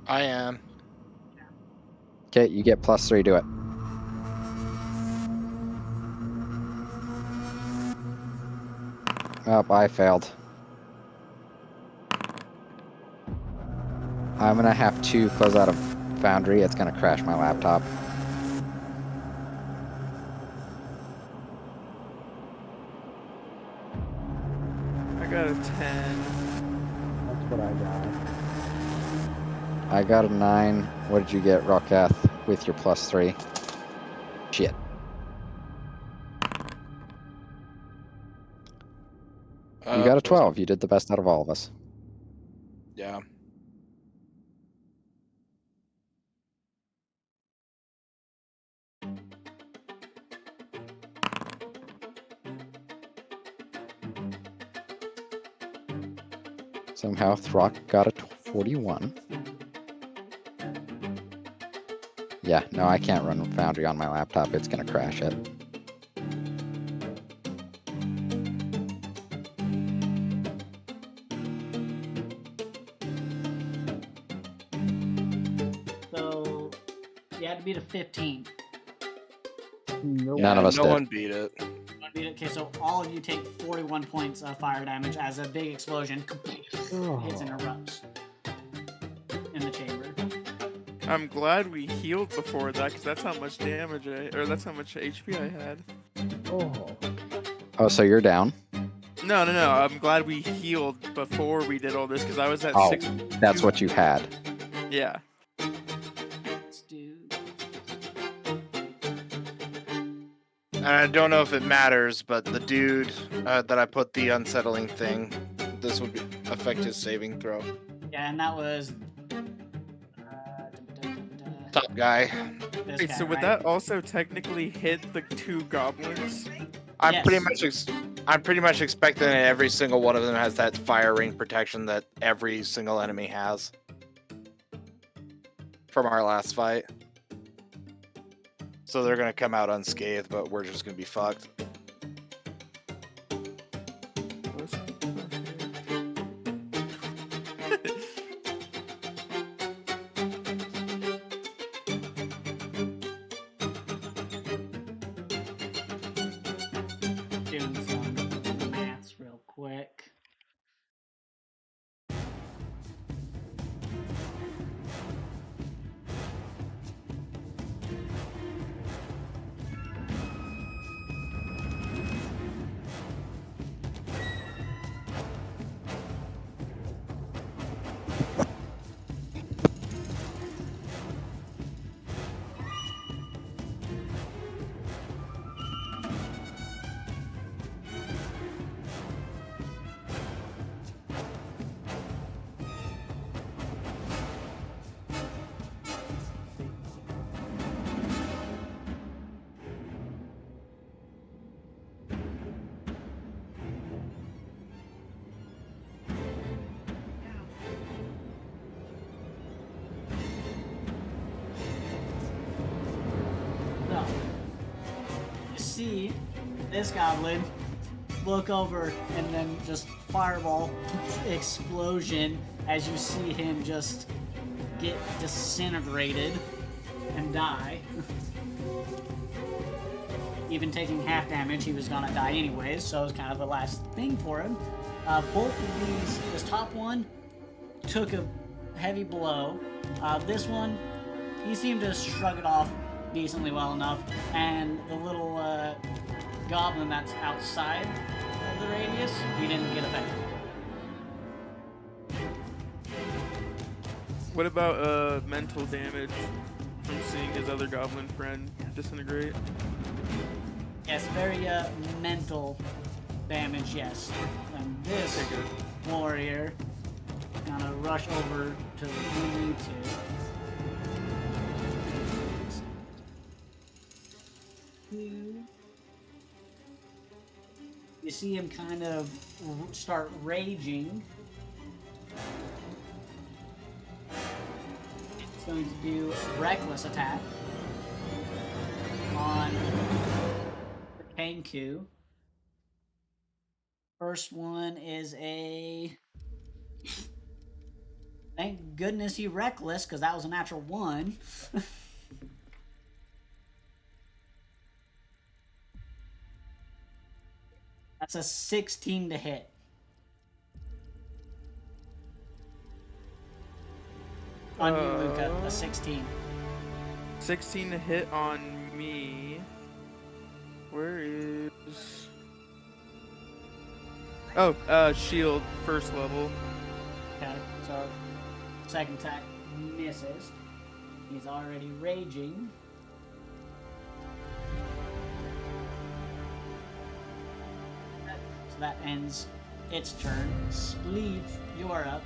I am. Okay, you get +3 to it. Oh, I failed. I'm gonna have to close out of Foundry. It's gonna crash my laptop. I got a 10. That's what I got. I got a 9. What did you get, Rockath, with your +3? Shit. You got a 12. You did the best out of all of us. Yeah. Somehow Throck got a 41. Yeah, no, I can't run Foundry on my laptop. It's gonna crash it. So you had to beat a 15. Nope. None of us no did. one beat it. Okay, so all of you take 41 points of fire damage as a big explosion hits and erupts in the chamber. I'm glad we healed before that, because that's how much damage that's how much HP I had. Oh. Oh, so you're down? No. I'm glad we healed before we did all this, because I was at Oh, 6. that's what you had. Yeah. Let's do And I don't know if it matters, but the dude that I put the unsettling thing, this would affect his saving throw. Yeah, and that was Top guy. this Wait, guy, so would right? that also technically hit the 2 goblins? I'm pretty Yes. much I'm pretty much expecting that every single one of them has that fire ring protection that every single enemy has from our last fight. So they're gonna come out unscathed, but we're just gonna be fucked. Doing some maths real quick. So, you see this goblin look over and then just fireball explosion as you see him just get disintegrated and die. Even taking half damage, he was gonna die anyways, so it was kind of the last thing for him. Both of these, this top one took a heavy blow. This one, he seemed to shrug it off decently well enough, and the little goblin that's outside of the radius, he didn't get affected. What about mental damage from seeing his other goblin friend disintegrate? Yes, very mental damage, yes. And this Okay, good. warrior gonna rush over to you two. You see him kind of start raging. He's going to do a reckless attack on the Kenku. First one is a... Thank goodness he reckless, because that was a natural 1. That's a 16 to hit. On you, Luca, a 16. 16 to hit on me. Where is... Oh, shield, first level. Okay, so second attack misses. He's already raging. So that ends its turn. Spleef, you're up.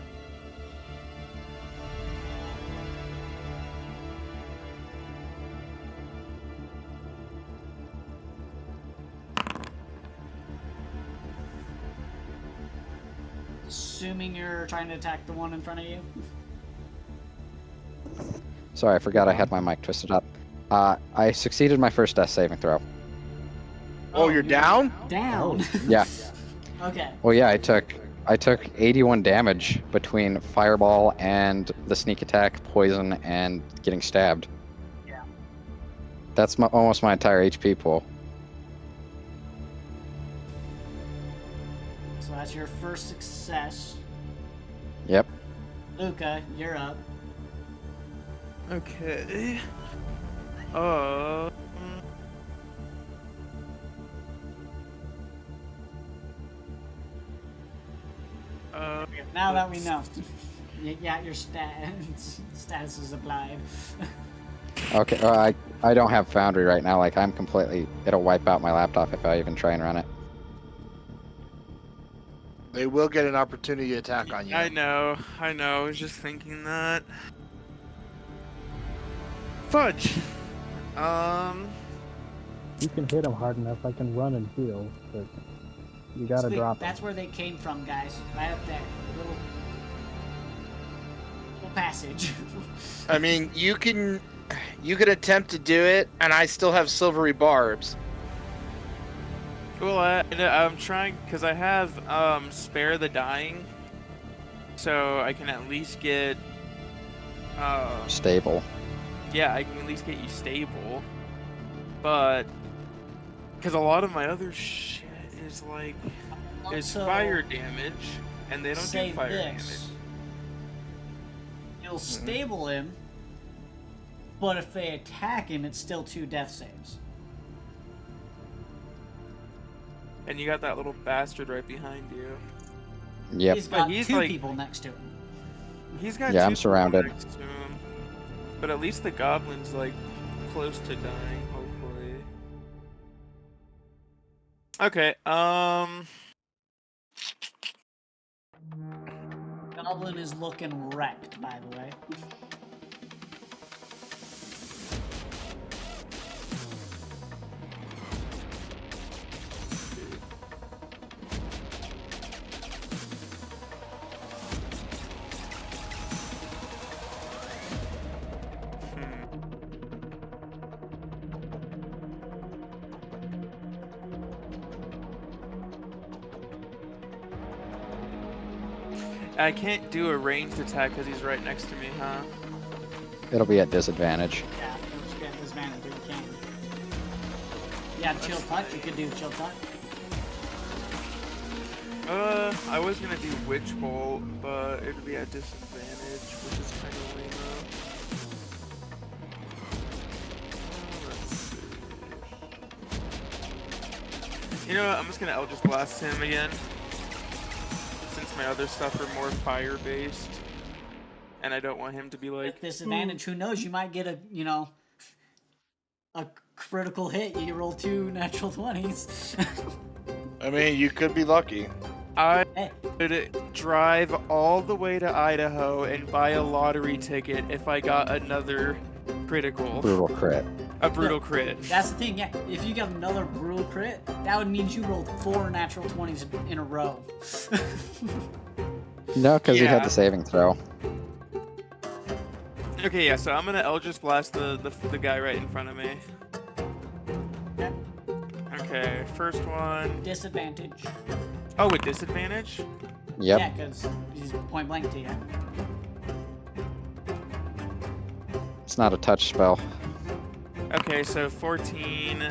Assuming you're trying to attack the one in front of you. Sorry, I forgot I had my mic twisted up. I succeeded my first death saving throw. Oh, you're down? Down. Yeah. Okay. Well, yeah, I took 81 damage between fireball and the sneak attack, poison, and getting stabbed. Yeah. That's almost my entire HP pool. So that's your first success. Yep. Luca, you're up. Okay. Now that we know, you got your status is applied. Okay, I don't have Foundry right now. Like, I'm completely... It'll wipe out my laptop if I even try and run it. They will get an opportunity to attack on you. I know. I was just thinking that. Fudge. You can hit them hard enough. I can run and heal, but you gotta Sweet, drop that's them. where they came from, guys. Right up there. Little passage. I mean, you can attempt to do it, and I still have silvery barbs. Well, I'm trying because I have spare the dying, so I can at least get Stable. yeah, I can at least get you stable. But because a lot of my other shit is like is Also, fire damage, and they don't say do fire this. damage. You'll stable him, but if they attack him, it's still 2 death saves. And you got that little bastard right behind you. Yep. He's got he's 2 like- people next to him. He's got Yeah, 2 I'm people surrounded. next to him. But at least the goblin's like close to dying, hopefully. Okay, Goblin is looking wrecked, by the way. I can't do a ranged attack because he's right next to me, huh? It'll be at disadvantage. Yeah, you'll just get disadvantage if you can. Yeah, chill touch. You could do chill touch. I was gonna do Witch Bolt, but it'd be at disadvantage, which is kind of lame. Let's see. You know what? I'm just gonna Eldritch Blast him again, since my other stuff are more fire-based, and I don't want him to be like. With disadvantage, who knows? You might get a a critical hit. You roll 2 natural 20s. I mean, you could be lucky. I Hey, would drive all the way to Idaho and buy a lottery ticket if I got another critical. Brutal crit. A brutal crit. that's the thing. Yeah, if you got another brutal crit, that would mean you rolled 4 natural 20s in a row. No, because he had Yeah. the saving throw. Okay, yeah, so I'm gonna Eldritch Blast the guy right in front of me. Okay. Okay, first one. Disadvantage. Oh, with disadvantage? Yep. Yeah, because he's point blank to you. It's not a touch spell. Okay, so 14,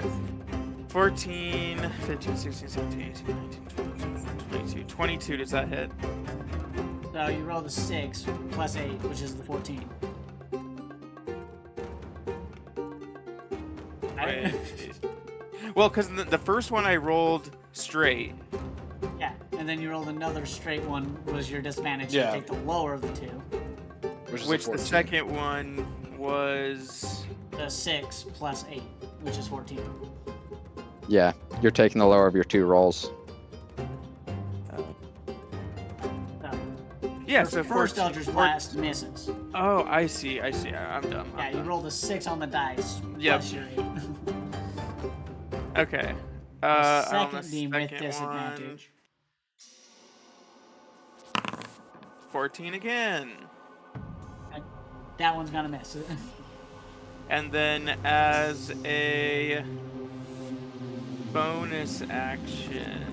15, 16, 17, 18, 19, 20, 22. 22, does that hit? So you roll the 6 plus 8, which is the 14. Wait. Well, because the first one I rolled straight. Yeah, and then you rolled another straight one, was your disadvantage. Yeah. You take the lower of the 2. Which, is Which a the 14. second one was. The 6 plus 8, which is 14. Yeah, you're taking the lower of your 2 rolls. So, Yeah, so first 14 Eldritch Blast misses. Oh, I see. I'm dumb. Yeah, you rolled a 6 on the dice. Yep. Plus your 8. Okay. The On the second beam with second disadvantage. one, 14 again. That one's gonna miss. And then as a bonus action,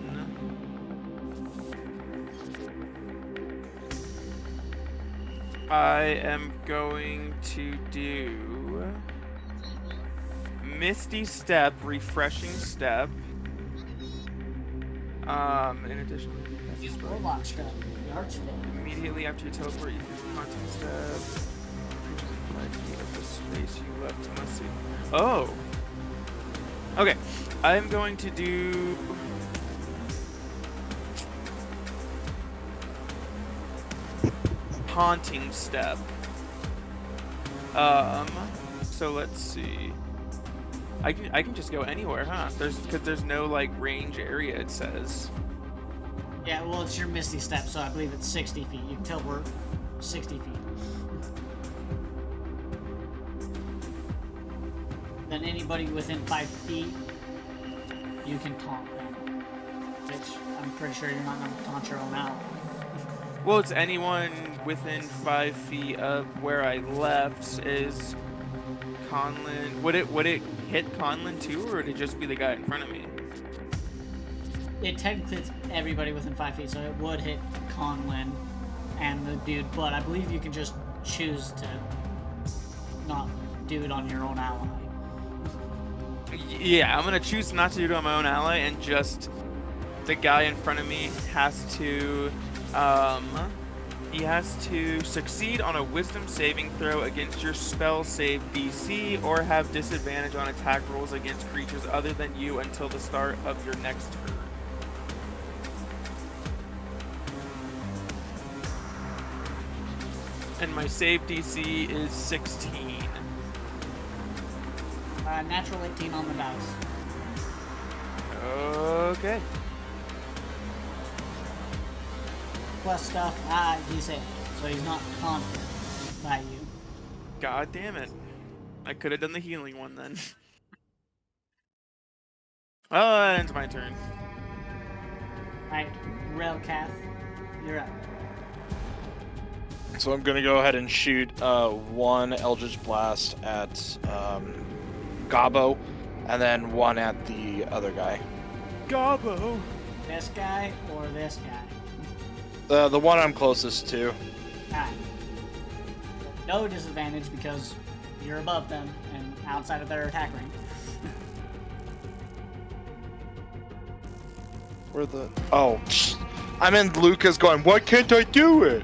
I am going to do Misty Step, Refreshing Step. In addition to Use Warlock stuff. The Archmage. immediately after you teleport, you can haunting step. 5 feet of the space you left must see. Oh. Okay. I'm going to do. Haunting step. So let's see. I can just go anywhere, huh? Because there's no like range area. It says. Yeah, well, it's your Misty Step, so I believe it's 60 feet. You can tell we're 60 feet. Then anybody within 5 feet, you can taunt them. Which I'm pretty sure you're not going to taunt your own ally. Well, it's anyone within 5 feet of where I left. Is Conlon? Would it hit Conlon too, or would it just be the guy in front of me? It technically hits everybody within 5 feet, so it would hit Conlon and the dude, but I believe you can just choose to not do it on your own ally. Yeah, I'm gonna choose not to do it on my own ally, and just the guy in front of me has to he has to succeed on a wisdom saving throw against your spell save DC, or have disadvantage on attack rolls against creatures other than you until the start of your next turn. And my save DC is 16. Natural 18 on the dice. Okay. Plus stuff, he's hit, so he's not taunted by you. God damn it. I could have done the healing one then. Oh, that ends my turn. Alright, Relcath, you're up. So I'm gonna go ahead and shoot one Eldritch Blast at Gobbo, and then one at the other guy. Gobbo! This guy or this guy? The one I'm closest to. Alright. No disadvantage because you're above them and outside of their attack range. Where the... Oh, I meant Lucas going, why can't I do it?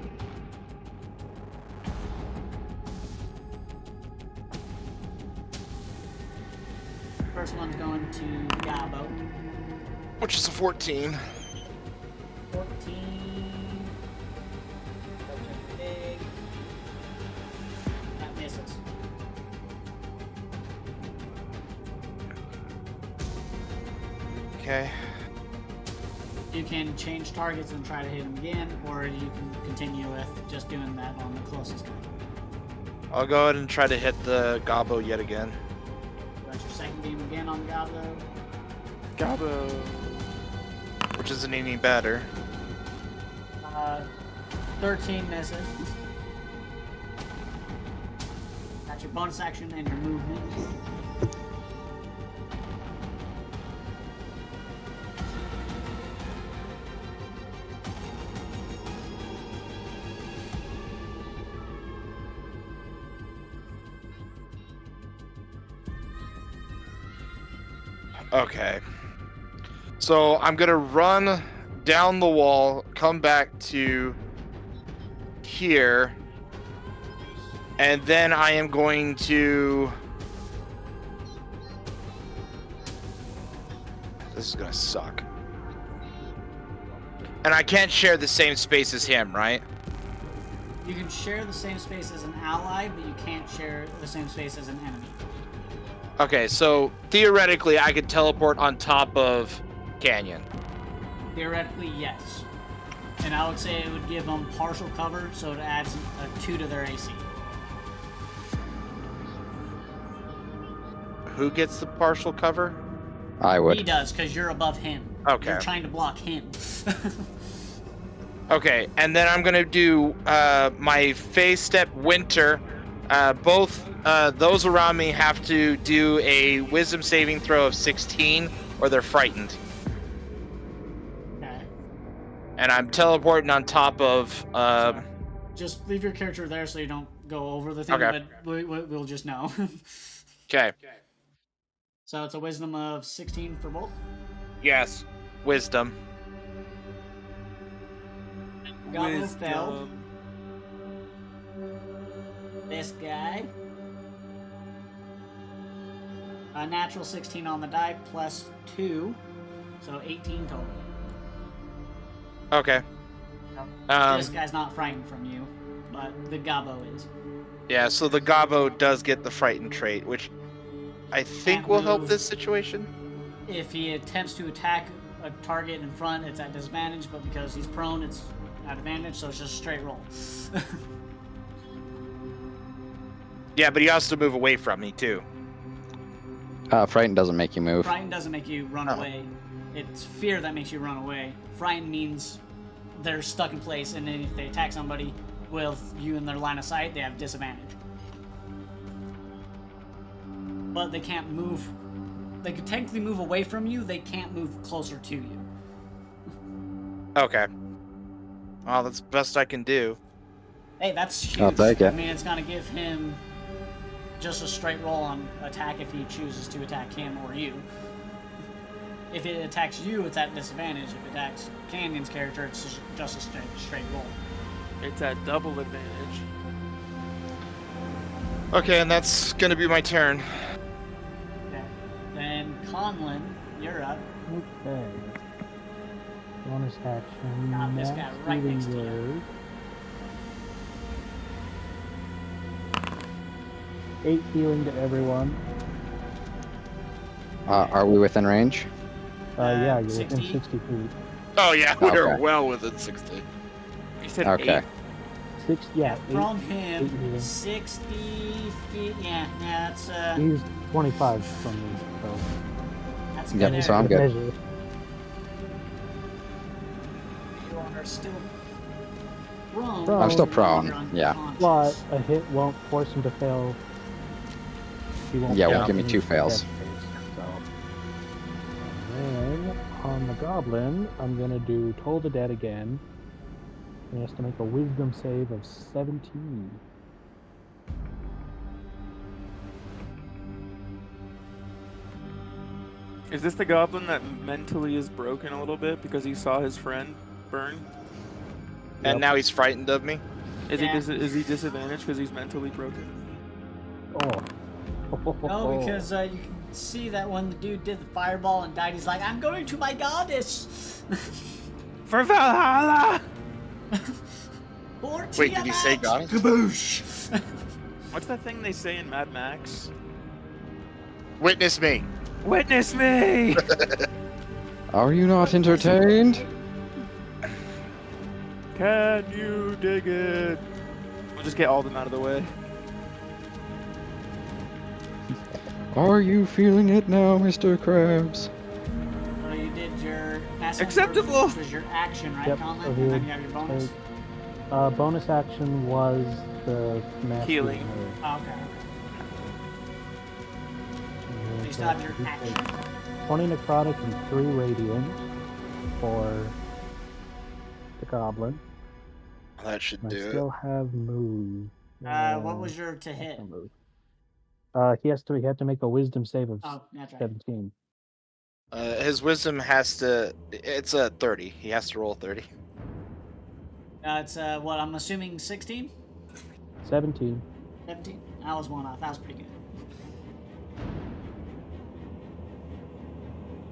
First one's going to Gabo. Which is a 14. 14. That's big. That misses. Okay. You can change targets and try to hit him again, or you can continue with just doing that on the closest guy. I'll go ahead and try to hit the Gobbo yet again. Got your second beam again on Gabo. Gobbo! Which isn't any better. 13 misses. That's your bonus action and your movement. Okay. So I'm gonna run down the wall, come back to here, and then I am going to... This is gonna suck. And I can't share the same space as him, right? You can share the same space as an ally, but you can't share the same space as an enemy. Okay, so theoretically I could teleport on top of Canyon. Theoretically, yes. And I would say it would give them partial cover, so it adds a 2 to their AC. Who gets the partial cover? I would. He does, because you're above him. Okay. You're trying to block him. Okay, and then I'm gonna do my phase step winter. Both those around me have to do a wisdom saving throw of 16, or they're frightened. Okay. And I'm teleporting on top of. Just leave your character there so you don't go over the thing, Okay. but we'll just know. Okay. So it's a wisdom of 16 for both. Yes. Wisdom. Gobbo failed. This guy. A natural 16 on the die plus 2, so 18 total. Okay. This guy's not frightened from you. but the Gobbo is. Yeah, so the Gobbo does get the frightened trait, which I think Can't will help move. this situation. If he attempts to attack a target in front, it's at disadvantage, but because he's prone, it's at advantage, so it's just a straight roll. Yeah, but he has to move away from me too. Frighten doesn't make you move. Frighten doesn't make you run Oh. away. It's fear that makes you run away. Frighten means they're stuck in place, and then if they attack somebody with you in their line of sight, they have disadvantage. But they can't move. They could technically move away from you, they can't move closer to you. Okay. Well, that's the best I can do. Hey, that's huge. I'll take it. I mean, it's gonna give him just a straight roll on attack if he chooses to attack him or you. If it attacks you, it's at disadvantage. If it attacks Canyon's character, it's just a straight roll. It's at double advantage. Okay, and that's gonna be my turn. Okay. Then Conlon, you're up. Okay. Bonus action. Got this guy max right healing next to you. word. 8 healing to everyone. Are we within range? Yeah, you're 60? within 60 feet. Oh yeah, we're Okay. well within 60. You said Okay. 8. 6, yeah, From 8 him, healing. 60 feet. Yeah, that's He's 25 from me, so. that's Yep, good. so I'm area. good. Measure. You are still prone. Prone. I'm still You're prone, yeah. unconscious. But a hit won't force him to fail. He won't Yeah, it fail won't give me any 2 fails. death saves, so. And then on the goblin, I'm gonna do Toll the Dead again. He has to make a wisdom save of 17. Is this the goblin that mentally is broken a little bit because he saw his friend burn? And Yep. now he's frightened of me. Is Yeah. is he disadvantaged because he's mentally broken? Oh. No, because you can see that when the dude did the fireball and died, he's like, I'm going to my goddess! For Valhalla! Or Wait, did he say Tiamat! goddess? Kaboosh! What's that thing they say in Mad Max? Witness me. Witness me! Are you not entertained? Can you dig it? We'll just get all of them out of the way. Are you feeling it now, Mr. Krabs? So you did your massive Acceptable. which was your action, right, Yep, Conlon? so And he then would you have your bonus. take- bonus action was the max Healing. word. Oh, okay. So you still have your action. 20 necrotic and 3 radiant for the goblin. That should I do still have move. What was your to hit? no move. He had to make a wisdom save of Oh, that's right. 17. it. His wisdom has to. It's a 30. He has to roll 30. It's what I'm assuming 16, 17. 17. That was one off. That was pretty good.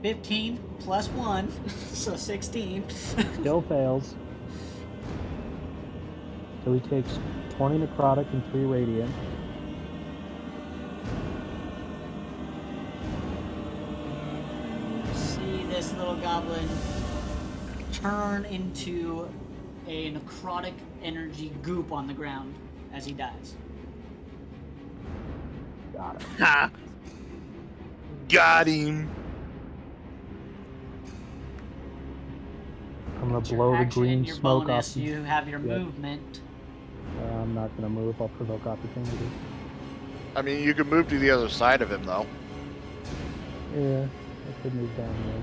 15 plus 1, so 16. Still fails. So he takes 20 necrotic and 3 radiant. See this little goblin turn into a necrotic energy goop on the ground as he dies. Got it. Ha! Got him. I'm gonna It's your blow the action green and your smoke bonus. off. You have your Yep. movement. I'm not gonna move. I'll provoke opportunity. I mean, you can move to the other side of him, though. Yeah, I could move down there.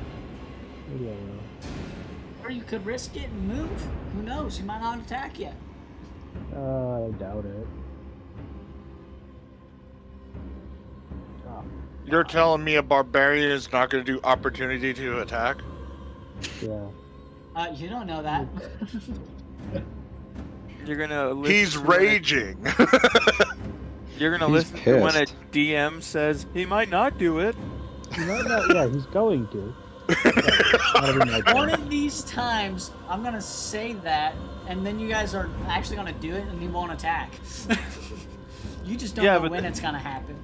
Maybe I will. Or you could risk it and move. Who knows? He might not attack you. I doubt it. Oh, You're telling me a barbarian is not going to do opportunity to attack? yeah. You don't know that. You're gonna listen He's to when raging. you're gonna He's listen to when a pissed. DM says he might not do it. He might not, yeah, he's going to. That'll be my One turn. of these times, I'm gonna say that, and then you guys are actually gonna do it, and he won't attack. You just don't Yeah, know but when the- it's gonna happen.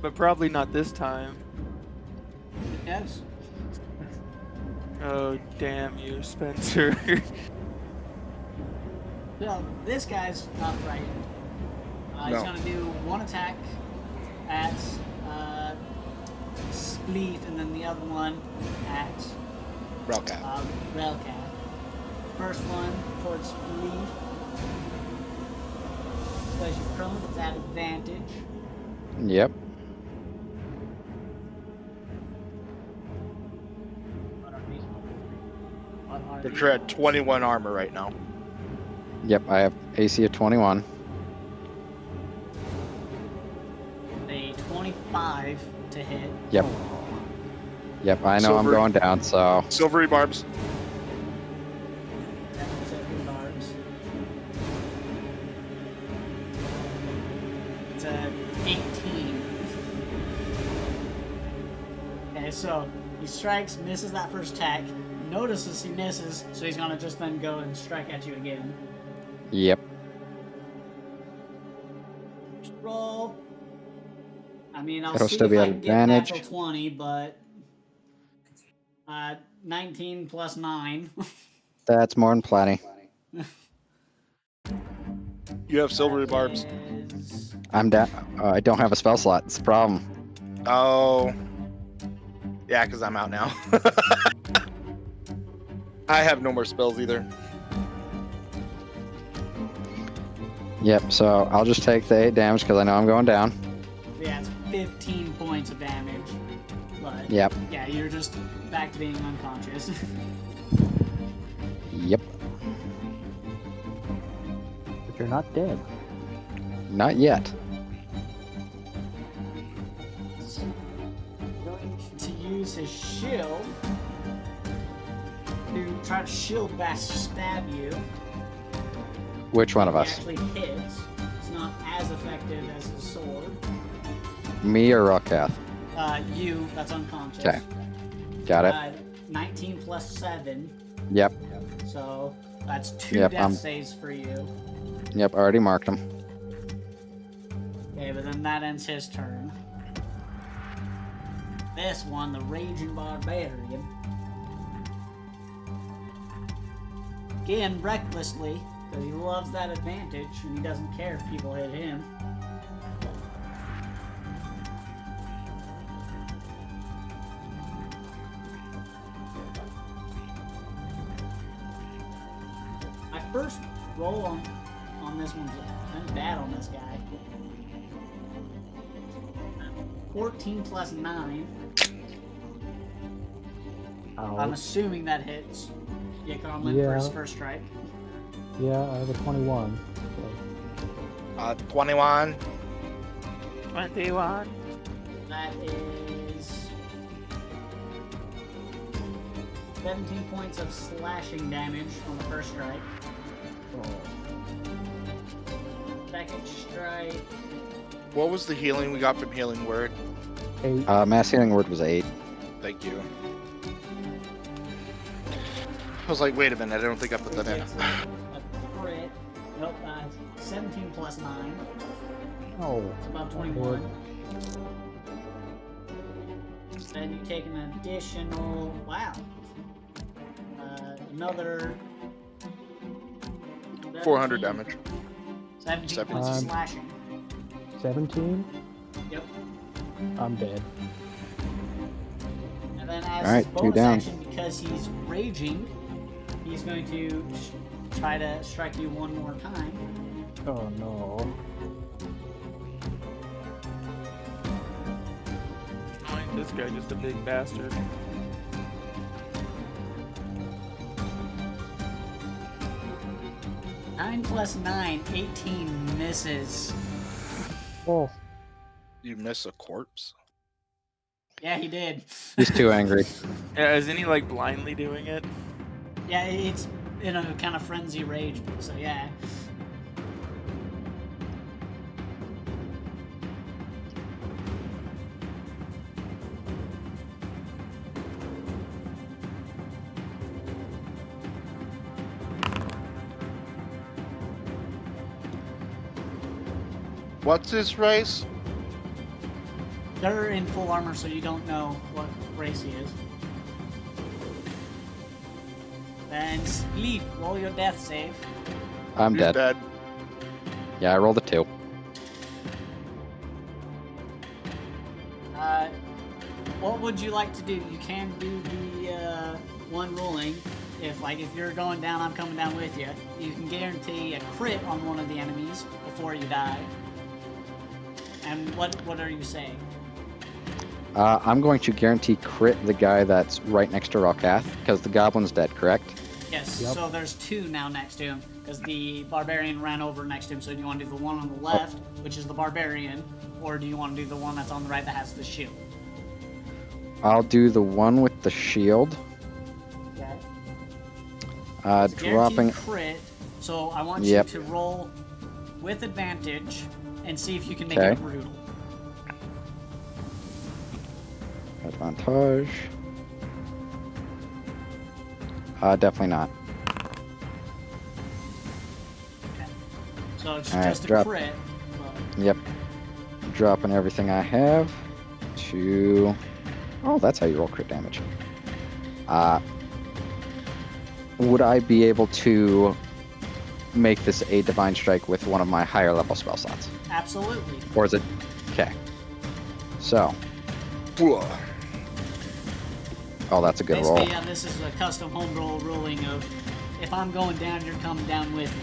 But probably not this time. Yes. Oh, damn you, Spencer. So this guy's not frightened. He's No. gonna do one attack at Spleef, and then the other one at Relcat. Relcat. First one towards Spleef. Because you're prone, it's at advantage. Yep. But you're at 21 armor right now. Yep. I have AC of 21. A 25 to hit. Yep. Yep. I know Silver. I'm going down, so Silvery barbs. That was at barbs. It's a 18. Okay, so he strikes, misses that first attack, notices he misses, so he's gonna just then go and strike at you again. yep. Roll. I mean, I'll It'll see still if be I at can get advantage. natural 20, but 19 plus 9. That's more than plenty. You have silvery barbs. Is I'm down. I don't have a spell slot. It's the problem. Oh. Yeah, because I'm out now. I have no more spells either. Yep. So I'll just take the 8 damage because I know I'm going down. Yeah, it's 15 points of damage. But Yep. yeah, you're just back to being unconscious. Yep. But you're not dead. Not yet. Going to use his shield to try to shield stab you. Which one of He us? actually hits. It's not as effective as his sword. Me or Rokath? You, that's unconscious. Okay. Got it. 19 plus 7, Yep. so that's 2 Yep, death saves for you. Yep. Already marked him. Okay, but then that ends his turn. This one, the Raging Barbarian. Again, recklessly, because he loves that advantage, and he doesn't care if people hit him. My first roll on this one's been bad on this guy. 14 plus 9. I'm Ouch. assuming that hits. Yeah, Conlon for his first strike. Yeah, I have a 21. So 21. 21. That is 17 points of slashing damage on the first strike. Second strike. What was the healing we got from Healing Word? 8. Mass healing word was 8. Thank you. I was like, wait a minute, I don't think I put that in. It's a crit. Nope, 17 plus 9. Oh. It's about 21. Then you take an additional. Wow. Another. 400 17 damage. 17 points of slashing. 17? Yep. I'm dead. And then as Alright, his 2 bonus down. action, because he's raging, he's going to try to strike you one more time. Oh no. Ain't this guy just a big bastard? Nine plus 9, 18 misses. Oh. You miss a corpse? Yeah, he did. He's too angry. Yeah, isn't he like blindly doing it? Yeah, it's in a kind of frenzy rage, so yeah. What's his race? They're in full armor, so you don't know what race he is. Then Spleef, roll your death save. I'm He's dead. dead. Yeah, I rolled a 2. What would you like to do? You can do the one rolling. If you're going down, I'm coming down with you. You can guarantee a crit on one of the enemies before you die. And what are you saying? I'm going to guarantee crit the guy that's right next to Ralkath, because the goblin's dead, correct? Yes. Yep. So there's 2 now next to him because the barbarian ran over next to him. So do you want to do the one on the left, which is the barbarian, or do you want to do the one that's on the right that has the shield? I'll do the one with the shield. Okay. It's a Dropping. guaranteed crit. So I want Yep. you to roll with advantage and see if you can make Okay. it brutal. Advantage. Definitely not. Okay. So it's Alright, just a drop. crit. But Yep. Dropping everything I have to. Oh, that's how you roll crit damage. Would I be able to make this a divine strike with one of my higher level spell slots? absolutely. Or is it. Okay. So. Oh, that's a good roll. Basically, yeah, this is a custom home roll ruling of if I'm going down, you're coming down with me.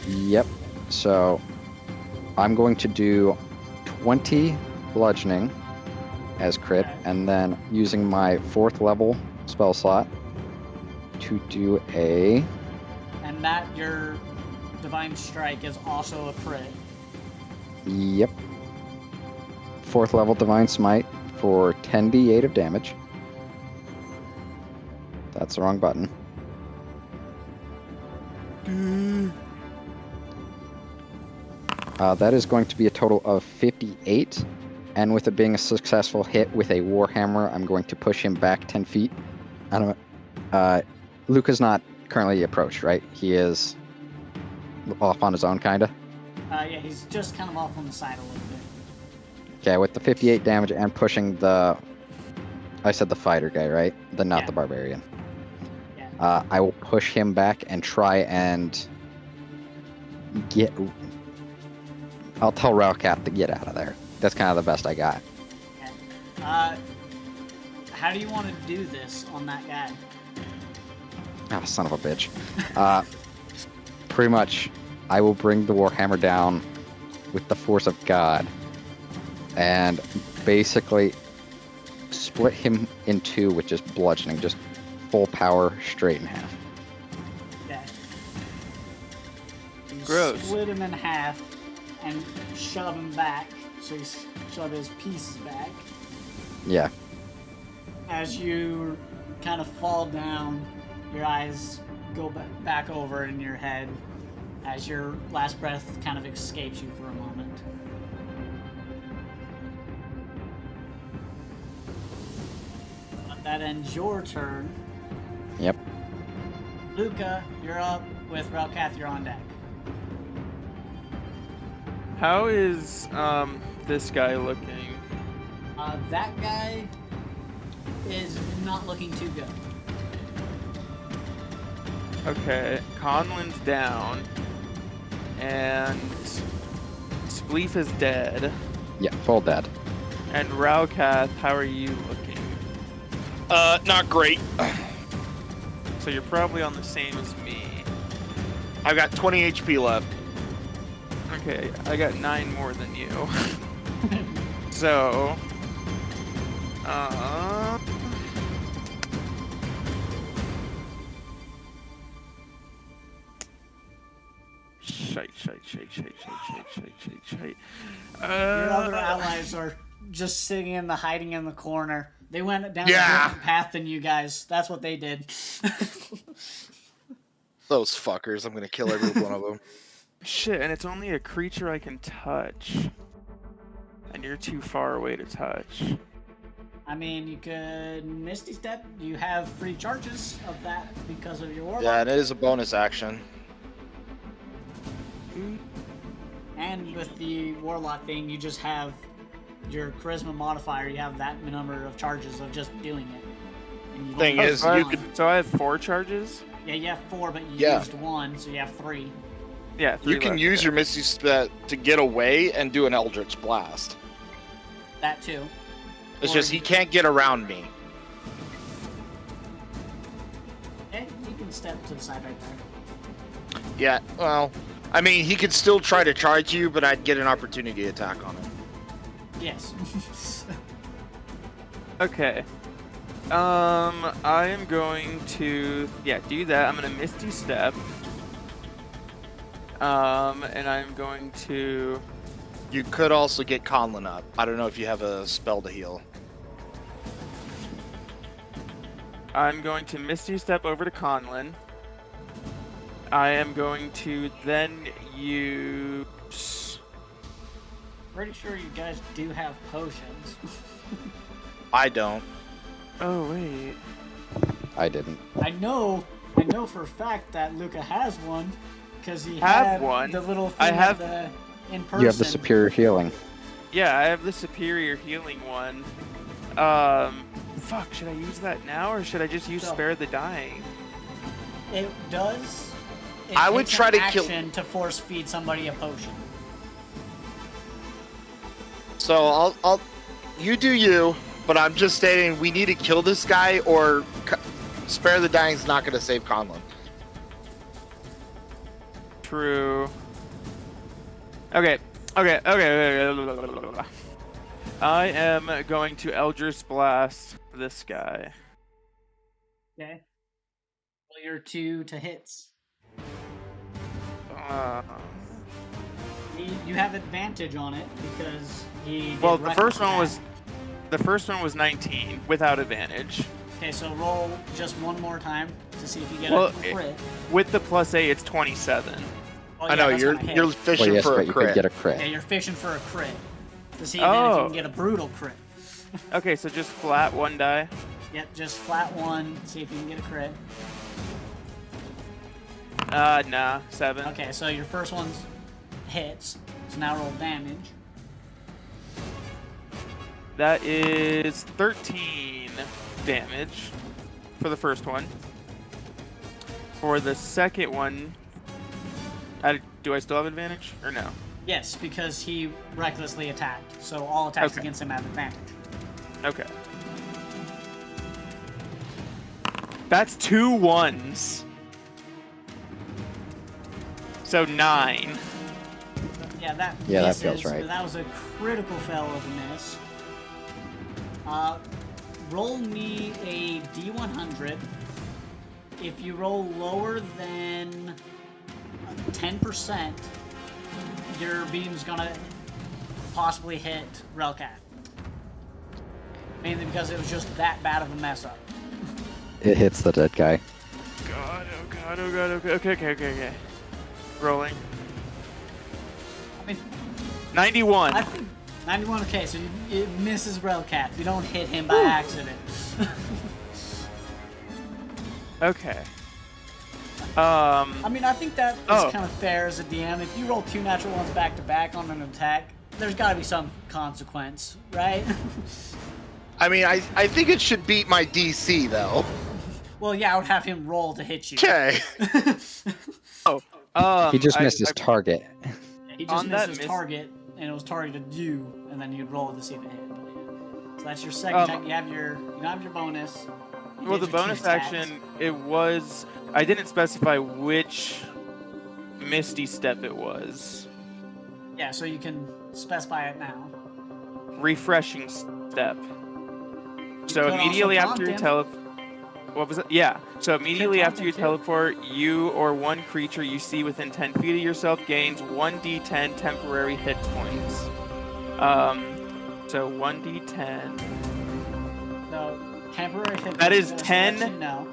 Yep. So I'm going to do 20 bludgeoning as crit, Okay. and then using my 4th level spell slot to do a. And that your divine strike is also a crit. Yep. 4th level divine smite for 10d8 of damage. That's the wrong button. That is going to be a total of 58, and with it being a successful hit with a Warhammer, I'm going to push him back 10 feet. I don't know. Luca's not currently approached, right? He is off on his own, kinda. Yeah, he's just kind of off on the side a little bit. Okay, with the 58 damage and pushing the... I said the fighter guy, right? Not Yeah. the barbarian. Yeah. I will push him back and try and get... I'll tell Ralkath to get out of there. That's kind of the best I got. Okay. How do you want to do this on that guy? Oh, son of a bitch. Pretty much, I will bring the Warhammer down with the force of God and basically split him in 2 with just bludgeoning, just full power straight in half. Okay. You Gross. Split him in half and shove him back. So you shove his pieces back. Yeah. As you kind of fall down, your eyes go back over in your head as your last breath kind of escapes you for a moment. That ends your turn. Yep. Luca, you're up with Ralkath, you're on deck. How is this guy looking? That guy is not looking too good. Okay, Conlin's down, and Spleef is dead, Yeah, full dead. and Raukath, how are you looking? Not great. So you're probably on the same as me. I've got 20 HP left. Okay, I got 9 more than you. So, shite. Your other allies are just sitting in the hiding in the corner. They went down a Yeah. different path than you guys. That's what they did. Those fuckers. I'm gonna kill every one of them. Shit, and it's only a creature I can touch. And you're too far away to touch. I mean, you could Misty Step. You have free charges of that because of your warlock. Yeah, and it is a bonus action. And with the warlock thing, you just have your charisma modifier. You have that number of charges of just doing it. And you've Thing only is, used you one. could- So I have 4 charges. Yeah, you have 4, but you Yeah. used 1, so you have 3. Yeah, 3 You can left. use your Misty Step to get away and do an Eldritch Blast. That too. It's Or just he can't get around me. Okay, you can step to the side right there. Yeah, well, I mean, he could still try to charge you, but I'd get an opportunity attack on him. Yes. Okay. I am going to do that. I'm gonna Misty Step. And I'm going to. You could also get Conlon up. I don't know if you have a spell to heal. I'm going to Misty Step over to Conlon. I am going to then use. Pretty sure you guys do have potions. I don't. Oh wait. I didn't. I know for a fact that Luca has one, because he Have had one? the little thing I have- in person. You have the superior healing. Yeah, I have the superior healing one. Fuck. Should I use that now or should I just use So- Spare the Dying? It does. It I would takes try an to kill- action to force feed somebody a potion. So I'll you do you, but I'm just stating we need to kill this guy or Spare the Dying's not going to save Conlon. True. Okay. I am going to Eldritch Blast this guy. Okay. Well, you're 2 to hits. You have advantage on it because he. did Well, the reckless first one attack. was 19 without advantage. Okay, so roll just one more time to see if you get Well, a crit. With the +8, it's 27. Oh, I yeah, know that's you're gonna hit. you're Well, fishing yes, for but a you crit. could get a Yeah, crit. you're fishing for a crit to see then if you Oh. can get a brutal crit. Okay, so just flat 1 die. Yep, just flat 1. See if you can get a crit. Nah, 7. Okay, so your first one's hits. So now roll damage. That is 13 damage for the first one. For the second one, do I still have advantage or no? Yes, because he recklessly attacked. So all attacks Okay. against him have advantage. Okay. That's 2 1s. So 9. Yeah, that Yeah, that misses, feels right. but that was a critical fail of a miss. Roll me a D100. If you roll lower than 10%, your beam's gonna possibly hit Relcath. Mainly because it was just that bad of a mess up. It hits the dead guy. God, oh god, oh god, okay. Rolling. I mean, 91. I think 91. Okay, so it misses Relcath. You don't hit him by accident. Okay. I mean, I think that is Oh. kind of fair as a DM. If you roll 2 natural ones back to back on an attack, there's got to be some consequence, right? I mean, I think it should beat my DC though. Well, yeah, I would have him roll to hit you. Okay. He just I- missed his I- target. He just On missed that his miss- target, and it was targeted you, and then you'd roll to see if it hit. So that's your second attack. You have your bonus. You Well, did the your 2 bonus attacks. action, it was. I didn't specify which Misty Step it was. Yeah, so you can specify it now. Refreshing Step. So could also immediately taunt after you him. What was it? Yeah. So immediately taunt after him you too. teleport, you or one creature you see within 10 feet of yourself gains 1d10 temporary hit points. So 1d10. So temporary hit. That points, is I'm gonna 10. let you know.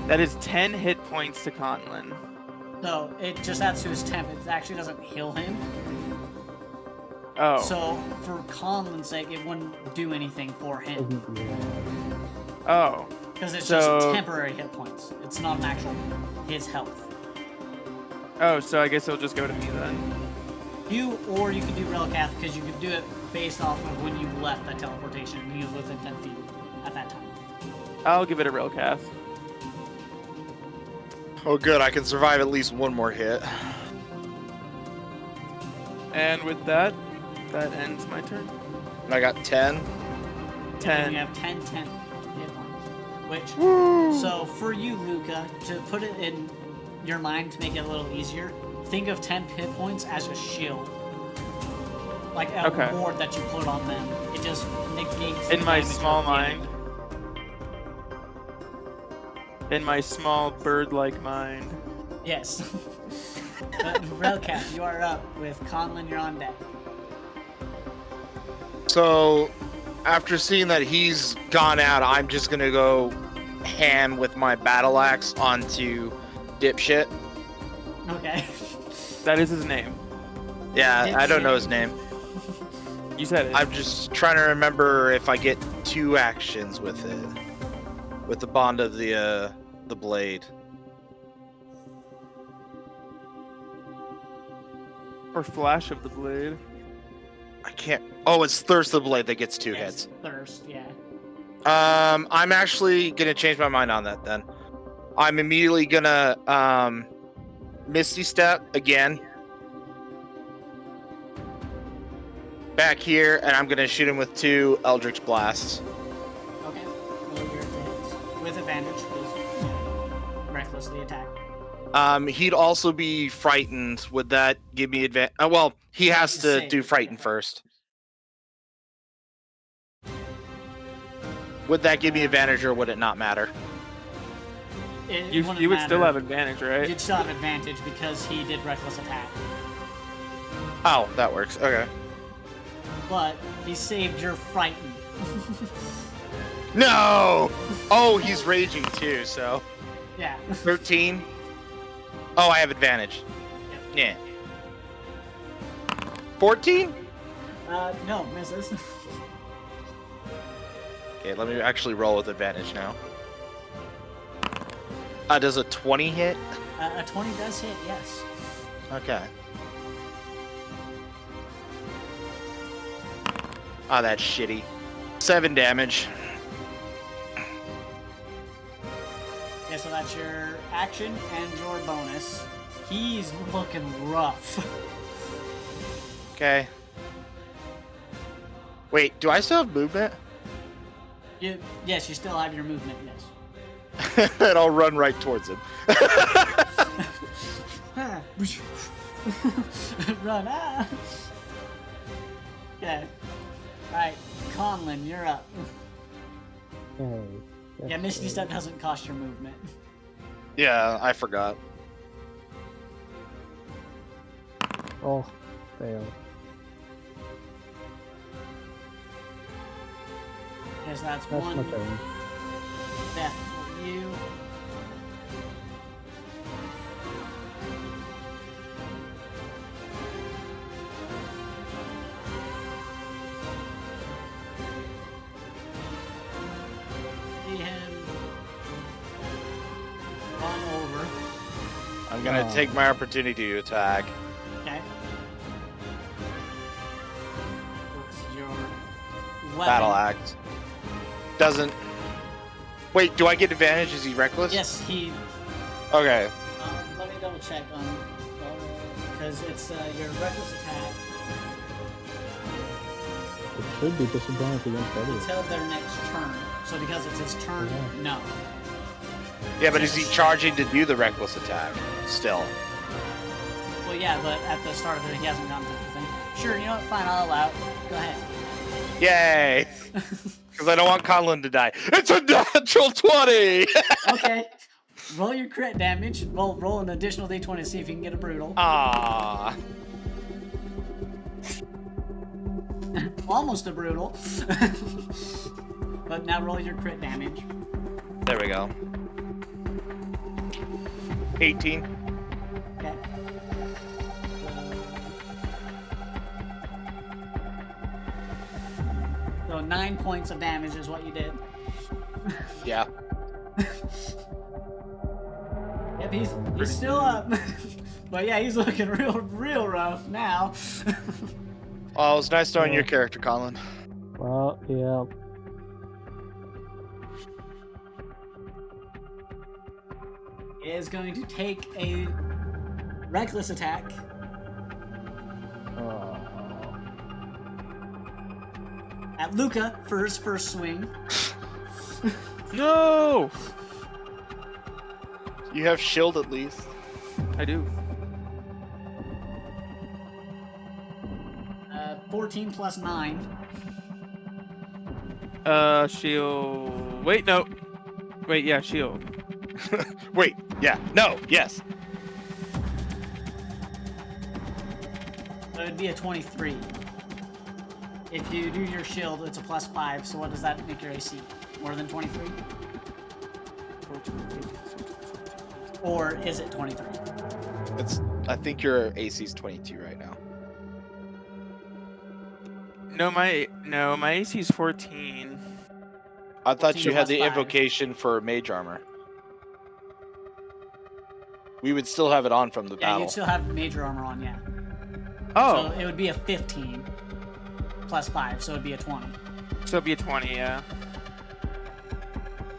That is 10 hit points to Conlon. So it just adds to his temp. It actually doesn't heal him. Oh. So for Conlon's sake, it wouldn't do anything for him Oh. because it's So- just temporary hit points. It's not an actual his health. Oh, so I guess it'll just go to me then. Or you could do Relcath because you could do it based off of when you left that teleportation and he was within 10 feet at that time. I'll give it a real cast. Oh, good. I can survive at least one more hit. And with that, that ends my turn. And I got 10. And 10. you have 10 hit points. Which, so for you, Luca, to put it in your mind to make it a little easier, think of 10 hit points as a shield. Like a Okay. ward that you put on them. It just negates the In my damage small of the enemy. mind. In my small bird-like mind. Yes. But Relcat, you are up with Conlon, you're on deck. So, after seeing that he's gone out, I'm just gonna go ham with my battle axe onto Dipshit. Okay. That is his name. Yeah, I don't know Dipshit. his name. You said it. I'm just trying to remember if I get 2 actions with it. With the bond of the blade. Or Flash of the Blade. I can't. Oh, it's Thirst of the Blade that gets 2 Yes, hits. Thirst, yeah. I'm actually gonna change my mind on that then. I'm immediately gonna Misty Step again. Back here, and I'm gonna shoot him with 2 Eldritch Blasts. Okay. Roll your hits. With advantage, because recklessly attack. He'd also be frightened. Would that give me advantage? Well, he has to Save do it, frighten okay. first. Would that give me advantage, or would it not matter? It You wouldn't would still matter. have advantage, right? You'd still have advantage because he did reckless attack. Oh, that works. Okay. But he saved your frighten. No! Oh, he's raging too, so. Yeah. 13. Oh, I have advantage. Yep. Yeah. 14? No, misses. Okay, let me actually roll with advantage now. Does a 20 hit? A 20 does hit, yes. Okay. Oh, that's shitty. 7 damage. Okay, so that's your action and your bonus. He's looking rough. Okay. Wait, do I still have movement? Yes, you still have your movement, yes. And I'll run right towards him. Run, ah! Okay. Alright, Conlon, you're up. Okay. Yeah, Misty Step doesn't cost your movement. Yeah, I forgot. Oh, fail. Okay, so that's That's my one turn. death for you. See him run over. I'm gonna Oh. take my opportunity to attack. Okay. What's your weapon? Battle axe. Doesn't. Wait, do I get advantage? Is he reckless? Yes, he. Okay. Let me double check on because it's your reckless attack It should be disadvantage against others. until their next turn. So because it's his turn, Yeah. no. Yeah, but is he charging to do the reckless attack? Still. Well, yeah, but at the start of it, he hasn't gotten to the thing. Sure, you know what? Fine, I'll allow it. Go ahead. Yay! Because I don't want Conlon to die. It's a natural 20! Okay. Roll your crit damage. Roll an additional d20 to see if you can get a brutal. Ah. Almost a brutal. But now roll your crit damage. There we go. 18. Okay. So 9 points of damage is what you did. Yeah. Yep, he's still up. But yeah, he's looking real rough now. Oh, it was nice knowing your character, Colin. Well, yeah. Is going to take a reckless attack. At Luca for his first swing. No! You have shield at least. I do. 14 plus 9. Shield. Wait, no. Wait, yeah, shield. Wait, yeah, no, yes. So it'd be a 23. If you do your shield, it's a plus 5. So what does that make your AC? More than 23? 14, 15, 16, Or is it 23? I think your AC's 22 right now. No, my AC is 14. I thought 14 you had plus the 5. invocation for mage armor. We would still have it on from the Yeah, battle. you'd still have major armor on, yeah. Oh, So it would be a 15 plus 5, so it'd be a 20. so it'd be a 20, yeah.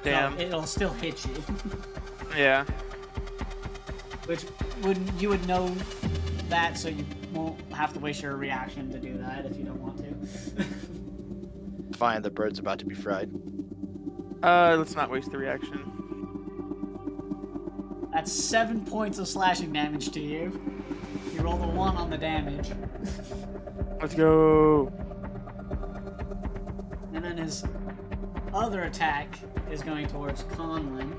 Damn. So it'll still hit you. Yeah. Which you would know that, so you won't have to waste your reaction to do that if you don't want to. Fine, the bird's about to be fried. Let's not waste the reaction. That's 7 points of slashing damage to you. You roll the 1 on the damage. Let's go. And then his other attack is going towards Conlon.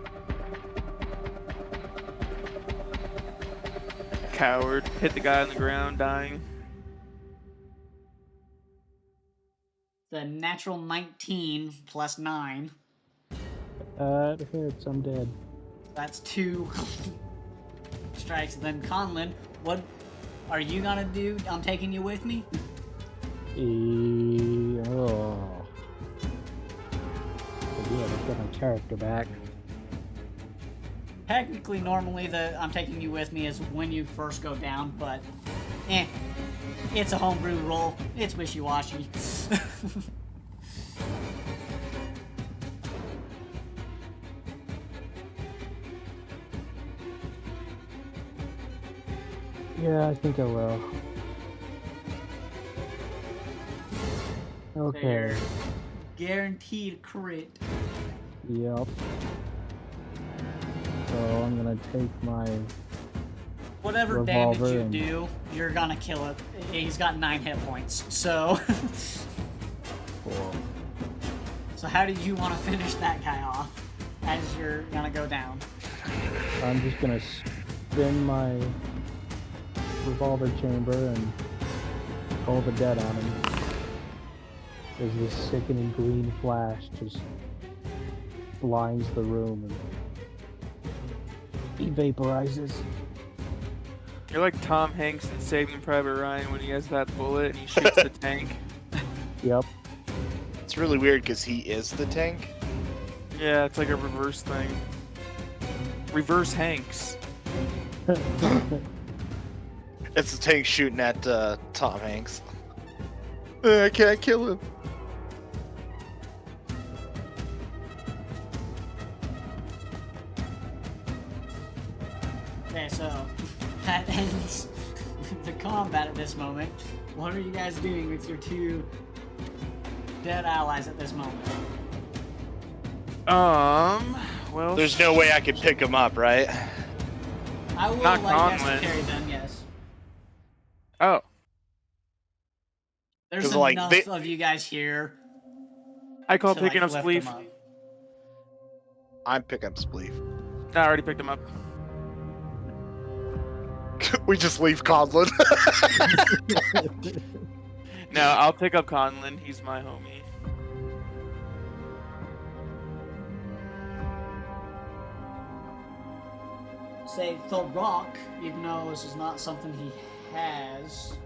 Coward. Hit the guy on the ground, dying. The natural 19 plus 9. It hurts. I'm dead. That's 2 strikes. Then Conlon, what are you gonna do? I'm taking you with me? Oh. Yeah, let's get my character back. Technically, normally the I'm taking you with me is when you first go down, but it's a homebrew roll. It's wishy-washy. Yeah, I think I will. Okay. They're guaranteed crit. Yep. So I'm gonna take my Whatever revolver damage you and- do, you're gonna kill it. He's got 9 hit points, so. Cool. So how do you want to finish that guy off as you're gonna go down? I'm just gonna spin my revolver chamber and pull the dead on him. As this sickening green flash just blinds the room and he vaporizes. You're like Tom Hanks in Saving Private Ryan when he has that bullet and he shoots the tank. Yep. It's really weird because he is the tank. Yeah, it's like a reverse thing. Reverse Hanks. It's the tank shooting at Tom Hanks. I can't kill him. Okay, so that ends the combat at this moment. What are you guys doing with your 2 dead allies at this moment? Well, There's no way I could pick him up, right? I will Not like you guys Conlon. to carry them, yes. oh, There's 'Cause, enough like, of you guys here I call to picking like, up lift Spleef. them up. I'm picking up Spleef. No, I already picked him up. We just leave Conlon. No, I'll pick up Conlon. He's my homie. Say the rock, even though this is not something he has,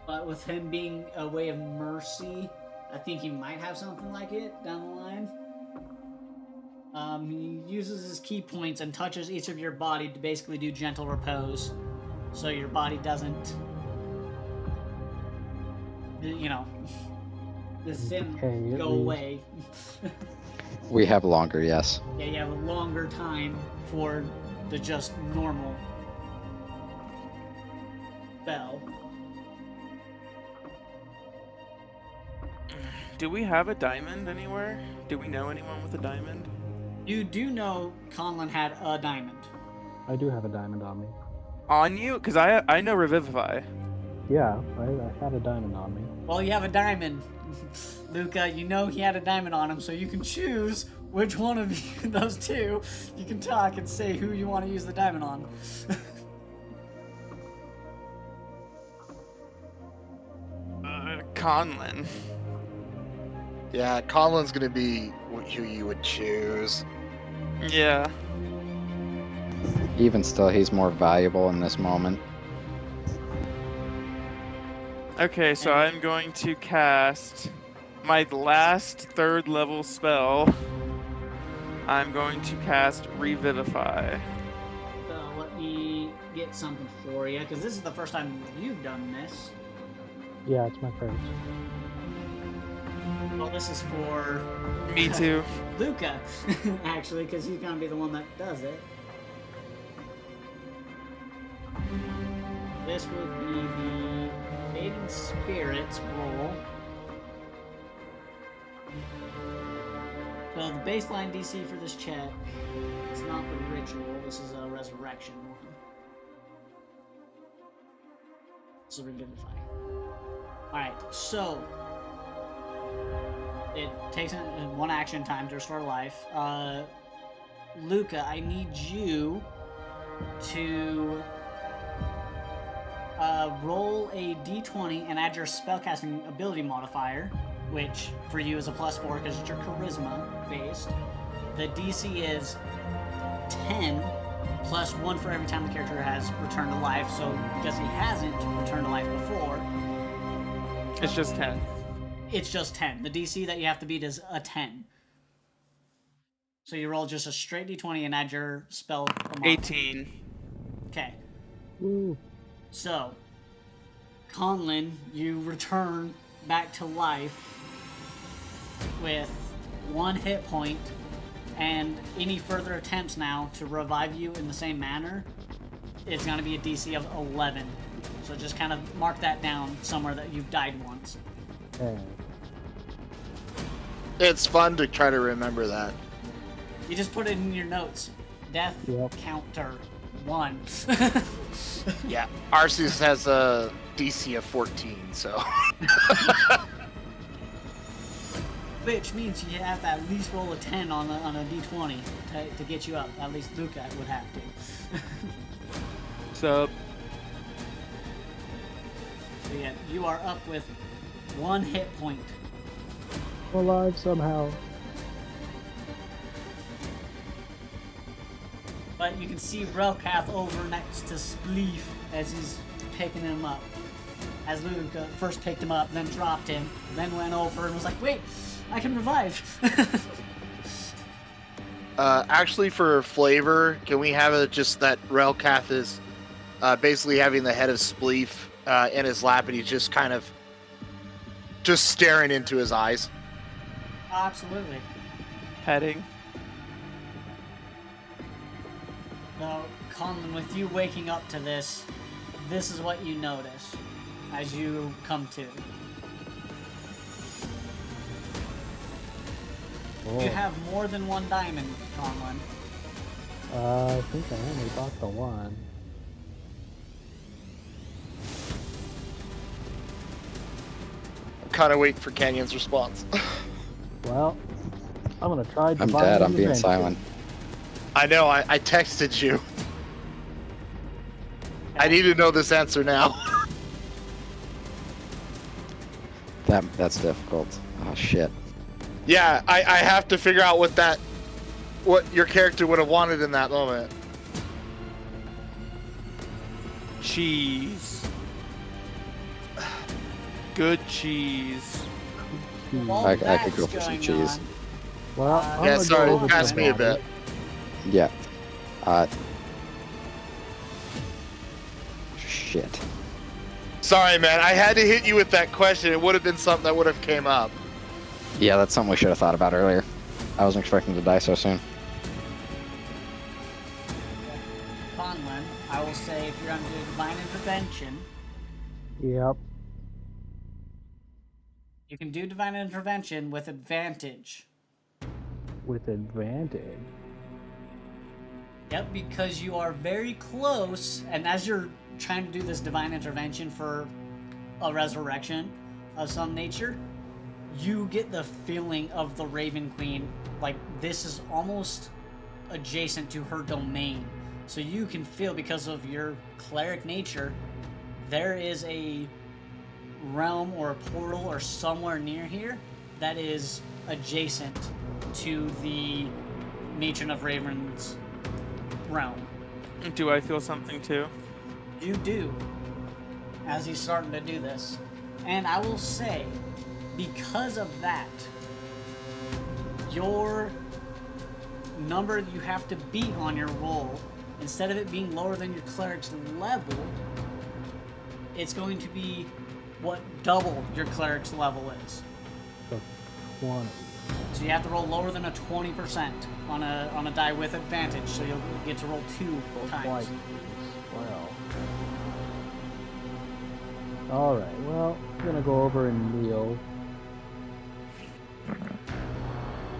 but with him being a way of mercy, I think he might have something like it down the line. He uses his key points and touches each of your body to basically do gentle repose, so your body doesn't, the sin Okay, at go least. away. We have longer, yes. Yeah, you have a longer time for the just normal spell. Do we have a diamond anywhere? Do we know anyone with a diamond? You do know Conlon had a diamond. I do have a diamond on me. On you? Because I know Revivify. Yeah, I had a diamond on me. Well, you have a diamond, Luca. You know he had a diamond on him, so you can choose which one of you, those two, you can talk and say who you want to use the diamond on. Conlon. Yeah, Colin's gonna be who you would choose. Yeah. Even still, he's more valuable in this moment. Okay, so I'm going to cast my last 3rd level spell. I'm going to cast Revivify. So let me get something for you, because this is the first time you've done this. Yeah, it's my first. Well, this is for Me too. Luca, actually, because he's gonna be the one that does it. This will be the Fading Spirits roll. So the baseline DC for this check, it's not the ritual, this is a resurrection one. It's a revivify. Alright, so it takes one action time to restore life. Luca, I need you to roll a d20 and add your spellcasting ability modifier, which for you is a +4 because it's your charisma based. The DC is 10 plus 1 for every time the character has returned to life. So because he hasn't returned to life before, It's just 10. it's just 10. The DC that you have to beat is a 10. So you roll just a straight d20 and add your spell. 18. Okay. Woo. So, Conlon, you return back to life with 1 hit point, and any further attempts now to revive you in the same manner, it's going to be a DC of 11. So just kind of mark that down somewhere that you've died once. Okay. It's fun to try to remember that. You just put it in your notes. Death Yep. counter 1. Yeah, Arceus has a DC of 14, so. Which means you have to at least roll a 10 on a d20 to get you up. At least Luca would have to. So, So yeah, you are up with 1 hit point. Alive somehow. But you can see Relcath over next to Spleef as he's picking him up. As Luca first picked him up, then dropped him, then went over and was like, wait, I can revive. Actually, for flavor, can we have it just that Relcath is basically having the head of Spleef in his lap, and he's just kind of just staring into his eyes? Absolutely. heading. Now, Conlon, with you waking up to this is what you notice as you come to. Oh. You have more than 1 diamond, Conlon. I think I only bought the one. I'm kind of waiting for Canyon's response. Well, I'm gonna try. I'm divine dead. I'm being intervention. silent. I know, I texted you. I need to know this answer now. That's difficult. Oh shit. Yeah, I have to figure out what your character would have wanted in that moment. Cheese. Good cheese. While I could that's go for some going cheese. Well, I'm Yeah, gonna sorry, go over to pass the me a body. bit. Yeah. Shit. Sorry, man. I had to hit you with that question. It would have been something that would have came up. Yeah, that's something we should have thought about earlier. I wasn't expecting to die so soon. Conlon, I will say if you're under divine intervention, Yep. you can do divine intervention with advantage. With advantage. Yep, because you are very close, and as you're trying to do this divine intervention for a resurrection of some nature, you get the feeling of the Raven Queen, like this is almost adjacent to her domain. So you can feel, because of your cleric nature, there is a realm or a portal or somewhere near here that is adjacent to the Matron of Raven's realm. Do I feel something too? You do, as he's starting to do this. And I will say, because of that, your number you have to beat on your roll, instead of it being lower than your cleric's level, it's going to be what double your cleric's level is. So 20. So you have to roll lower than a 20% on a die with advantage, so you'll get to roll 2 times. Twice. Well. Alright, well, I'm gonna go over and kneel.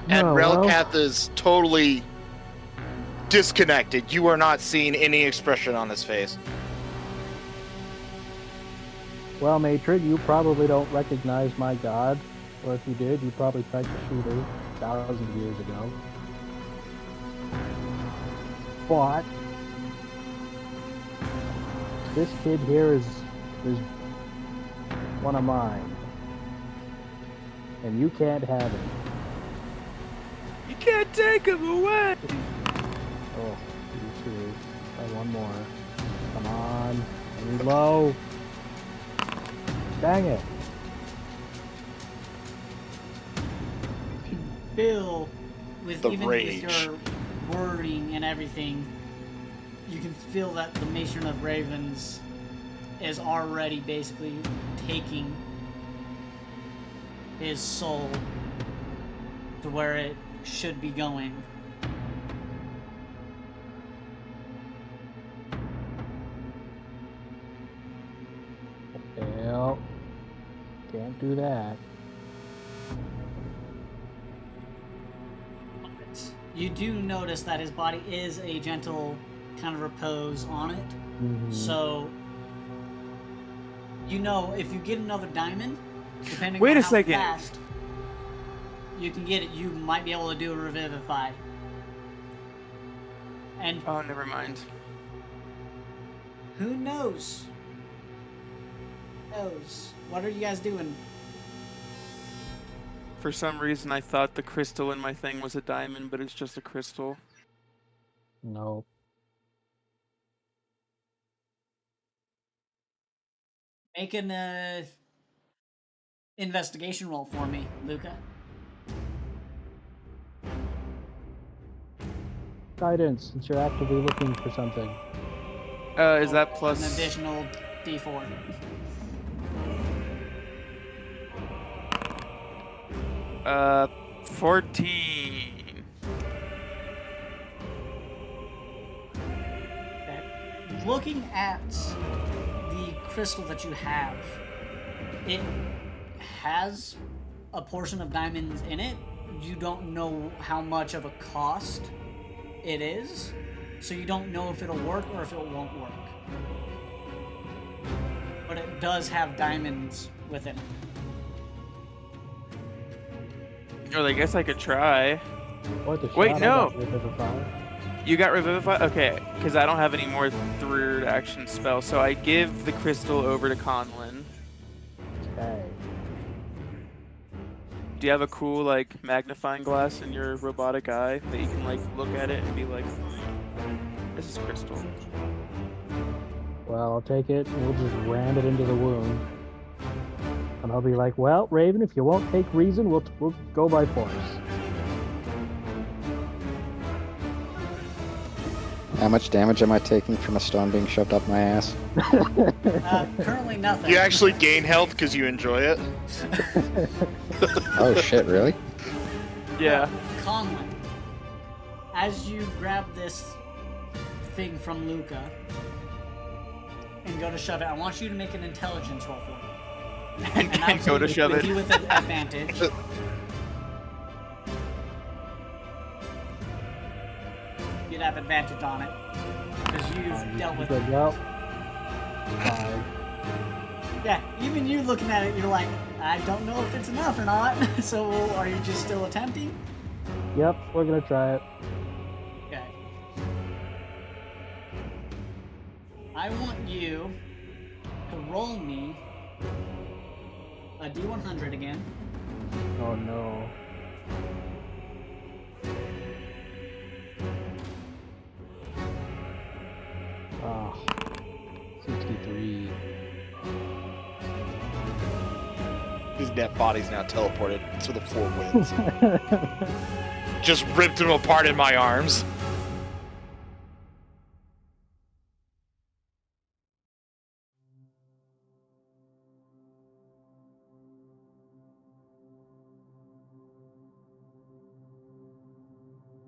And Oh, well. Relcath is totally disconnected. You are not seeing any expression on his face. Well, Matron, you probably don't recognize my god. Or if you did, you probably tried to shoot her 1,000 years ago. But this kid here is one of mine. And you can't have him. You can't take him away! Oh, you too. Try one more. Come on. I need low. Dang it. Feel with The even rage. with your wording and everything, you can feel that the Matron of Ravens is already basically taking his soul to where it should be going. Well, can't do that. You do notice that his body is a gentle kind of repose on it. Mhm. So, you know, if you get another diamond, depending Wait on a how second. fast you can get it, you might be able to do a revivify. And Oh, never mind. who knows? Who knows? What are you guys doing? For some reason, I thought the crystal in my thing was a diamond, but it's just a crystal. No. Make an investigation roll for me, Luca. Guidance, since you're actively looking for something. Is that An plus... additional D4. 14. Okay. Looking at the crystal that you have, it has a portion of diamonds in it. You don't know how much of a cost it is, so you don't know if it'll work or if it won't work. But it does have diamonds within it. Well, I guess I could try. What the Wait, shot? no. I got Revivify. You got Revivify? Okay, because I don't have any more third action spells, so I give the crystal over to Conlon. Okay. Do you have a cool, like, magnifying glass in your robotic eye that you can, like, look at it and be like, this is crystal? Well, I'll take it and we'll just ram it into the wound. And I'll be like, well, Raven, if you won't take reason, we'll go by force. How much damage am I taking from a stone being shoved up my ass? Currently nothing. You actually gain health because you enjoy it. Oh shit, really? Yeah. Conlon, as you grab this thing from Luca and go to shove it, I want you to make an intelligence roll for me. And go to shove with it. you with an advantage. You'd have advantage on it because you've dealt with it. Yep. 5. Yeah, even you looking at it, you're like, I don't know if it's enough or not. So are you just still attempting? Yep, we're gonna try it. Okay. I want you to roll me a D100 again. Oh no. Ah, 63. His dead body's now teleported to the 4 winds. Just ripped him apart in my arms.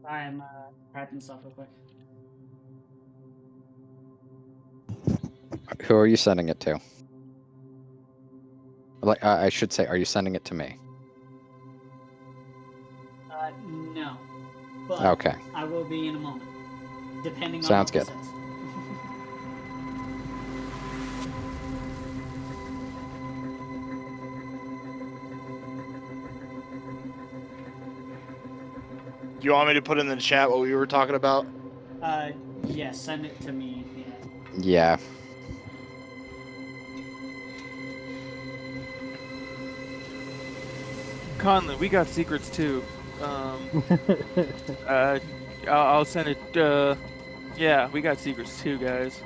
Sorry, I'm typing stuff real quick. Who are you sending it to? Like, I should say, are you sending it to me? No. But Okay. I will be in a moment. Depending Sounds on what good. this is. Do you want me to put in the chat what we were talking about? Yes, send it to me. Yeah. Conlon, we got secrets too. I'll send it. Yeah, we got secrets too, guys.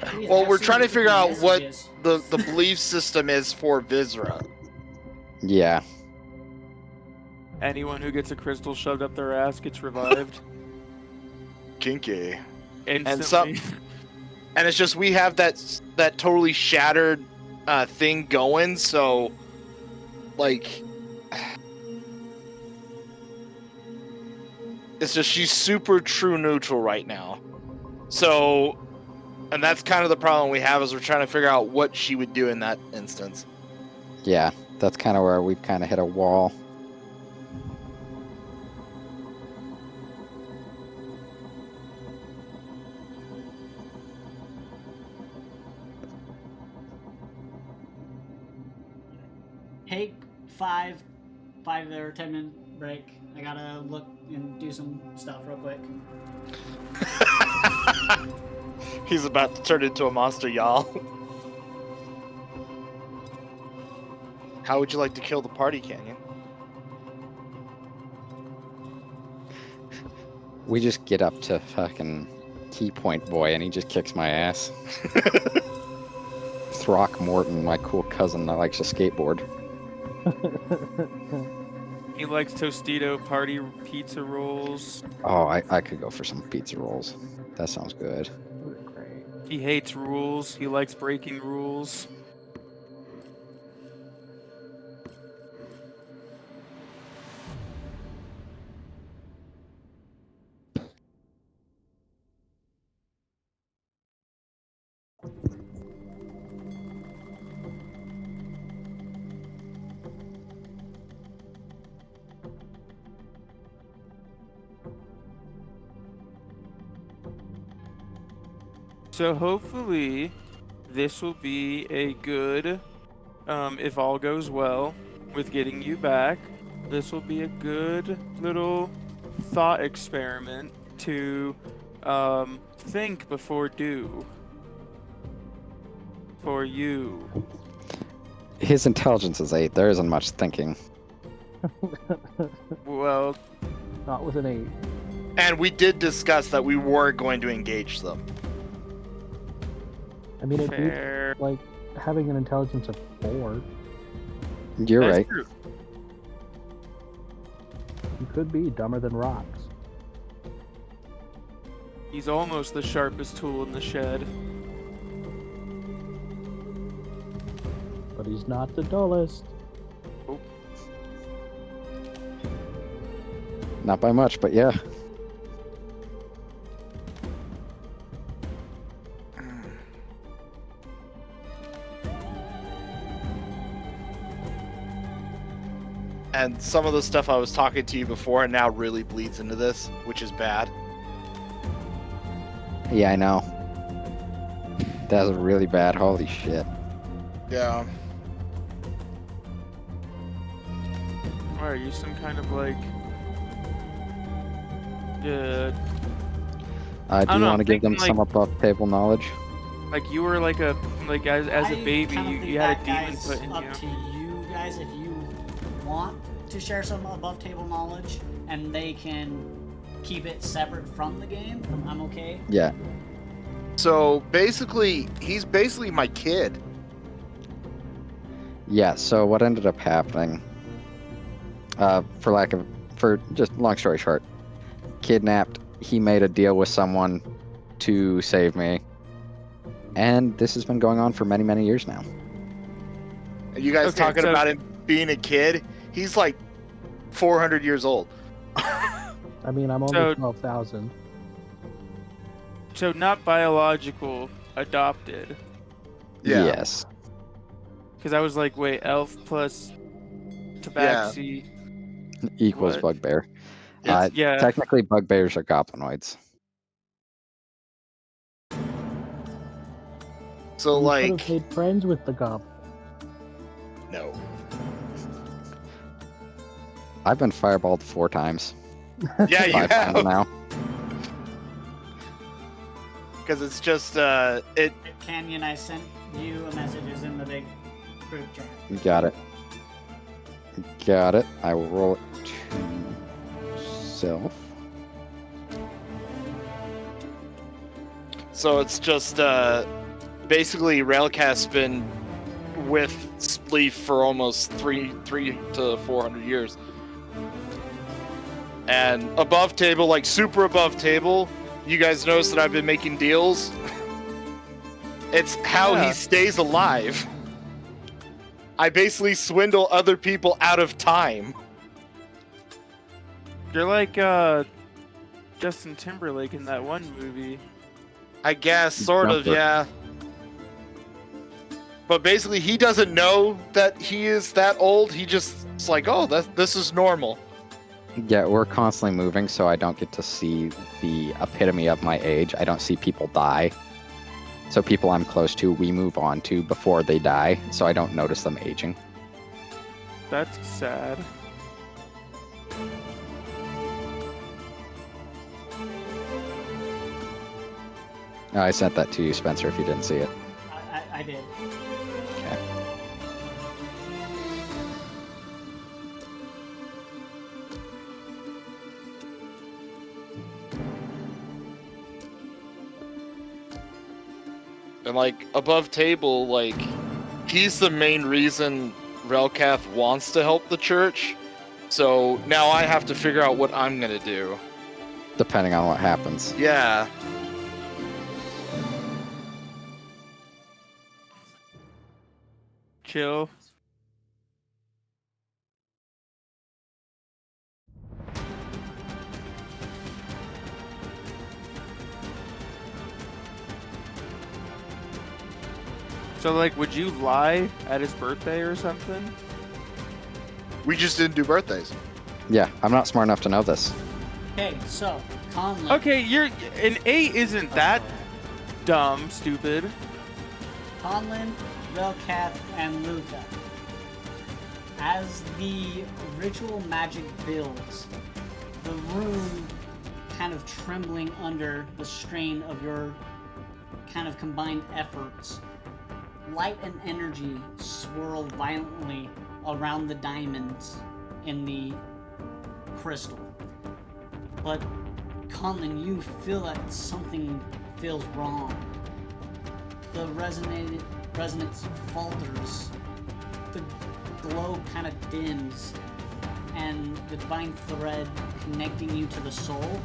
Please Well, we're ask trying to me figure out what messages. the belief system is for Vizra. Yeah. Anyone who gets a crystal shoved up their ass gets revived Kinky. instantly. And it's just we have that totally shattered thing going, so like it's just she's super true neutral right now. So, and that's kind of the problem we have is we're trying to figure out what she would do in that instance. Yeah. That's kind of where we've kind of hit a wall. Take 5 or 10 minute break. I gotta look and do some stuff real quick. He's about to turn into a monster, y'all. How would you like to kill the party, Canyon? We just get up to fucking Key Point Boy and he just kicks my ass. Throckmorton, my cool cousin that likes to skateboard. He likes Tostito party pizza rolls. Oh, I could go for some pizza rolls. That sounds good. Great. He hates rules. He likes breaking rules. So hopefully this will be a good, if all goes well with getting you back, this will be a good little thought experiment to think before do for you. His intelligence is 8. There isn't much thinking. Well, Not with an 8. And we did discuss that we were going to engage them. I mean, it beats, fair. like, having an intelligence of 4. You're That's right. true. You could be dumber than rocks. He's almost the sharpest tool in the shed. But he's not the dullest. Oh, Not by much, but yeah. And some of the stuff I was talking to you before now really bleeds into this, which is bad. Yeah, I know. That's really bad. Holy shit. Yeah. are you some kind of like? Good. Do don't you know, want to give them thinking, some above table knowledge? Like you were like a as a baby, kind of you, think you had that a demon guy's put in up you. to you guys if you want to share some above table knowledge, and they can keep it separate from the game. I'm okay. Yeah. So basically, he's basically my kid. Yeah, so what ended up happening, for just long story short, kidnapped, he made a deal with someone to save me, and this has been going on for many, many years now. And you guys Okay, talking so- about him being a kid? He's like 400 years old. I mean, I'm only So- 12,000. So not biological, adopted. Yeah. Yes. Because I was like, wait, elf plus tabaxi. Equals What? bugbear. It's- Yeah. Technically, bugbears are goblinoids. So You could like, have made friends with the goblin. no. I've been fireballed 4 times. Yeah, you 5 times have. now. Because it's just it. Canyon, I sent you a message is in the big group chat. Got it. Got it. I will roll it to self. So it's just basically Railcast's been with Spleef for almost 300 to 400 years. And above table, like super above table, you guys notice that I've been making deals. It's how Yeah. he stays alive. I basically swindle other people out of time. You're like Justin Timberlake in that one movie. I guess, sort of, Jumper. yeah. But basically, he doesn't know that he is that old. He just it's like, oh, this is normal. Yeah, we're constantly moving, so I don't get to see the epitome of my age. I don't see people die. So people I'm close to, we move on to before they die, so I don't notice them aging. That's sad. I sent that to you, Spencer, if you didn't see it. I did. Okay. And like above table, like he's the main reason Relcath wants to help the church. So now I have to figure out what I'm gonna do. Depending on what happens. Yeah. Chill. So like, would you lie at his birthday or something? We just didn't do birthdays. Yeah, I'm not smart enough to know this. Okay, so Conlon. Okay, you're an 8 isn't that dumb, stupid. Conlon, Relcath, and Luca. As the ritual magic builds, the room kind of trembling under the strain of your kind of combined efforts, light and energy swirl violently around the diamonds in the crystal. But Conlon, you feel that something feels wrong. The resonance falters. The glow kind of dims. and the divine thread connecting you to the soul,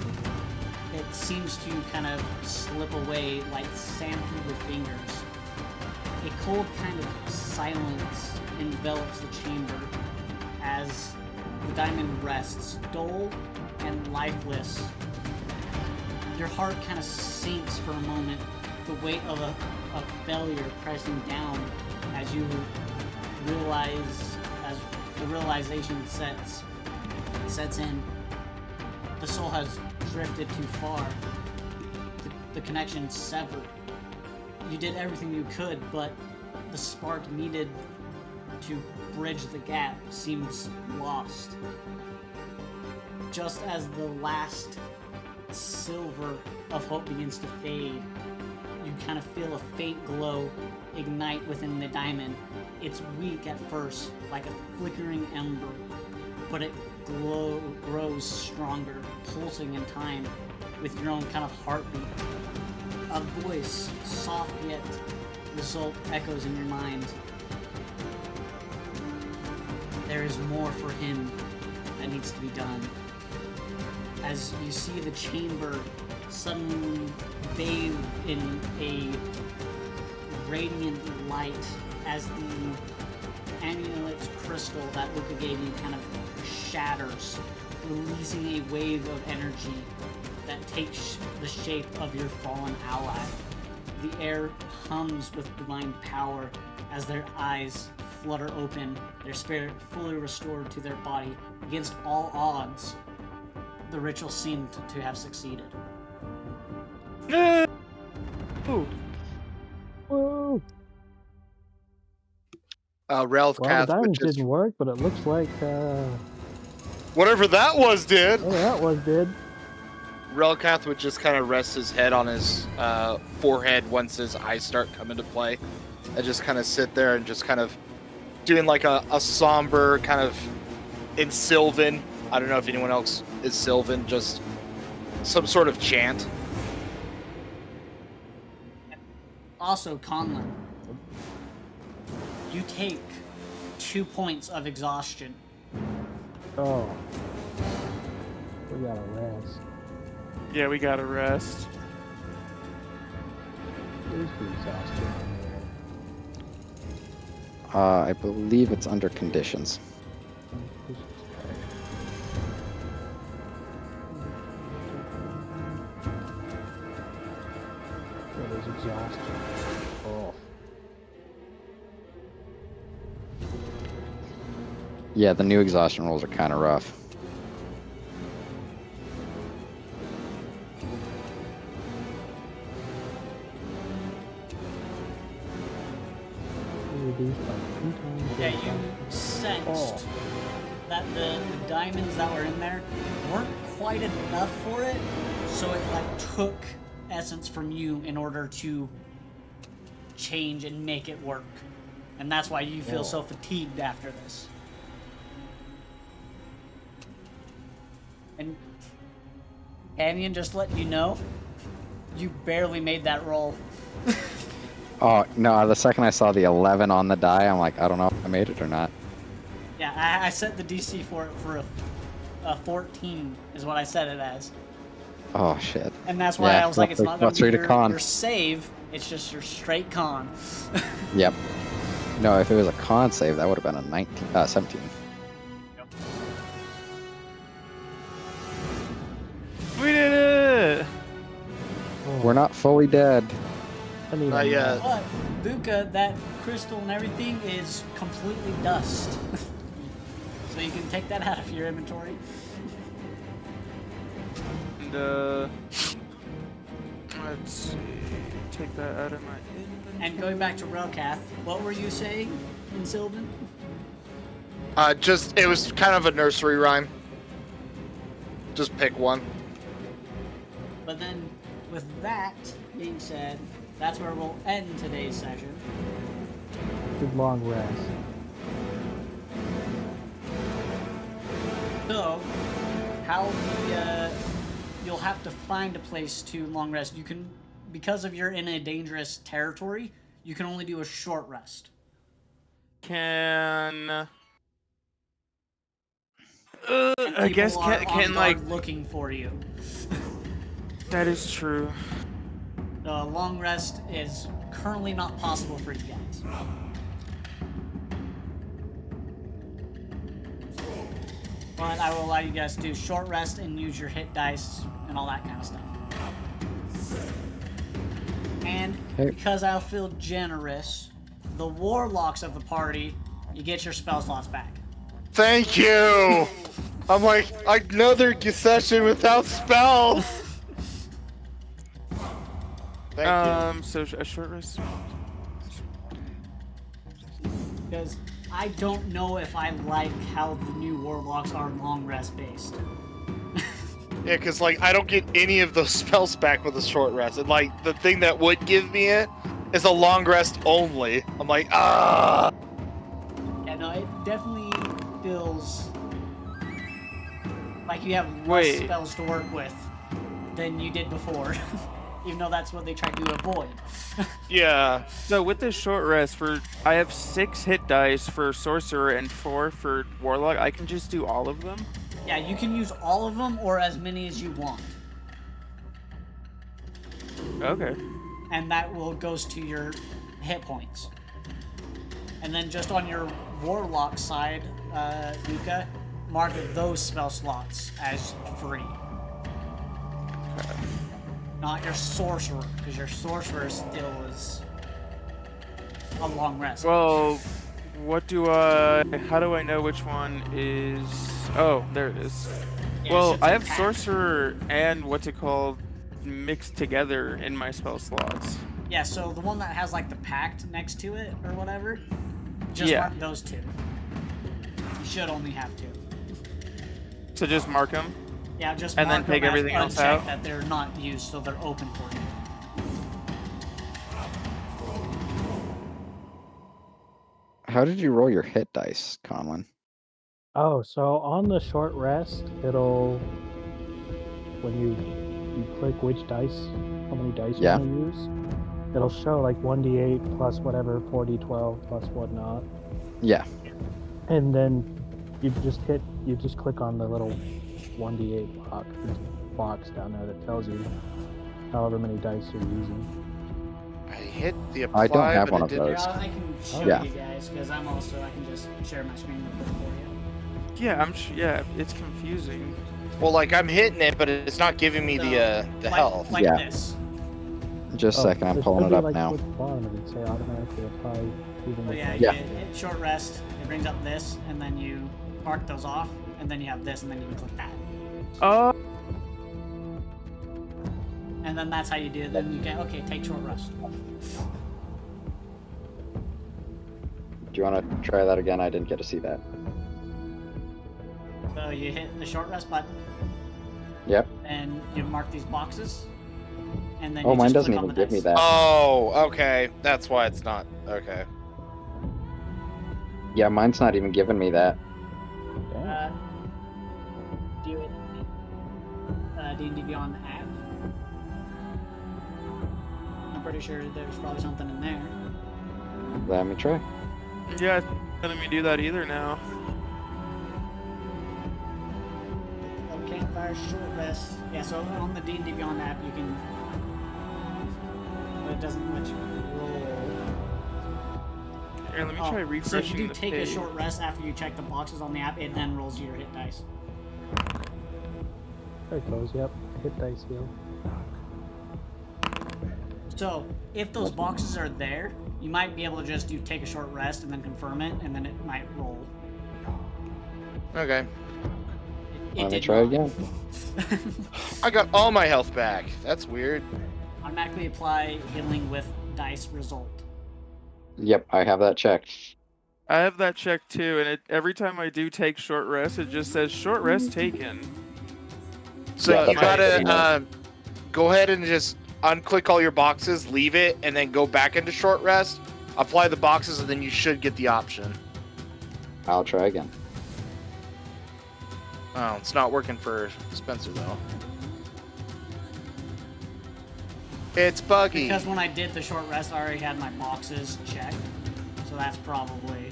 it seems to kind of slip away like sand through your fingers. A cold kind of silence envelops the chamber as the diamond rests, dull and lifeless. Your heart kind of sinks for a moment, the weight of failure pressing down as you realize, as the realization sets in. The soul has drifted too far. The connection severed. You did everything you could, but the spark needed to bridge the gap seems lost. Just as the last silver of hope begins to fade, you kind of feel a faint glow ignite within the diamond. It's weak at first, like a flickering ember, but it grows stronger, pulsing in time with your own kind of heartbeat. A voice, soft yet resolute, echoes in your mind. There is more for him that needs to be done. As you see the chamber suddenly bathed in a radiant light as the amulet's crystal that Luca gave you kind of shatters, releasing a wave of energy that takes the shape of your fallen ally. The air hums with divine power as their eyes flutter open, their spirit fully restored to their body. Against all odds, the ritual seemed to have succeeded. No! Whoa! Well, the Relcath would diamonds just didn't work, but it looks like whatever that was did. oh, that was did. Relcath would just kind of rest his head on his forehead once his eyes start coming to play, and just kind of sit there and just kind of doing like a somber kind of in Sylvan. I don't know if anyone else is Sylvan, just some sort of chant. Also, Conlon, you take 2 points of exhaustion. Oh, we gotta rest. Yeah, we gotta rest. Where's the exhaustion? I believe it's under conditions. What is exhaustion? Oh. Yeah, the new exhaustion rules are kind of rough. Reduced by 2 times. Yeah, you sensed that the diamonds that were in there weren't quite enough for it, so it like took essence from you in order to change and make it work. And that's why you feel so fatigued after this. And Canyon, just letting you know, you barely made that roll. Oh, no, the second I saw the 11 on the die, I'm like, I don't know if I made it or not. Yeah, I set the DC for it for a 14 is what I set it as. Oh, shit. And that's why Yeah, I was like, it's not going plus to be three to con. your save, it's just your straight con. Yep. No, if it was a con save, that would have been a 17. We did it! We're not fully dead. I mean, Not yet. But, Luca, that crystal and everything is completely dust. So you can take that out of your inventory. And, let's see. Take that out of my inventory. And going back to Relcath, what were you saying in Sylvan? It was kind of a nursery rhyme. Just pick one. But then, with that being said, that's where we'll end today's session. good long rest. So, you'll have to find a place to long rest. You can, because of you're in a dangerous territory, you can only do a short rest. Can And I guess people are can on like guard looking for you. that is true. The long rest is currently not possible for you guys. But I will allow you guys to do short rest and use your hit dice and all that kind of stuff. And Okay. because I feel generous, the warlocks of the party, you get your spell slots back. Thank you. I'm like another session without spells. Thank you. So a short rest. Because I don't know if I like how the new warlocks are long rest based. Yeah, because like I don't get any of those spells back with a short rest, and like the thing that would give me it is a long rest only. I'm like, ah. Yeah, no, it definitely feels like you have less Wait. spells to work with than you did before. Even though that's what they tried to avoid. Yeah. So with this short rest, I have 6 hit dice for sorcerer and 4 for warlock. I can just do all of them. Yeah, you can use all of them or as many as you want. Okay. And that goes to your hit points. And then just on your warlock side, Luca, mark those spell slots as free. Not your sorcerer, because your sorcerer still is a long rest. Well, how do I know which one is? Oh, there it is. Yeah, Well, shit's I have attack. sorcerer and what's it called mixed together in my spell slots. Yeah, so the one that has like the pact next to it or whatever, just Yeah. mark those 2. You should only have 2. So just mark them. Yeah, just And then mark them take as everything else unchecked out? that they're not used, so they're open for you. How did you roll your hit dice, Conlon? Oh, so on the short rest, it'll when you click which dice, how many dice Yeah. you want to use, it'll show like 1d8 plus whatever, 4d12 plus whatnot, Yeah. and then you just click on the little 1d8 box down there that tells you however many dice you're using. I hit the apply, I don't have but one it of didn't. those. I can show Yeah. you guys, because I can just share my screen real quick for you. Yeah, yeah, it's confusing. Well, like I'm hitting it, but it's not giving me the Like- health. Like Yeah. this. Just a second, I'm there pulling should it be, up like, now. towards the bottom of it, say automatically apply even Oh with yeah, dice. Yeah. you hit short rest, it brings up this, and then you mark those off, and then you have this, and then you can click that. Oh, And then that's how you do it. Then you get, okay, take short rest. Do you want to try that again? I didn't get to see that. So you hit the short rest button, Yep. and you mark these boxes, and then Oh, you mine just doesn't click on even the give me dice. that. Oh, okay. That's why it's not. Okay. Yeah, mine's not even giving me that. Damn. Do it. D&D Beyond app. I'm pretty sure there's probably something in there. Let me try. yeah, it's not letting me do that either now. Oh, campfire short rest. Yeah, so on the D&D Beyond app, you can. But it doesn't let you roll. Here, let me Oh, try so refreshing if you do the take page. a short rest after you check the boxes on the app, it then rolls you your hit dice. There it goes, yep. Hit dice heal. So if those boxes are there, you might be able to just do take a short rest and then confirm it, and then it might roll. Okay. It Let me did try not. again. I got all my health back. That's weird. Automatically apply healing with dice result. Yep, I have that checked. I have that checked too, and every time I do take short rest, it just says short rest taken. So Yeah, you that's gotta right. go ahead and just unclick all your boxes, leave it, and then go back into short rest. Apply the boxes, and then you should get the option. I'll try again. Oh, it's not working for Spencer though. It's buggy. Because when I did the short rest, I already had my boxes checked, so that's probably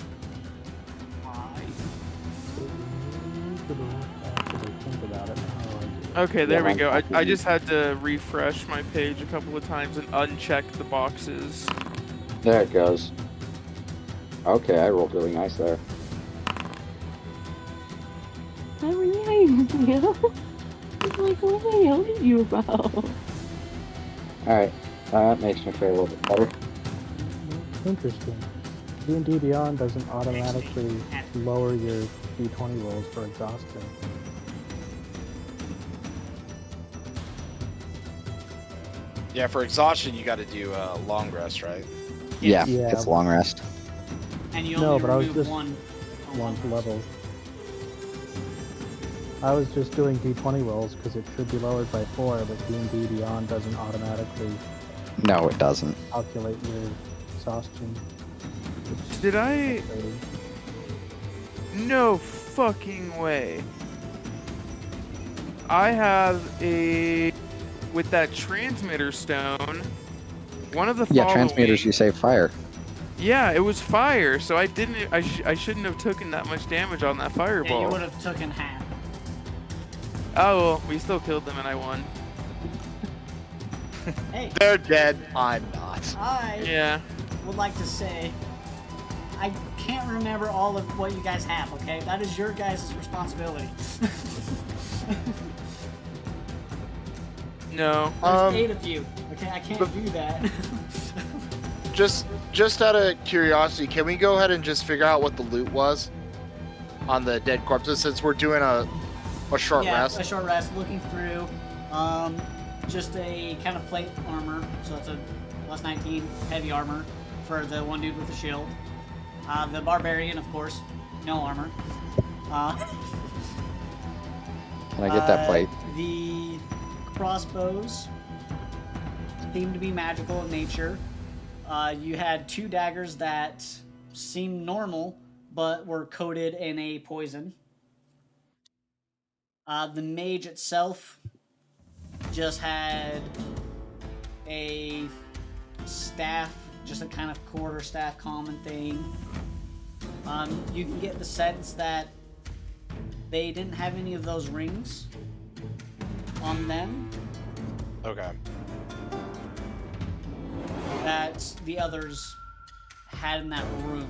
why. should actually think about it now. Okay, there we mine go. I copied just had to refresh my page a couple of times and uncheck the boxes. There it goes. Okay, I rolled really nice there. How are you? I'm like, what the hell are you about? Alright, that makes me feel a little bit better. Interesting. D&D Beyond doesn't automatically lower your d20 rolls for exhaustion. Yeah, for exhaustion, you got to do long rest, right? Yeah, Yeah. it's long rest. And you No, only but I was remove just- one. One level. I was just doing d20 rolls because it should be lowered by 4, but D&D Beyond doesn't automatically No, it doesn't. calculate your exhaustion. Did I? Rating. No fucking way. I have a with that transmitter stone. One of the Yeah, following- transmitters, you save fire. Yeah, it was fire, so I didn't. I shouldn't have taken that much damage on that Yeah, fireball. you would have taken half. Oh well, we still killed them and I won. Hey, They're dead. I'm not. I Yeah. would like to say, I can't remember all of what you guys have. Okay, that is your guys' responsibility. No. There's 8 of you. Okay, I can't but- do that. Just out of curiosity, can we go ahead and just figure out what the loot was on the dead corpses since we're doing a short yeah, rest? a short rest. Looking through, just a kind of plate armor. So it's a plus 19 heavy armor for the one dude with the shield. The barbarian, of course, no armor. Can I get that plate? The crossbows seem to be magical in nature. You had 2 daggers that seemed normal, but were coated in a poison. The mage itself just had a staff, just a kind of quarter staff common thing. You can get the sense that they didn't have any of those rings on them Okay. that the others had in that room.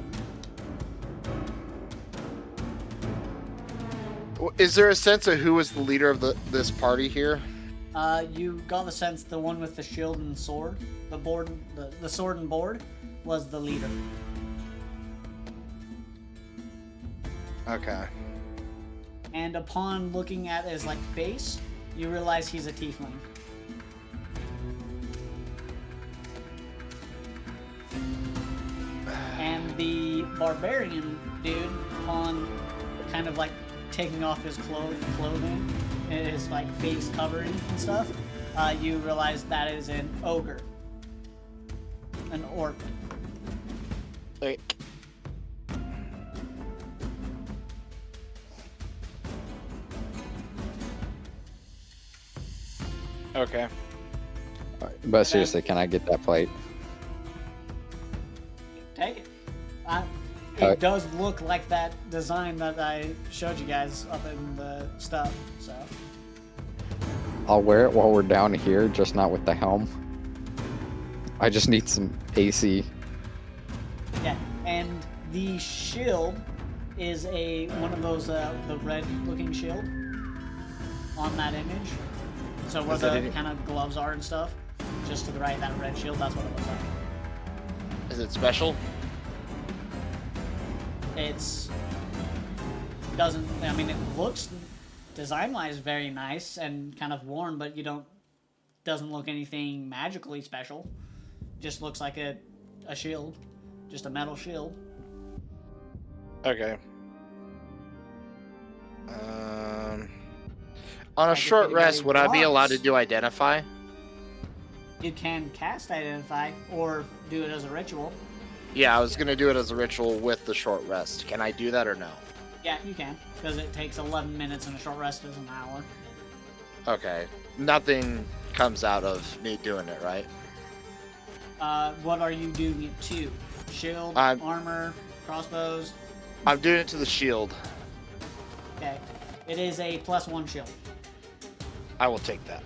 Is there a sense of who was the leader of this party here? You got the sense the one with the shield and sword, the sword and board, was the leader. Okay. And upon looking at his face, you realize he's a tiefling. And the barbarian dude, upon kind of taking off his clothing, and his face covering and stuff, you realize that is an ogre, an orc. Like, okay. But seriously, can I get that plate? Take it. It Uh, does look like that design that I showed you guys up in the stuff, so. I'll wear it while we're down here, just not with the helm. I just need some AC. Yeah, and the shield is one of those the red looking shield on that image. So where Is it the any- kind of gloves are and stuff, just to the right, that red shield, that's what it looks like. Is it special? It's doesn't. I mean, it looks design-wise very nice and kind of worn, but doesn't look anything magically special. Just looks like a shield, just a metal shield. Okay. On a short anybody rest, would I be allowed to wants. do identify? You can cast identify or do it as a ritual. Yeah, I was gonna do it as a ritual with the short rest. Can I do that or no? Yeah, you can, because it takes 11 minutes and a short rest is an hour. Okay. Nothing comes out of me doing it, right? What are you doing it to? Shield, I'm- armor, crossbows? I'm doing it to the shield. Okay. It is a +1 shield. I will take that.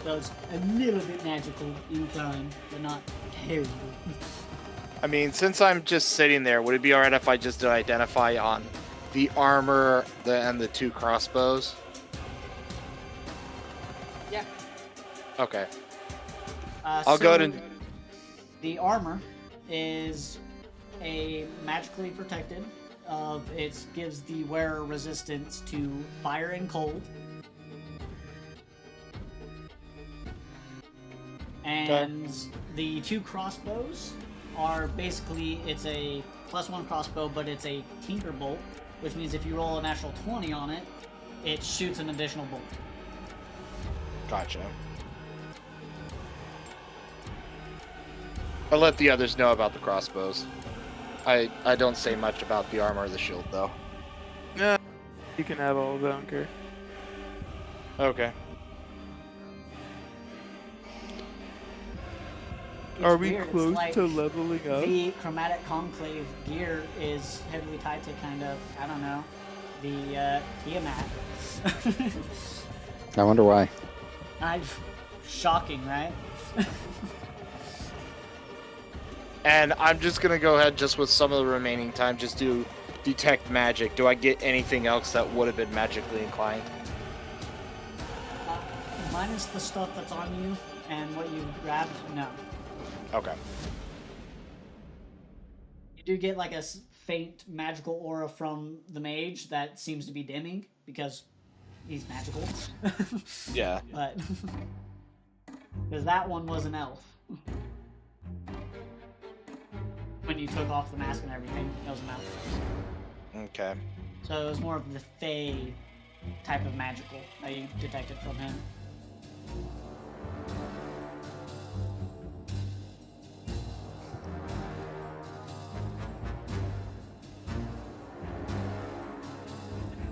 So it's a little bit magical inclined, but not terrible. I mean, since I'm just sitting there, would it be alright if I just did identify on the armor and the 2 crossbows? Yeah. Okay. I'll go So to. the armor is a magically protected. It gives the wearer resistance to fire and cold. And the 2 crossbows are basically, it's a +1 crossbow, but it's a tinker bolt, which means if you roll a natural 20 on it, it shoots an additional bolt. Gotcha. I'll let the others know about the crossbows. I don't say much about the armor or the shield, though. Yeah, you can have all of them, I don't care. Okay. Are It's we weird, it's close like to leveling up? The chromatic conclave gear is heavily tied to kind of, I don't know, the Tiamat. I wonder why. Shocking, right? And I'm just gonna go ahead, just with some of the remaining time, just do detect magic. Do I get anything else that would have been magically inclined? Minus the stuff that's on you and what you grabbed, no. Okay. You do get like a faint magical aura from the mage that seems to be dimming because he's magical. Yeah. But because that one was an elf. When you took off the mask and everything, that was an elf. Okay. So it was more of the Fey type of magical that you detected from him.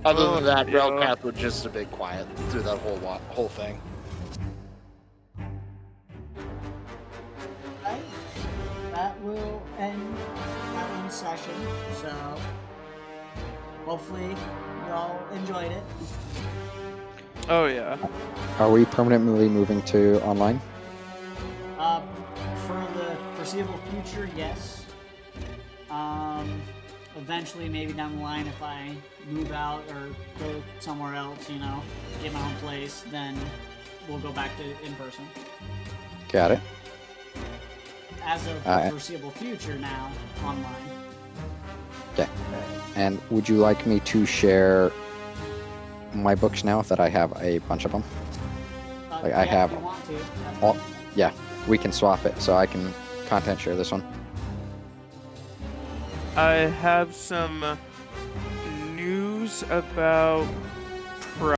Other than that, yeah. Relcath was just a bit quiet through that whole thing. Right? That will end that one session. So hopefully y'all enjoyed it. Oh yeah. Are we permanently moving to online? For the foreseeable future, yes. Eventually, maybe down the line, if I move out or go somewhere else, you know, get my own place, then we'll go back to in person. Got it. As of the foreseeable future now, online. Okay. And would you like me to share my books now that I have a bunch of them? Like I have if you want to. all. Yeah, we can swap it, so I can content share this one. I have some news about